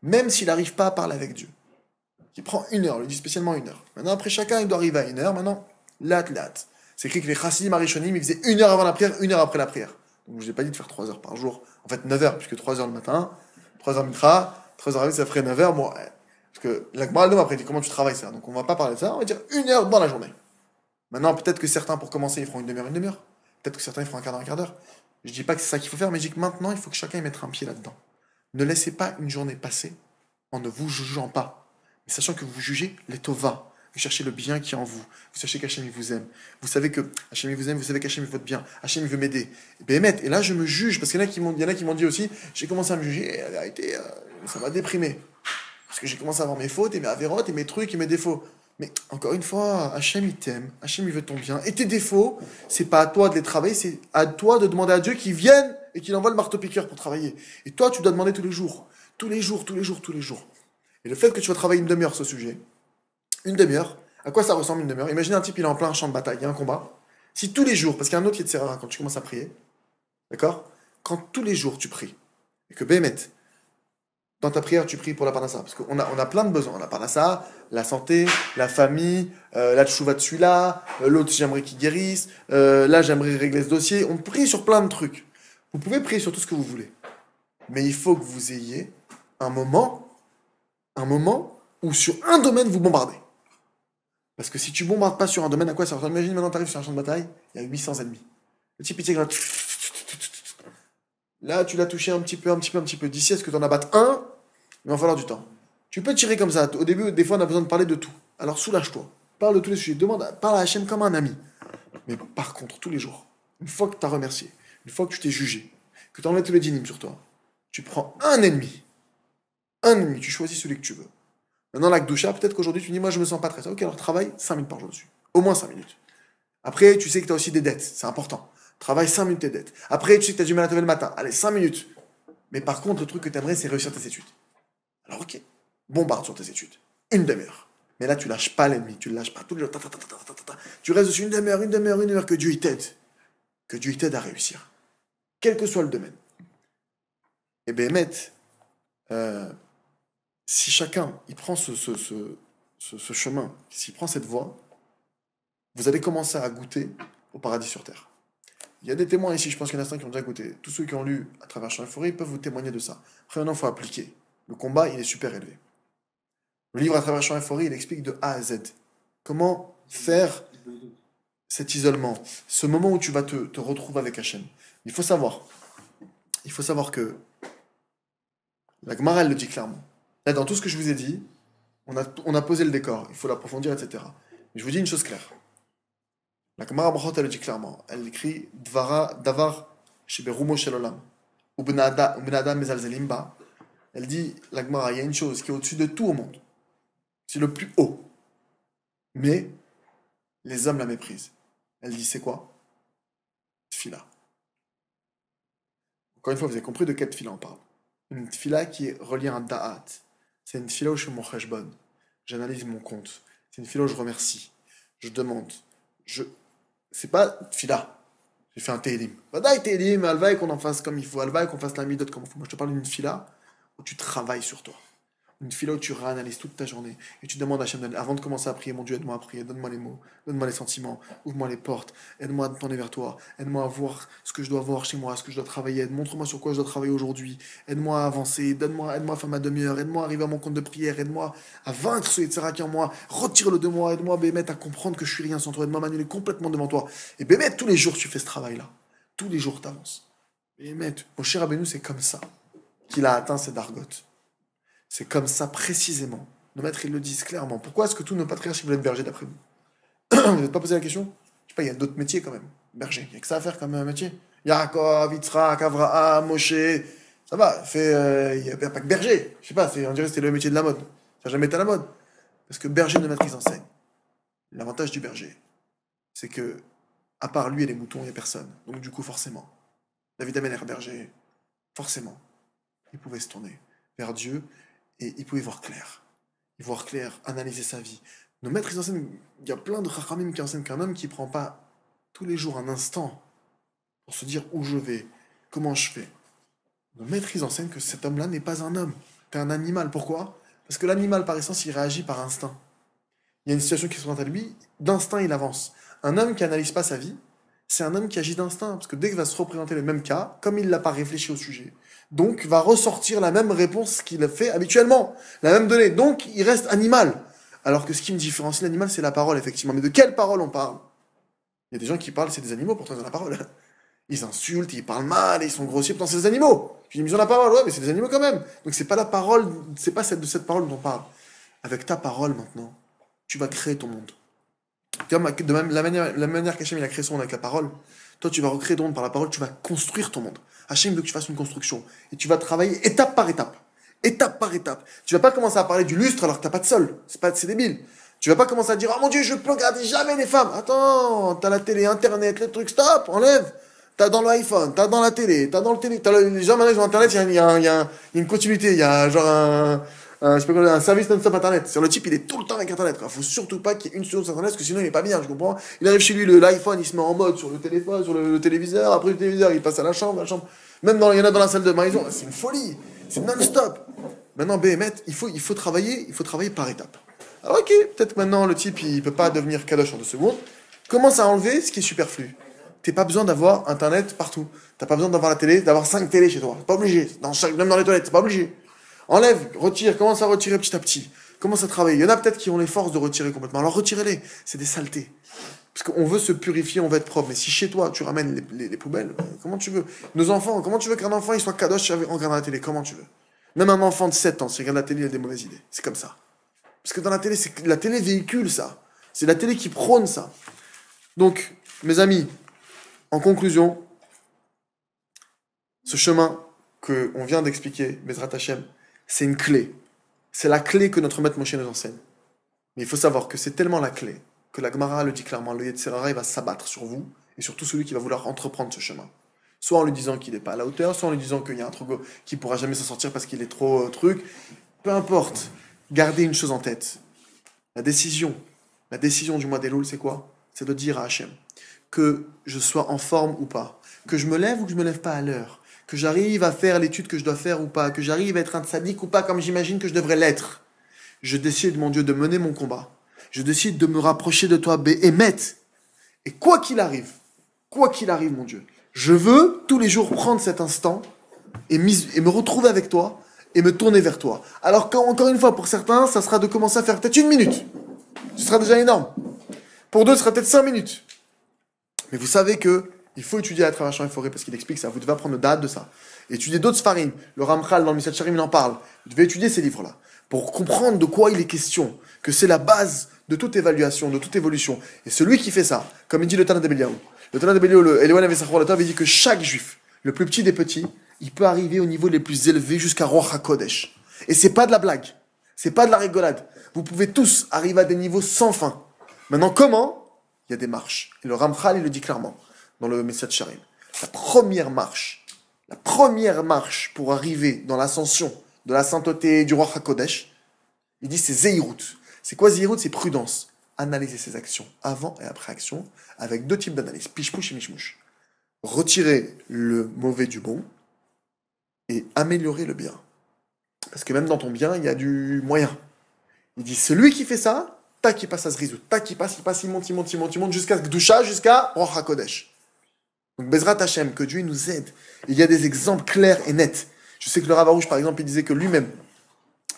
même s'il n'arrive pas à parler avec Dieu, qui prend une heure, il dit spécialement une heure. Maintenant, après chacun, il doit arriver à une heure. Maintenant, lat. C'est écrit que les chassidim arishonim, ils faisaient une heure avant la prière, une heure après la prière. Donc, je ne vous ai pas dit de faire 3 heures par jour. En fait, 9 heures, puisque 3 heures le matin, 3 heures mitra, 3 heures avec, ça ferait 9 heures. Bon, parce que l'Agmara après, il dit comment tu travailles ça. Donc, on ne va pas parler de ça, on va dire une heure dans la journée. Maintenant, peut-être que certains, pour commencer, ils feront une demi-heure, une demi-heure. Peut-être que certains, ils feront un quart d'heure, un quart d'heure. Je dis pas que c'est ça qu'il faut faire, mais je dis que maintenant, il faut que chacun y mette un pied là-dedans. Ne laissez pas une journée passer en ne vous jugeant pas, mais sachant que vous jugez les tova. Vous cherchez le bien qui est en vous. Vous sachez qu'Hachem, il vous aime. Vous savez que Hachem, il vous aime. Vous savez qu'Hachem, il veut votre bien. Hachem, il veut m'aider. Et là, je me juge, parce qu'il y en a qui m'ont dit aussi, j'ai commencé à me juger, et la vérité, ça m'a déprimé. Parce que j'ai commencé à avoir mes fautes, et mes avérotes, et mes trucs, et mes défauts. Mais encore une fois, Hachem, il t'aime. Hachem, il veut ton bien. Et tes défauts, c'est pas à toi de les travailler, c'est à toi de demander à Dieu qu'il vienne et qu'il envoie le marteau-piqueur pour travailler. Et toi, tu dois demander tous les jours. Tous les jours, tous les jours, tous les jours. Et le fait que tu vas travailler une demi-heure sur ce sujet, une demi-heure, à quoi ça ressemble une demi-heure? Imaginez un type, il est en plein champ de bataille, il y a un combat. Si tous les jours, parce qu'il y a un autre qui te sert quand tu commences à prier, d'accord? Quand tous les jours tu pries, et que Béhémet, dans ta prière, tu pries pour la parnassa, parce qu'on a plein de besoins. La parnassa, la santé, la famille, la tchouva de celui-là, l'autre j'aimerais qu'il guérisse, là j'aimerais régler ce dossier. On prie sur plein de trucs. Vous pouvez prier sur tout ce que vous voulez. Mais il faut que vous ayez un moment où sur un domaine vous bombardez. Parce que si tu bombardes pas sur un domaine, à quoi ça ressemble? Imagine maintenant tu arrives sur un champ de bataille, il y a 800 ennemis. Le type il tire là, tu l'as touché un petit peu. D'ici à ce que tu en abattes un, il va falloir du temps. Tu peux tirer comme ça. Au début, des fois, on a besoin de parler de tout. Alors soulage-toi. Parle de tous les sujets. Parle à Hachem comme un ami. Mais par contre, tous les jours, une fois que tu as remercié, une fois que tu t'es jugé, que tu enlèves tous les dynimes sur toi, tu prends un ennemi. Un ennemi, tu choisis celui que tu veux. Maintenant, la Gdoucha, peut-être qu'aujourd'hui, tu dis, moi, je me sens pas très ça. Ok, alors travaille 5 minutes par jour dessus. Au moins 5 minutes. Après, tu sais que tu as aussi des dettes. C'est important. Travaille 5 minutes tes dettes. Après, tu sais que tu as du mal à te lever le matin. Allez, 5 minutes. Mais par contre, le truc que tu aimerais, c'est réussir tes études. Alors, ok, bombarde sur tes études. Une demi-heure. Mais là, tu lâches pas l'ennemi. Tu le lâches pas. Tous les jours, tu restes dessus une demi-heure, que Dieu il t'aide. Que Dieu il t'aide à réussir. Quel que soit le domaine. Et Béhémet, si chacun il prend ce chemin, s'il prend cette voie, vous allez commencer à goûter au paradis sur terre. Il y a des témoins ici, je pense qu'il y en a certains qui ont déjà goûté. Tous ceux qui ont lu à travers Champ et Forêt, ils peuvent vous témoigner de ça. Après, maintenant, il faut appliquer. Le combat, il est super élevé. Le livre à travers Champ et Forêt, il explique de A à Z comment faire cet isolement, ce moment où tu vas te retrouver avec Hachem. Il faut savoir que la Gemara, elle le dit clairement. Là, dans tout ce que je vous ai dit, on a posé le décor, il faut l'approfondir, etc. Mais je vous dis une chose claire. La Gemara Brachot, elle le dit clairement. Elle écrit Davar Sheberumo Shelolam. Ubnada Mezalzelim Ba. Elle dit, la Gemara, il y a une chose qui est au-dessus de tout au monde. C'est le plus haut. Mais les hommes la méprisent. Elle dit, c'est quoi? Tfila. Encore une fois, vous avez compris de quelle tfila on parle. Une tfila qui est reliée à un da'at. C'est une tfila où je fais mon cheshbon. J'analyse mon compte. C'est une tfila où je remercie. Je demande. C'est pas tfila. J'ai fait un télim. Badaï télim, alvaï qu'on en fasse comme il faut. Alvaï qu'on fasse la midot comme il faut. Moi, je te parle d'une tfila où tu travailles sur toi. Une tfila où tu réanalyses toute ta journée et tu demandes à Hachem, avant de commencer à prier, mon Dieu, aide-moi à prier, donne-moi les mots, donne-moi les sentiments, ouvre-moi les portes, aide-moi à me tourner vers toi, aide-moi à voir ce que je dois voir chez moi, ce que je dois travailler, montre-moi sur quoi je dois travailler aujourd'hui, aide-moi à avancer, aide-moi à faire ma demi-heure, aide-moi à arriver à mon compte de prière, aide-moi à vaincre ce Yetzirah qui est en moi, retire-le de moi, aide-moi, Béhémet, à comprendre que je suis rien sans toi, aide-moi à m'annuler complètement devant toi. Et Béhémet, tous les jours tu fais ce travail-là, tous les jours tu avances. Béhémet, mon cher Rabbeinu, c'est comme ça qu'il a atteint cette argote. C'est comme ça précisément. Nos maîtres, ils le disent clairement. Pourquoi est-ce que tous nos patriarches voulaient être bergers d'après vous? Vous n'êtes pas posé la question? Je sais pas, il y a d'autres métiers quand même. Berger, il n'y a que ça à faire comme métier. Yaakov, Yitzhak, Avraham, Moshe, ça va, il n'y a pas que berger. Je sais pas, on dirait que c'était le métier de la mode. Ça n'a jamais été à la mode. Parce que berger de maîtrise enseigne. L'avantage du berger, c'est que, à part lui et les moutons, il n'y a personne. Donc du coup, forcément, David Ameller berger, forcément, il pouvait se tourner vers Dieu et il pouvait voir clair. Il voir clair, analyser sa vie. Nos maîtres, ils enseignent, il y a plein de chachamim qui enseignent qu'un homme qui ne prend pas tous les jours un instant pour se dire où je vais, comment je fais. Nos maîtres, ils enseignent que cet homme-là n'est pas un homme, c'est un animal. Pourquoi? Parce que l'animal, par essence, il réagit par instinct. Il y a une situation qui se présente à lui, d'instinct, il avance. Un homme qui n'analyse pas sa vie, c'est un homme qui agit d'instinct, parce que dès qu'il va se représenter le même cas, comme il n'a pas réfléchi au sujet, donc va ressortir la même réponse qu'il a fait habituellement, la même donnée. Donc il reste animal. Alors que ce qui me différencie l'animal, c'est la parole, effectivement. Mais de quelle parole on parle? Il y a des gens qui parlent, c'est des animaux, pourtant ils ont la parole. Ils insultent, ils parlent mal, ils sont grossiers, pourtant c'est des animaux. Je dis, ils ont la parole, ouais, mais c'est des animaux quand même. Donc c'est pas la parole, c'est pas de cette parole dont on parle. Avec ta parole maintenant, tu vas créer ton monde. De même, la manière qu'Hachem il a créé son monde avec la parole, toi tu vas recréer ton monde par la parole, tu vas construire ton monde. Hachem veut que tu fasses une construction. Et tu vas travailler étape par étape. Étape par étape. Tu vas pas commencer à parler du lustre alors que t'as pas de sol. C'est débile. Tu vas pas commencer à dire, oh mon Dieu, je peux regarder jamais les femmes. Attends, t'as la télé, internet, les trucs, stop, enlève. T'as dans l'iPhone, t'as dans la télé, t'as dans le télé. Les gens maintenant ils ont internet, il y a une continuité, il y a genre je sais pas quoi, un service non-stop internet. Sur le type, il est tout le temps avec internet. Il faut surtout pas qu'il y ait une seconde sur internet, parce que sinon il est pas bien, je comprends. Il arrive chez lui, l'iPhone, il se met en mode sur le téléphone, sur le téléviseur, après le téléviseur, il passe à la chambre. Même il y en a dans la salle de maison, c'est une folie, c'est non-stop. Maintenant, Béhémet, il faut travailler par étapes. Alors ok, peut-être que maintenant le type il peut pas devenir kadosh en 2 secondes. Commence à enlever ce qui est superflu. T'as pas besoin d'avoir internet partout. T'as pas besoin d'avoir la télé, d'avoir 5 télés chez toi. C'est pas obligé. Même dans les toilettes, c'est pas obligé. Enlève, retire, commence à retirer petit à petit. Commence à travailler. Il y en a peut-être qui ont les forces de retirer complètement. Alors retirez-les. C'est des saletés. Parce qu'on veut se purifier, on veut être propre. Mais si chez toi, tu ramènes les poubelles, comment tu veux? Nos enfants, comment tu veux qu'un enfant il soit kadosh en regardant la télé? Comment tu veux? Même un enfant de 7 ans, s'il regarde la télé, il a des mauvaises idées. C'est comme ça. Parce que dans la télé, la télé véhicule ça. C'est la télé qui prône ça. Donc, mes amis, en conclusion, ce chemin qu'on vient d'expliquer, Bezrat Hashem, c'est une clé. C'est la clé que notre maître Moshe nous enseigne. Mais il faut savoir que c'est tellement la clé que la Gemara le dit clairement, le Yetzer Hara va s'abattre sur vous et sur tout celui qui va vouloir entreprendre ce chemin. Soit en lui disant qu'il n'est pas à la hauteur, soit en lui disant qu'il y a un truc qui ne pourra jamais s'en sortir parce qu'il est trop truc. Peu importe. Gardez une chose en tête. La décision du mois d'Elul, c'est quoi? C'est de dire à Hachem que je sois en forme ou pas, que je me lève ou que je me lève pas à l'heure, que j'arrive à faire l'étude que je dois faire ou pas, que j'arrive à être un tzaddik ou pas comme j'imagine que je devrais l'être. Je décide, mon Dieu, de mener mon combat. Je décide de me rapprocher de toi, Béhémet. Et quoi qu'il arrive, mon Dieu, je veux tous les jours prendre cet instant et me retrouver avec toi et me tourner vers toi. Alors qu'encore une fois, pour certains, ça sera de commencer à faire peut-être 1 minute. Ce sera déjà énorme. Pour d'autres, ce sera peut-être 5 minutes. Mais vous savez que il faut étudier à travers champs et forêts parce qu'il explique ça. Vous devez apprendre le date de ça. Étudier d'autres sfarim. Le Ramchal dans le Mishat Sharim, il en parle. Vous devez étudier ces livres-là pour comprendre de quoi il est question. Que c'est la base de toute évaluation, de toute évolution. Et celui qui fait ça, comme il dit le Tana de Beliaou, le Tana de Beliaou, le Eloan Avesachor, le Tana, il dit que chaque juif, le plus petit des petits, il peut arriver au niveau les plus élevés jusqu'à Roch HaKodesh. Et c'est pas de la blague. C'est pas de la rigolade. Vous pouvez tous arriver à des niveaux sans fin. Maintenant, comment? Il y a des marches. Et le Ramchal, il le dit clairement dans le Message Sharim. La première marche pour arriver dans l'ascension de la sainteté du roi HaKodesh, il dit c'est Zeirut. C'est quoi Zeirut? C'est prudence. Analyser ses actions avant et après action avec 2 types d'analyse, pishpouch et mishmouch. Retirer le mauvais du bon et améliorer le bien. Parce que même dans ton bien, il y a du moyen. Il dit celui qui fait ça, tac, il passe à Zrizut, tac, il passe, il monte jusqu'à Gdusha, jusqu'à Roch HaKodesh. Donc Bezrat Hashem, que Dieu nous aide. Il y a des exemples clairs et nets. Je sais que le Rav Arouche, par exemple, il disait que lui-même,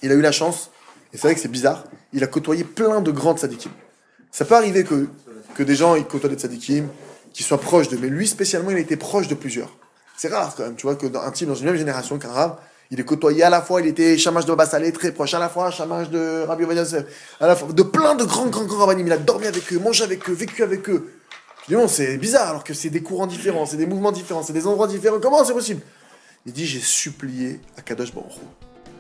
il a eu la chance, et c'est vrai que c'est bizarre, il a côtoyé plein de grands tzadikim. Ça peut arriver que des gens ils côtoient des tzadikim, qui soient proches d'eux, mais lui spécialement, il a été proche de plusieurs. C'est rare quand même, tu vois, que dans un type dans une même génération qu'un Rav, il est côtoyé à la fois, il était chamash de Baba Salé, très proche, à la fois chamash de Rabbi Ovadia Yosef, à la fois de plein de grands rabbinim. Il a dormi avec eux, mangé avec eux, vécu avec eux. Je dis non, c'est bizarre, alors que c'est des courants différents, c'est des mouvements différents, c'est des endroits différents. Comment c'est possible? Il dit, j'ai supplié à Kadosh Baruch Hu.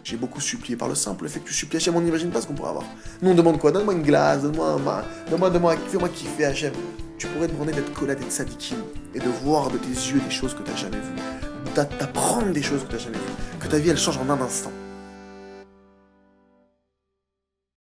J'ai beaucoup supplié par le simple fait que tu supplies Hachem, on n'imagine pas ce qu'on pourrait avoir. Nous on demande quoi? Donne-moi une glace, fais-moi kiffer Hachem. Tu pourrais demander d'être collé à des tzadikim et de voir de tes yeux des choses que tu n'as jamais vues. D'apprendre des choses que tu n'as jamais vues. Que ta vie elle change en un instant.